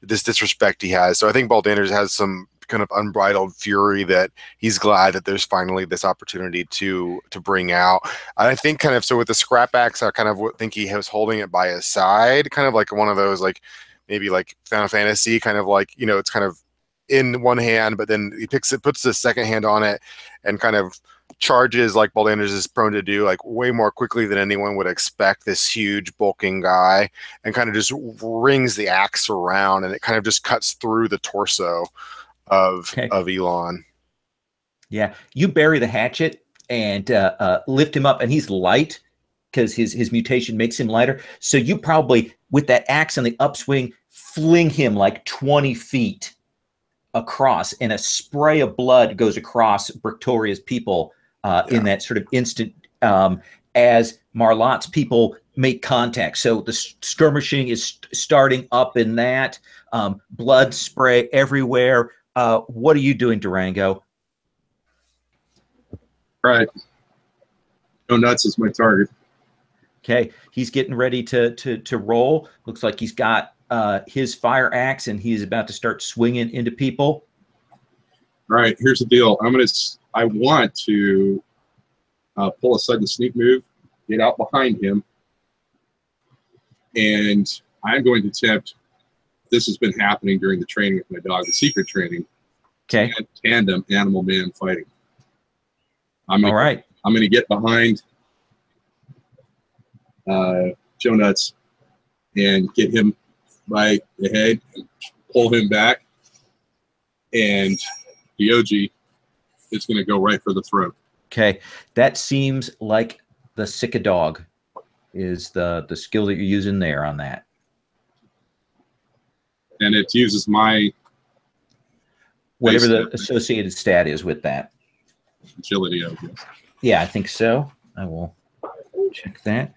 disrespect he has. So I think Baldaner's has some kind of unbridled fury that he's glad that there's finally this opportunity to bring out. I think kind of, so with the scrap axe, I kind of think he was holding it by his side, kind of like one of those, like maybe like Final Fantasy, kind of like, it's kind of in one hand, but then he puts the second hand on it and kind of charges like Baldaner's is prone to do, like way more quickly than anyone would expect, this huge bulking guy, and kind of just rings the axe around, and it kind of just cuts through the torso of Elon. Yeah, you bury the hatchet and lift him up, and he's light because his mutation makes him lighter. So you probably, with that axe on the upswing, fling him like 20 feet across, and a spray of blood goes across Victoria's people in that sort of instant as Marlotte's people make contact. So the skirmishing is starting up in that. Blood spray everywhere. What are you doing, Durango? Right. Go nuts is my target. Okay, he's getting ready to roll. Looks like he's got his fire axe, and he's about to start swinging into people. All right, here's the deal. I want to pull a sudden sneak move, get out behind him, and I'm going to attempt. This has been happening during the training with my dog, the secret training. Okay. Tandem animal man fighting. I'm going to get behind Joe Nuts and get him by the head and pull him back. And the OG is going to go right for the throat. Okay. That seems like the sick a dog is the skill that you're using there on that. And it uses my whatever the associated stat is with that. Agility, I guess. Yeah, I think so. I will check that.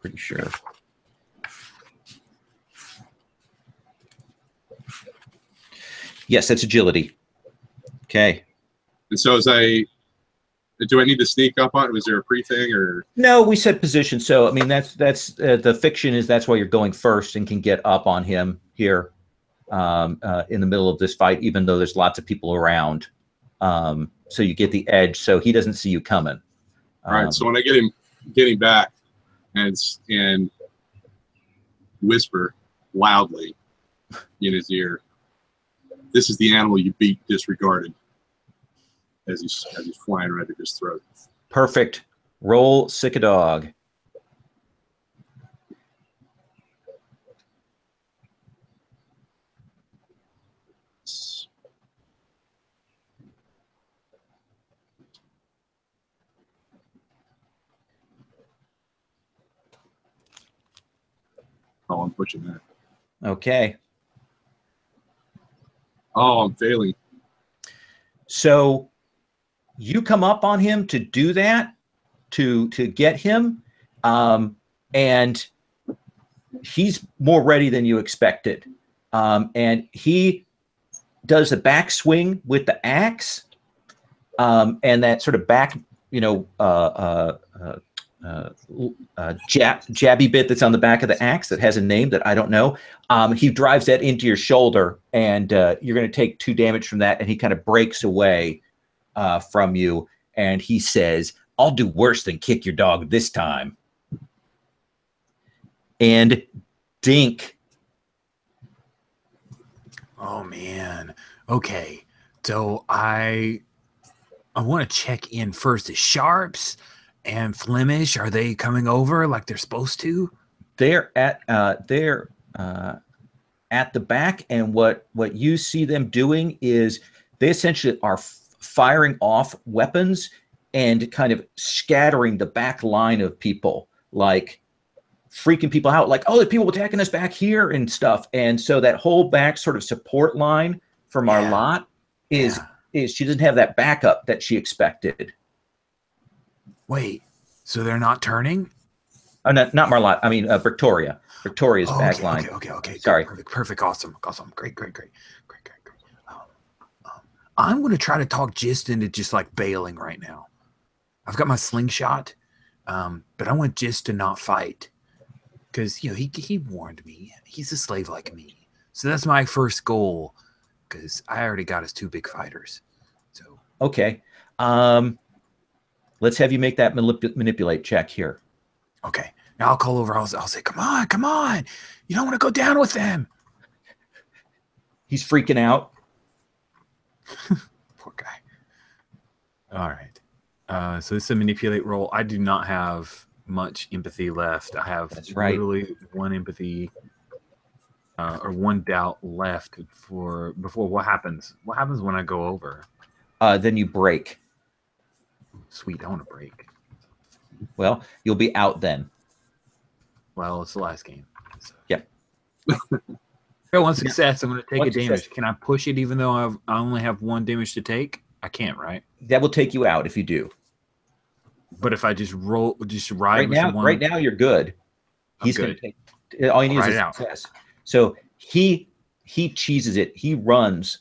Pretty sure. Yes, that's agility. Okay. And so do I need to sneak up on it? Was there a pre-thing or? No, we said position. So, I mean, that's the fiction is that's why you're going first and can get up on him here in the middle of this fight, even though there's lots of people around. So you get the edge, so he doesn't see you coming. All right. So when I get him back and whisper loudly in his ear, "This is the animal you beat, disregarded," as he's flying right at his throat. Perfect. Roll sick a dog. pushing that. Okay. Oh, I'm failing. So you come up on him to do that, to get him, and he's more ready than you expected. And he does the back swing with the axe, and that sort of back, jabby bit that's on the back of the axe that has a name that I don't know. He drives that into your shoulder, and you're going to take 2 damage from that. And he kind of breaks away from you, and he says, "I'll do worse than kick your dog this time." And Dink. Oh man. Okay. So I want to check in first. Is Sharps and Flemish, are they coming over like they're supposed to? They're at the back, and what you see them doing is they essentially are firing off weapons and kind of scattering the back line of people, like freaking people out, like, oh, the people attacking us back here and stuff. And so that whole back sort of support line for Marlotte is she doesn't have that backup that she expected. Wait, so they're not turning? Oh, not Marlotte. I mean, Victoria. Victoria's back line. Okay. Sorry. Perfect. Awesome. Great. I'm going to try to talk Gist into just like bailing right now. I've got my slingshot, but I want Gist to not fight because he warned me. He's a slave like me, so that's my first goal. Because I already got his 2 big fighters. So okay, let's have you make that manipulate check here. Okay, now I'll call over. I'll say, come on! You don't want to go down with them. He's freaking out. Poor guy. All right. So this is a manipulate roll. I do not have much empathy left. I have literally 1 empathy or 1 doubt left before what happens. What happens when I go over? Then you break. Sweet, I want to break. Well, you'll be out then. Well, it's the last game. So. Yep. Got 1 success. I'm going to take 1 a damage. success. Can I push it even though I only have 1 damage to take? I can't, right? That will take you out if you do. But if I just ride right now you're good. He's going to take. All you need is a success. So he cheeses it. He runs.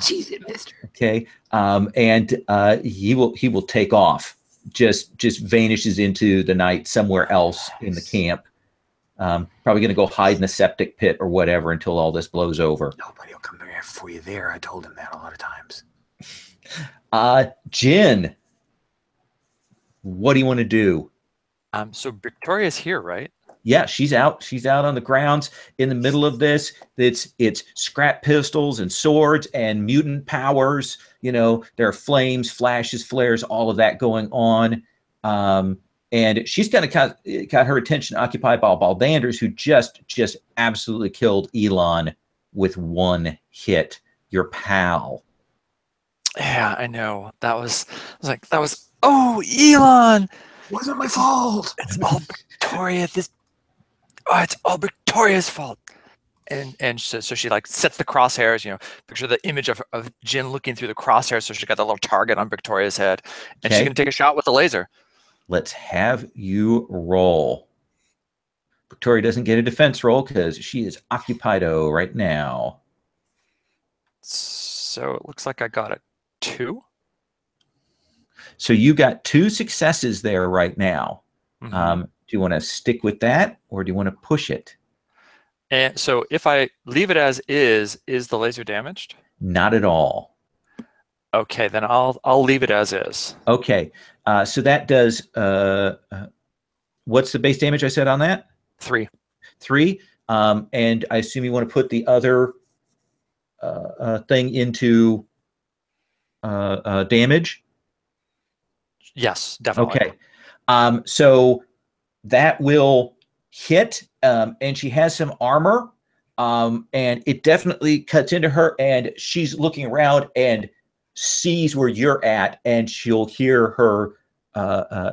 Cheese it, mister. Okay. And he will take off. Just vanishes into the night somewhere else in the camp. Probably going to go hide in a septic pit or whatever until all this blows over. Nobody will come there for you there. I told him that a lot of times. Jin, what do you want to do? So Victoria's here, right? Yeah, she's out. She's out on the grounds in the middle of this. It's scrap pistols and swords and mutant powers. There are flames, flashes, flares, all of that going on. And she's kind of got her attention occupied by Baldanders, who just absolutely killed Elon with 1 hit. Your pal. Yeah, I know. Oh, Elon! Wasn't my fault. It's all Victoria. It's all Victoria's fault. And so she like sets the crosshairs, picture the image of Jin looking through the crosshairs. So she got that little target on Victoria's head, and she's going to take a shot with the laser. Let's have you roll. Victoria doesn't get a defense roll because she is occupied-o right now. So it looks like I got a 2. So you got 2 successes there right now. Mm-hmm. Do you want to stick with that, or do you want to push it? And so if I leave it as is the laser damaged? Not at all. Okay, then I'll leave it as is. Okay, so that does. What's the base damage I said on that? 3. 3. And I assume you want to put the other thing into damage. Yes, definitely. Okay, so that will hit, and she has some armor, and it definitely cuts into her, and she's looking around and sees where you're at, and she'll hear her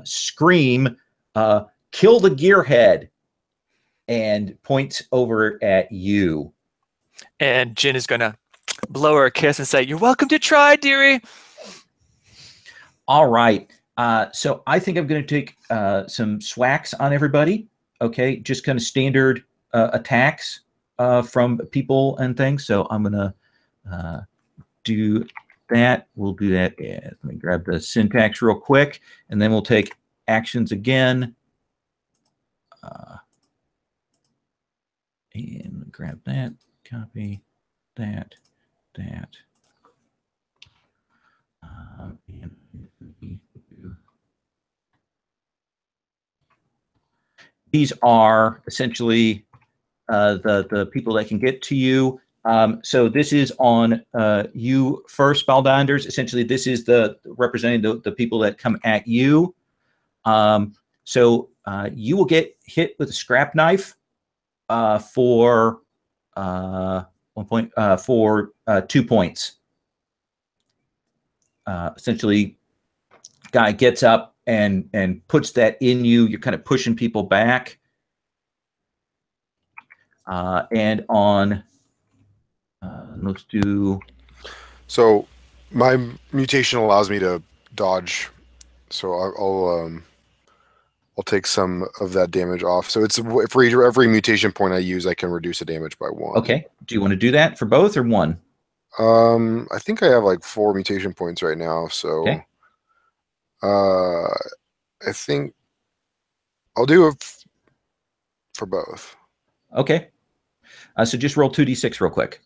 scream, "Kill the gearhead!" and points over at you. And Jin is going to blow her a kiss and say, "You're welcome to try, dearie." All right. So I think I'm going to take some swacks on everybody. Okay, just kind of standard attacks from people and things. So I'm going to do that. We'll do that. Yeah, let me grab the syntax real quick, and then we'll take actions again. And grab that, copy that. And these are essentially the people that can get to you. So this is on you first, Baldanders. Essentially, this is representing the people that come at you. So you will get hit with a scrap knife for 1 point for 2 points. Essentially, guy gets up and puts that in you. You're kind of pushing people back. And on let's do. So my mutation allows me to dodge. So I'll take some of that damage off. So it's for every mutation point I use, I can reduce the damage by 1. Okay. Do you want to do that for both or one? I think I have like 4 mutation points right now. So okay. I think I'll do it for both. Okay. So just roll 2d6 real quick.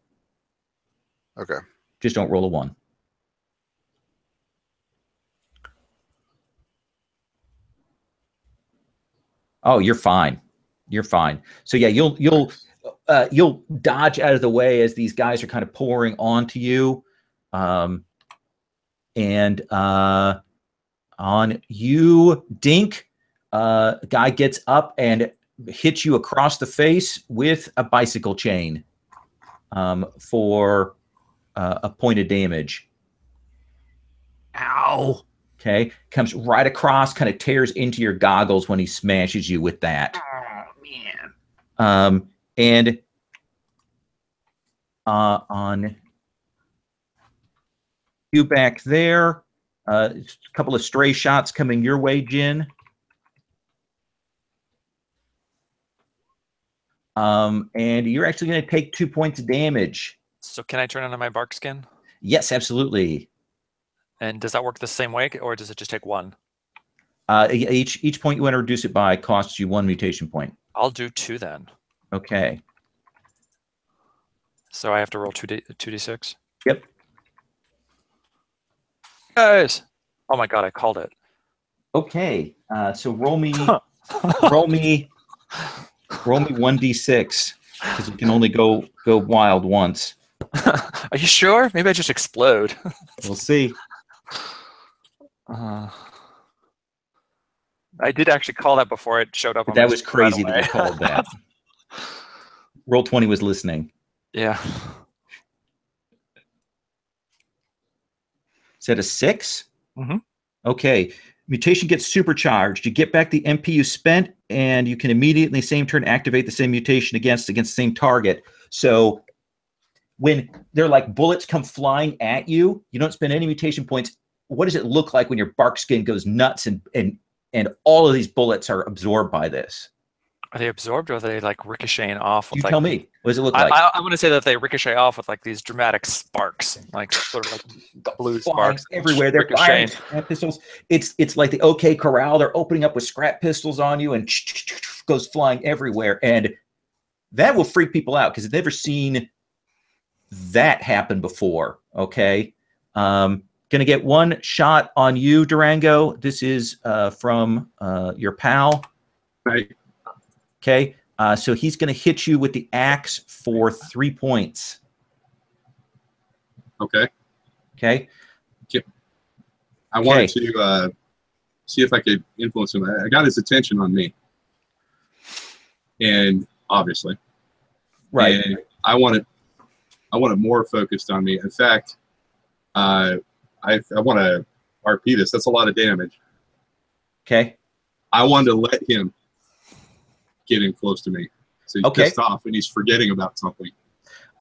Okay. Just don't roll a 1. Oh, you're fine. You're fine. So yeah, you'll dodge out of the way as these guys are kind of pouring onto you. And on you, Dink, guy gets up and hits you across the face with a bicycle chain for a point of damage. Ow. Okay, comes right across, kind of tears into your goggles when he smashes you with that. Oh, man. And on you back there, a couple of stray shots coming your way, Jin. And you're actually going to take 2 points of damage. So can I turn on my bark skin? Yes, absolutely. And does that work the same way, or does it just take 1? Each point you want to reduce it by costs you 1 mutation point. I'll do 2 then. Okay. So I have to roll 2d6? Yep. Guys! Oh my god, I called it. Okay. So roll me 1d6 because you can only go wild once. Are you sure? Maybe I just explode. We'll see. I did actually call that before it showed up on That was crazy that you called that. Roll20 was listening. Yeah. Is that a 6? Mm-hmm. Okay. Mutation gets supercharged. You get back the MP you spent, and you can immediately, in the same turn, activate the same mutation against the same target. So when they're like bullets come flying at you, you don't spend any mutation points. What does it look like when your bark skin goes nuts and all of these bullets are absorbed by this? Are they absorbed, or are they like ricocheting off? With, you tell me. What does it look like? I want to say that they ricochet off with like these dramatic sparks, like sort of like blue sparks everywhere. They're firing scrap pistols. It's like the OK Corral. They're opening up with scrap pistols on you and goes flying everywhere. And that will freak people out because they've never seen that happen before. Okay. Gonna get 1 shot on you, Durango. This is from your pal. Right. Okay. So he's going to hit you with the axe for 3 points. Okay. Okay. I wanted to see if I could influence him. I got his attention on me, and obviously, right. And I want it more focused on me. In fact, I want to RP this. That's a lot of damage. Okay. I wanted to let him get in close to me. So he's pissed off and he's forgetting about something.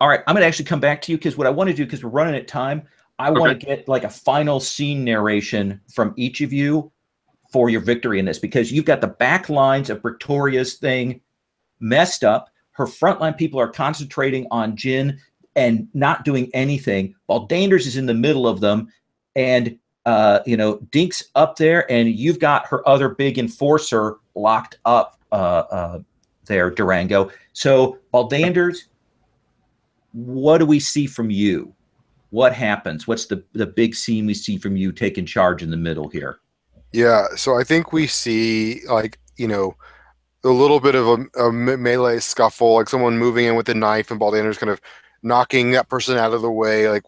All right, I'm going to actually come back to you because what I want to do, because we're running at time, I want to get like a final scene narration from each of you for your victory in this, because you've got the back lines of Victoria's thing messed up. Her frontline people are concentrating on Jin and not doing anything, while Danders is in the middle of them, and Dink's up there, and you've got her other big enforcer locked up there, Durango. So, Baldanders, what do we see from you? What happens? What's the big scene we see from you taking charge in the middle here? Yeah, so I think we see, like, a little bit of a melee scuffle, like someone moving in with a knife, and Baldander's kind of knocking that person out of the way, like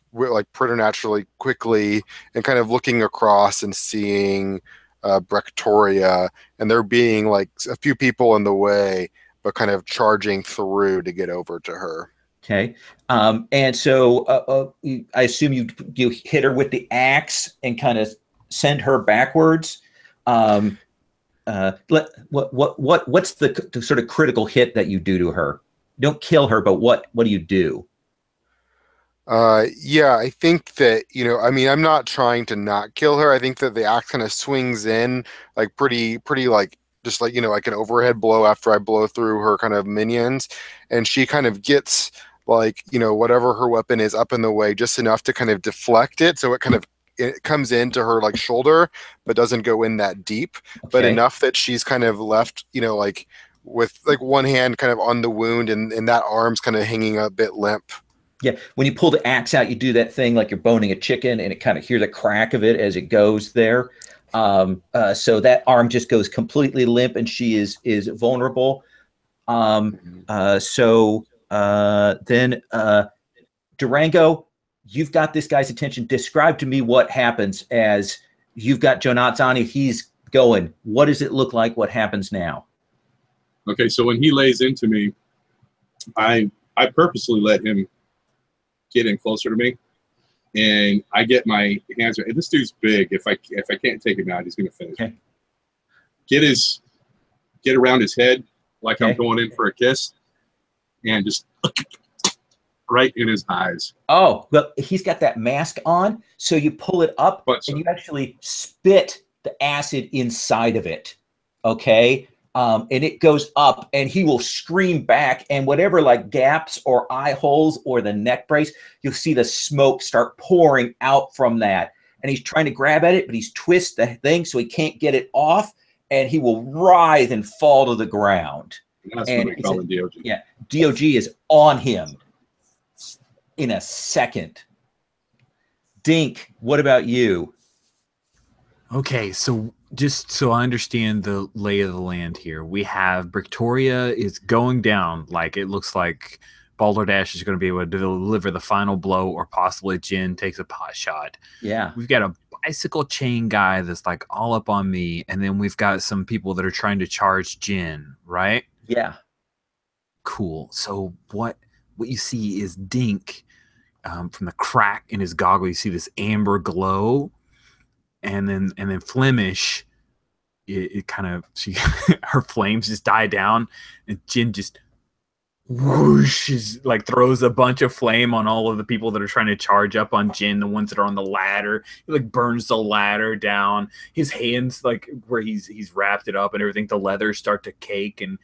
preternaturally quickly, and kind of looking across and seeing Brechtoria, and there being like a few people in the way, but kind of charging through to get over to her. Okay, and so I assume you hit her with the axe and kind of send her backwards. What's the sort of critical hit that you do to her? You don't kill her, but what do you do? Yeah, I think that, I'm not trying to not kill her. I think that the axe kind of swings in like pretty like, just like, like an overhead blow after I blow through her kind of minions. And she kind of gets like, whatever her weapon is up in the way just enough to kind of deflect it. So it comes into her like shoulder, but doesn't go in that deep, but enough that she's kind of left, like with like one hand kind of on the wound, and that arm's kind of hanging a bit limp. Yeah, when you pull the axe out, you do that thing like you're boning a chicken, and it kind of hear the crack of it as it goes there. So that arm just goes completely limp, and she is vulnerable. Then Durango, you've got this guy's attention. Describe to me what happens as you've got Jonatzani. He's going. What does it look like? What happens now? Okay, so when he lays into me, I purposely let him get in closer to me, and I get my hands. This dude's big. If I can't take him out, he's going to finish. Okay. Get around his head like I'm going in for a kiss, and just right in his eyes. Oh, well, he's got that mask on, so you pull it up, and you actually spit the acid inside of it. Okay. And it goes up, and he will scream back, and whatever like gaps or eye holes or the neck brace, you'll see the smoke start pouring out from that. And he's trying to grab at it, but he's twist the thing so he can't get it off, and he will writhe and fall to the ground. That's what we call the DOG. Yeah, DOG is on him in a second. Dink, what about you? Okay, so just so I understand the lay of the land here, we have Victoria is going down. Like, it looks like Balderdash is going to be able to deliver the final blow, or possibly Jin takes a pot shot. Yeah. We've got a bicycle chain guy that's like all up on me, and then we've got some people that are trying to charge Jin, right? Yeah. Cool. So what you see is Dink, from the crack in his goggle, you see this amber glow. And then Flemish, it kind of, her flames just die down, and Jin just whoosh, like throws a bunch of flame on all of the people that are trying to charge up on Jin, the ones that are on the ladder. He like burns the ladder down. His hands, like where he's wrapped it up and everything, the leathers start to cake, and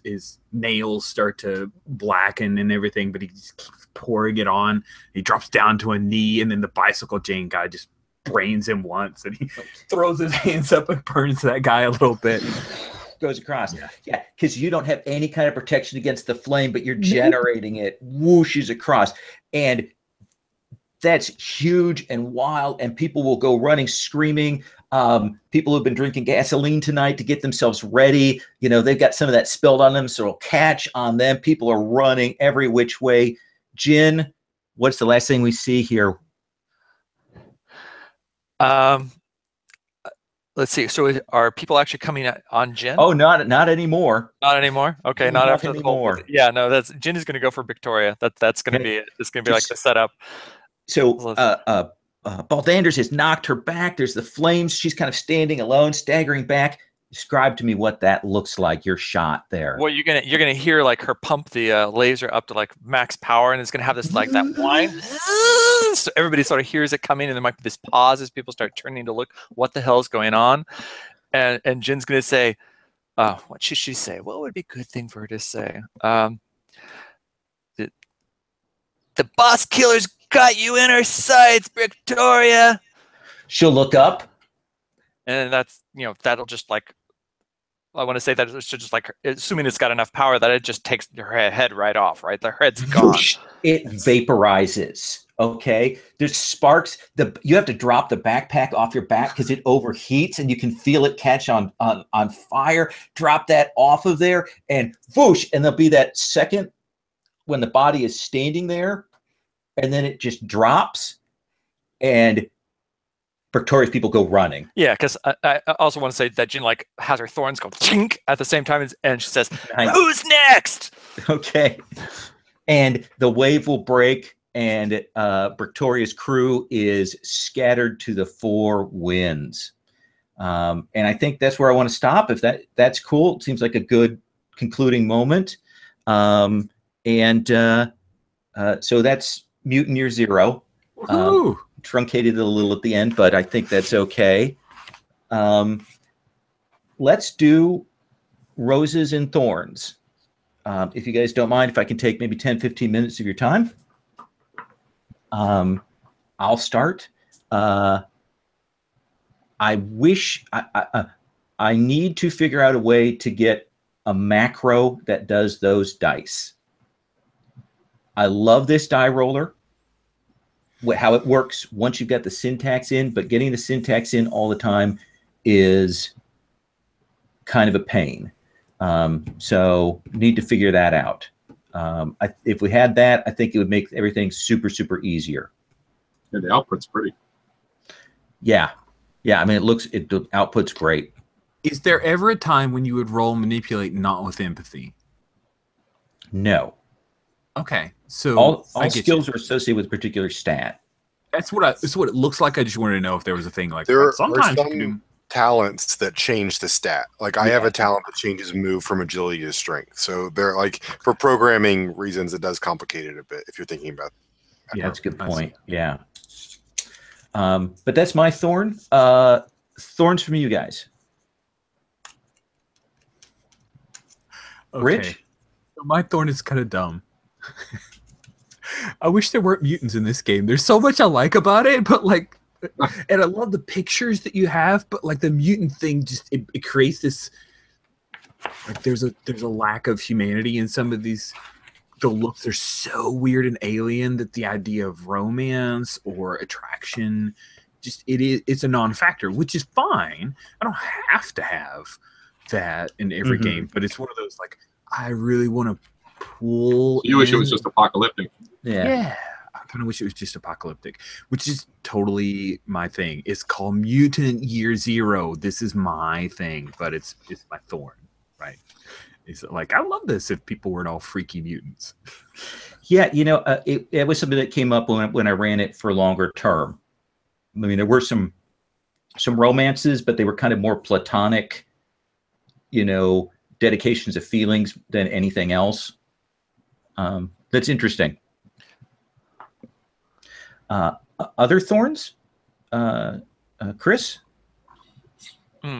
his nails start to blacken and everything, but he just keeps pouring it on. He drops down to a knee, and then the bicycle chain guy just brains him once, and he throws his hands up and burns that guy a little bit. Goes across. Yeah, because you don't have any kind of protection against the flame, but you're generating it, whooshes across. And that's huge and wild, and people will go running, screaming. People who've been drinking gasoline tonight to get themselves ready, they've got some of that spilled on them, so it'll catch on them. People are running every which way. Jin, what's the last thing we see here? Let's see. So are people actually coming on Jin? Oh, not anymore. Not anymore. Okay, not after anymore. The whole, yeah, no. That's Jin is going to go for Victoria. That's going to be it. It's going to be like the setup. So Baldanders has knocked her back. There's the flames. She's kind of standing alone, staggering back. Describe to me what that looks like. Your shot there. Well, you're gonna hear like her pump the laser up to like max power, and it's gonna have this like that whine. So everybody sort of hears it coming, and there might be this pause as people start turning to look what the hell's going on. And Jin's gonna say, what should she say? What would be a good thing for her to say? The boss killer's got you in her sights, Victoria. She'll look up, and that's that'll just like. I want to say that it's just like, assuming it's got enough power that it just takes her head right off, right? The head's gone. It vaporizes. Okay, there's sparks. You have to drop the backpack off your back because it overheats, and you can feel it catch on fire. Drop that off of there, and whoosh, and there'll be that second when the body is standing there, and then it just drops, and Victoria's people go running. Yeah, because I also want to say that Jin like has her thorns go chink at the same time, and she says, "Who's next?" Okay, and the wave will break, and Victoria's crew is scattered to the four winds. And I think that's where I want to stop. If that's cool, it seems like a good concluding moment. So that's Mutant Year Zero. Truncated it a little at the end, but I think that's okay. Let's do Roses and Thorns. If you guys don't mind, if I can take maybe 10, 15 minutes of your time. I'll start. I wish I need to figure out a way to get a macro that does those dice. I love this die roller. How it works once you've got the syntax in, but getting the syntax in all the time is kind of a pain. So need to figure that out. If we had that, I think it would make everything super, super easier. Yeah, the output's pretty. Yeah. I mean, the output's great. Is there ever a time when you would roll manipulate not with empathy? No. Okay, so all skills are associated with a particular stat. That's what it looks like. I just wanted to know if there was a thing like there that. Sometimes are some talents that change the stat. Like I have a talent that changes move from agility to strength. So they're like, for programming reasons, it does complicate it a bit if you're thinking about that. Yeah, that's a good point. Yeah. But that's my thorn. Thorns from you guys. Okay. Rich? So my thorn is kind of dumb. I wish there weren't mutants in this game. There's so much I like about it, but like, and I love the pictures that you have, but like the mutant thing just it creates this like there's a lack of humanity in some of these. The looks are so weird and alien that the idea of romance or attraction it's a non-factor, which is fine. I don't have to have that in every game, but it's one of those like I really want to pull. You wish it was just apocalyptic. Yeah. I kind of wish it was just apocalyptic, which is totally my thing. It's called Mutant Year Zero. This is my thing, but it's my thorn, right? It's like I love this if people weren't all freaky mutants. Yeah, it was something that came up when I ran it for longer term. I mean, there were some romances, but they were kind of more platonic, dedications of feelings than anything else. That's interesting. Other thorns? Chris?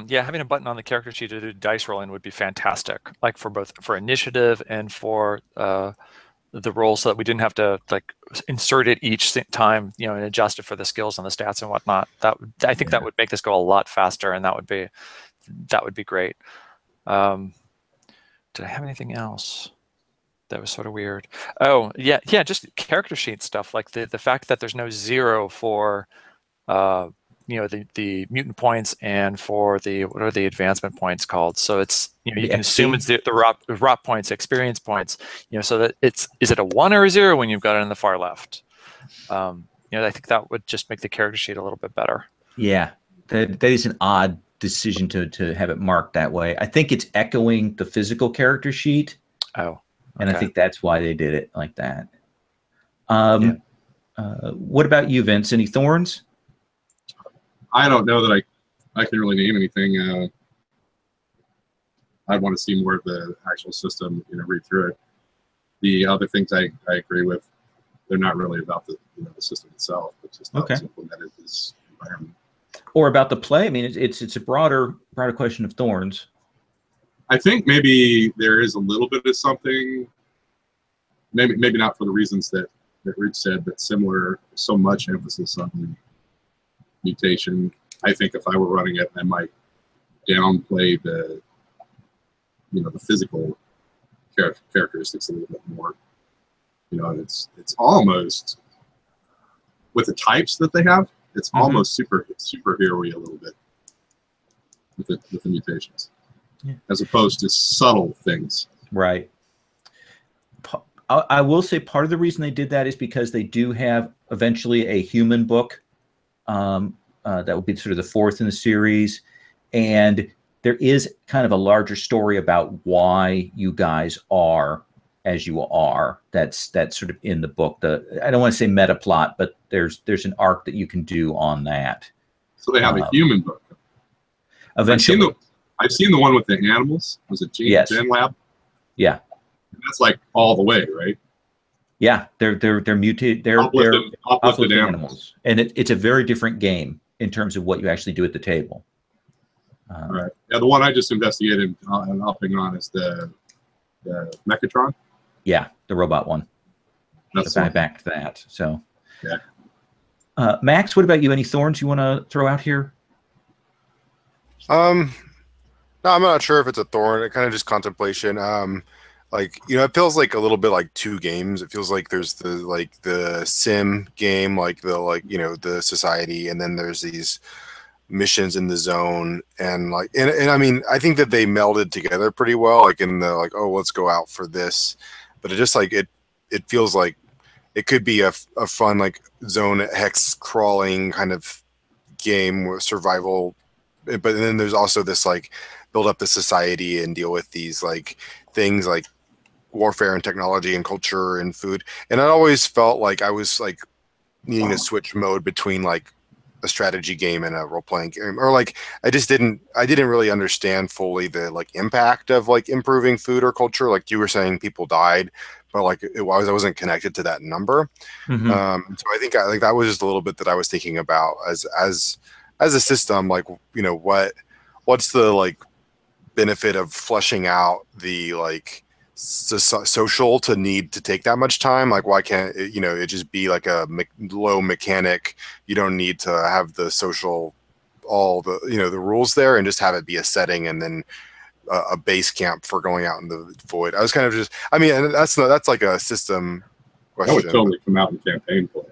Yeah, having a button on the character sheet to do dice rolling would be fantastic. Like for initiative and for the roll, so that we didn't have to like insert it each time, and adjust it for the skills and the stats and whatnot. I think that would make this go a lot faster, and that would be great. Did I have anything else that was sort of weird? Oh, yeah, just character sheet stuff, like the fact that there's no 0 for the mutant points and for what are the advancement points called? So it's you can assume it's the rot points, experience points, so that is it a 1 or a 0 when you've got it in the far left? I think that would just make the character sheet a little bit better. Yeah, that is an odd decision to have it marked that way. I think it's echoing the physical character sheet. Oh, okay. And I think that's why they did it like that. What about you, Vince? Any thorns? I don't know that I can really name anything. I want to see more of the actual system, read through it. The other things I agree with, they're not really about the the system itself, but just how it's implemented this environment. Or about the play. I mean, it's a broader question of thorns. I think maybe there is a little bit of something, maybe not for the reasons that Rich said, but similar, so much emphasis on mutation. I think if I were running it, I might downplay the the physical characteristics a little bit more. It's almost, with the types that they have, it's almost superhero-y a little bit with the mutations, as opposed to subtle things. Right. I will say part of the reason they did that is because they do have eventually a human book that will be sort of the fourth in the series, and there is kind of a larger story about why you guys are as you are. That's sort of in the book. I don't want to say meta plot, but there's an arc that you can do on that. So they have a human book. Eventually, I've seen the one with the animals. Was it Gen Lab? Yeah. That's like all the way, right? Yeah, they're mutated. They're uplifted animals, and it's a very different game in terms of what you actually do at the table. Right. Yeah, the one I just investigated and hopping on is the Mechatron. Yeah, the robot one. That's back to that. So, yeah. Max, what about you? Any thorns you want to throw out here? No, I'm not sure if it's a thorn. It kind of just contemplation. It feels like a little bit like two games. It feels like there's the sim game, the society, and then there's these missions in the zone, and I mean, I think that they melded together pretty well, let's go out for this, but it just it feels like it could be a fun zone hex crawling kind of game with survival, but then there's also this build up the society and deal with these things like warfare and technology and culture and food, and I always felt like I was needing to switch mode between a strategy game and a role-playing game, or I didn't really understand fully the impact of improving food or culture. Like you were saying, people died, but I wasn't connected to that number. So I think that was just a little bit that I was thinking about as a system. What's the benefit of fleshing out the social to need to take that much time? Why can't it just be a low mechanic? You don't need to have the social, all the the rules there, and just have it be a setting and then a base camp for going out in the void. I was kind of just, I mean, that's like a system question. That would totally come out in campaign play.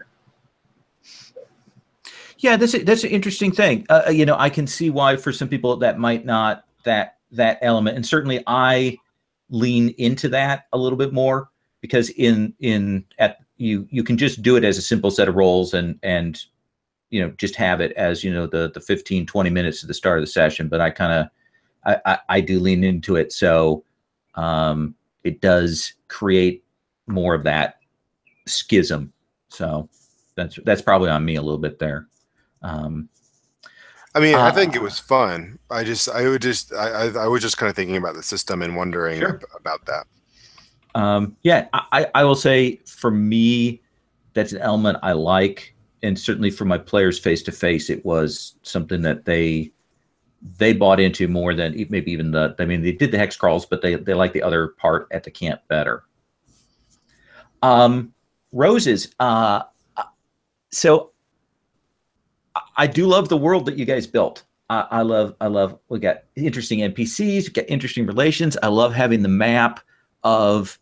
Yeah, that's an interesting thing. I can see why for some people that might not that element, and certainly I lean into that a little bit more, because you can just do it as a simple set of roles and just have it as the 15-20 minutes at the start of the session. But I do lean into it, so it does create more of that schism. So that's probably on me a little bit there. I mean, I think it was fun. I was just kind of thinking about the system and wondering about that. I will say for me, that's an element I like, and certainly for my players face to face, it was something that they bought into more than maybe even they did the hex crawls, but they like the other part at the camp better. Roses. So I do love the world that you guys built. I love, we got interesting NPCs, we got interesting relations. I love having the map of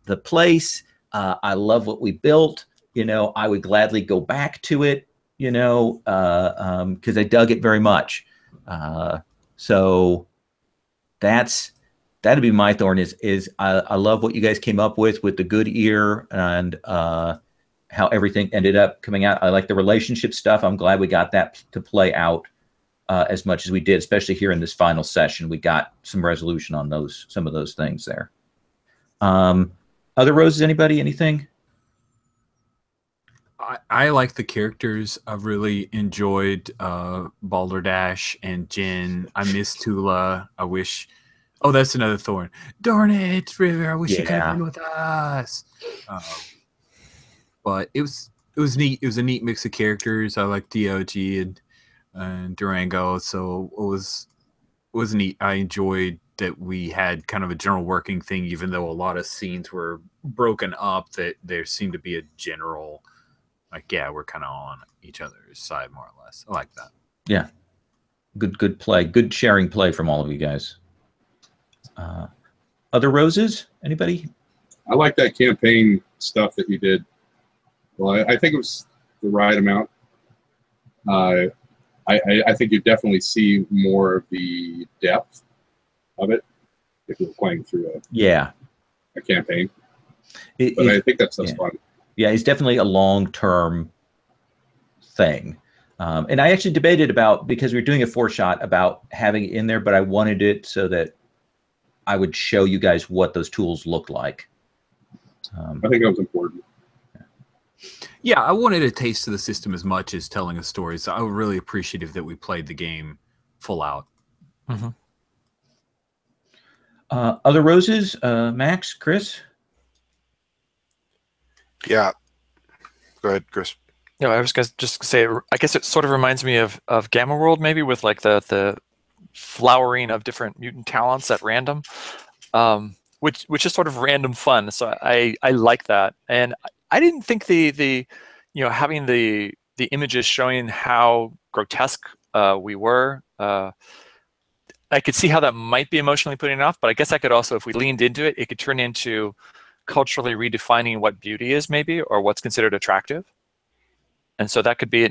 the place. I love what we built. I would gladly go back to it, because I dug it very much. So that'd be my thorn is I love what you guys came up with the good ear and how everything ended up coming out. I like the relationship stuff. I'm glad we got that to play out as much as we did, especially here in this final session. We got some resolution on some of those things there. Other roses, anybody, anything? I like the characters. I've really enjoyed Balderdash and Jin. I miss Tula. I wish Oh, that's another thorn. Darn it, River! I wish you could Yeah. have been with us. But it was neat. It was a neat mix of characters. I like DOG and Durango, so it was neat. I enjoyed that we had kind of a general working thing, even though a lot of scenes were broken up. That there seemed to be a general, like, yeah, we're kind of on each other's side more or less. I like that. Yeah, good play, good sharing play from all of you guys. Other roses? Anybody? I like that campaign stuff that you did. Well, I think it was the right amount. I think you definitely see more of the depth of it if you're playing through a campaign. But I think that stuff's fun. Yeah, it's definitely a long-term thing. And I actually debated about, because we were doing a 4-shot, about having it in there, but I wanted it so that I would show you guys what those tools look like. I think that was important. Yeah, I wanted a taste of the system as much as telling a story, so I was really appreciative that we played the game full out. Mm-hmm. Other roses? Max, Chris? Yeah. Go ahead, Chris. No, I was gonna just say, I guess it sort of reminds me of Gamma World, maybe, with like the flowering of different mutant talents at random, which is sort of random fun. So I like that, and I didn't think the having the images showing how grotesque we were. I could see how that might be emotionally putting it off, but I guess I could also, if we leaned into it, it could turn into culturally redefining what beauty is, maybe, or what's considered attractive. And so that can be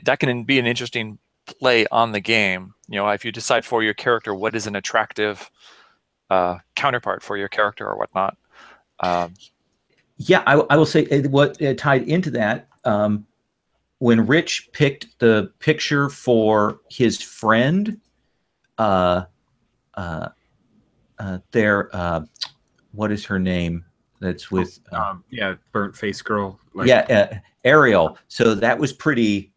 an interesting play on the game. If you decide for your character what is an attractive counterpart for your character or whatnot. Yeah, I will say what tied into that. When Rich picked the picture for his friend, what is her name? That's with burnt face girl. Ariel. So that was pretty.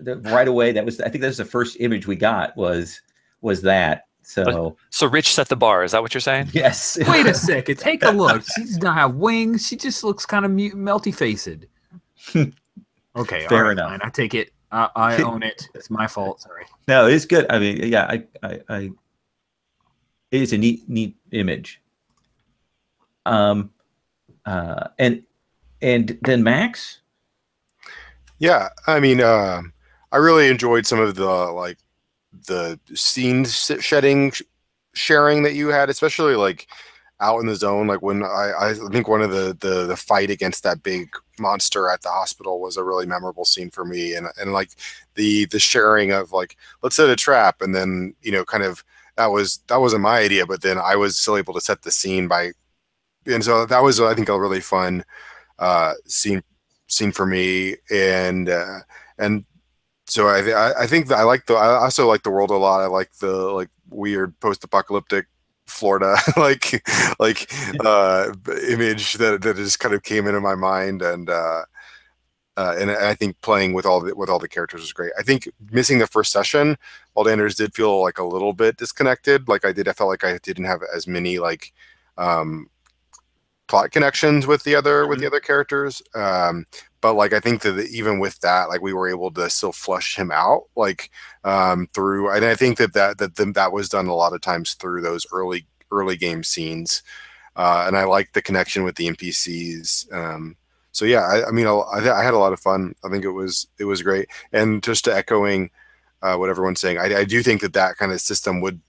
Right away, I think that was the first image we got was that. So Rich set the bar. Is that what you're saying? Yes. Wait a second. Take a look. She does not have wings. She just looks kind of melty faced. Okay, fair enough. Fine. I take it. I own it. It's my fault. Sorry. No, it's good. I mean, yeah, it is a neat image. And then Max. Yeah, I mean, I really enjoyed some of the scene sharing that you had, especially like out in the zone. Like when I think one of the fight against that big monster at the hospital was a really memorable scene for me, and like the sharing of like, let's set a trap, and then kind of that wasn't my idea, but then I was still able to set the scene and so that was, I think, a really fun scene for me, and so I think that I also like the world a lot. I like the weird post-apocalyptic Florida image that just kind of came into my mind, and I think playing with all the characters was great. I think missing the first session, Waldanders did feel like a little bit disconnected. I felt like I didn't have as many plot connections with the other characters. But I think that even with that, we were able to still flush him out through, and I think that was done a lot of times through those early game scenes, and I like the connection with the NPCs. So yeah, I mean, I had a lot of fun. I think it was great, and just to echoing what everyone's saying, I do think that kind of system would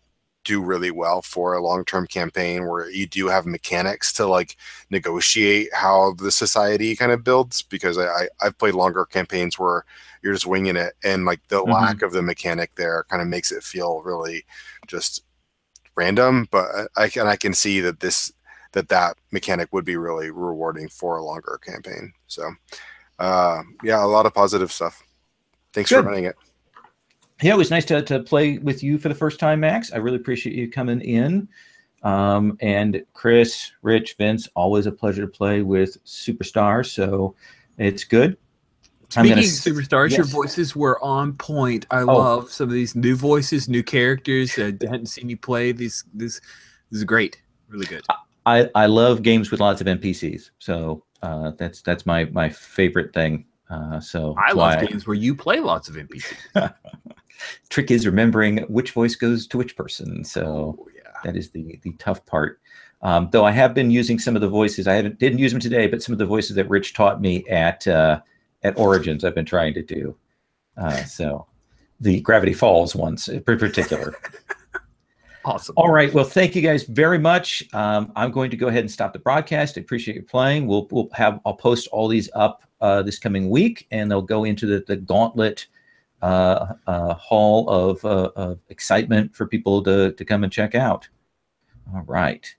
do really well for a long-term campaign where you do have mechanics to negotiate how the society kind of builds, because I've played longer campaigns where you're just winging it, and the lack of the mechanic there kind of makes it feel really just random. But I can see that that mechanic would be really rewarding for a longer campaign. So yeah, a lot of positive stuff. Thanks for running it. Yeah, it was nice to play with you for the first time, Max. I really appreciate you coming in. And Chris, Rich, Vince, always a pleasure to play with superstars. So it's good. Speaking of superstars, your yes. voices were on point. I love some of these new voices, new characters. I hadn't seen you play. This is great. Really good. I love games with lots of NPCs. So that's my favorite thing. So I love games where you play lots of NPCs. Trick is remembering which voice goes to which person. So that is the tough part. Though I have been using some of the voices. Didn't use them today, but some of the voices that Rich taught me at Origins, I've been trying to do. So the Gravity Falls ones in particular. Awesome. All right. Well, thank you guys very much. I'm going to go ahead and stop the broadcast. I appreciate you playing. I'll post all these up this coming week, and they'll go into the Gauntlet hall of excitement for people to come and check out. All right.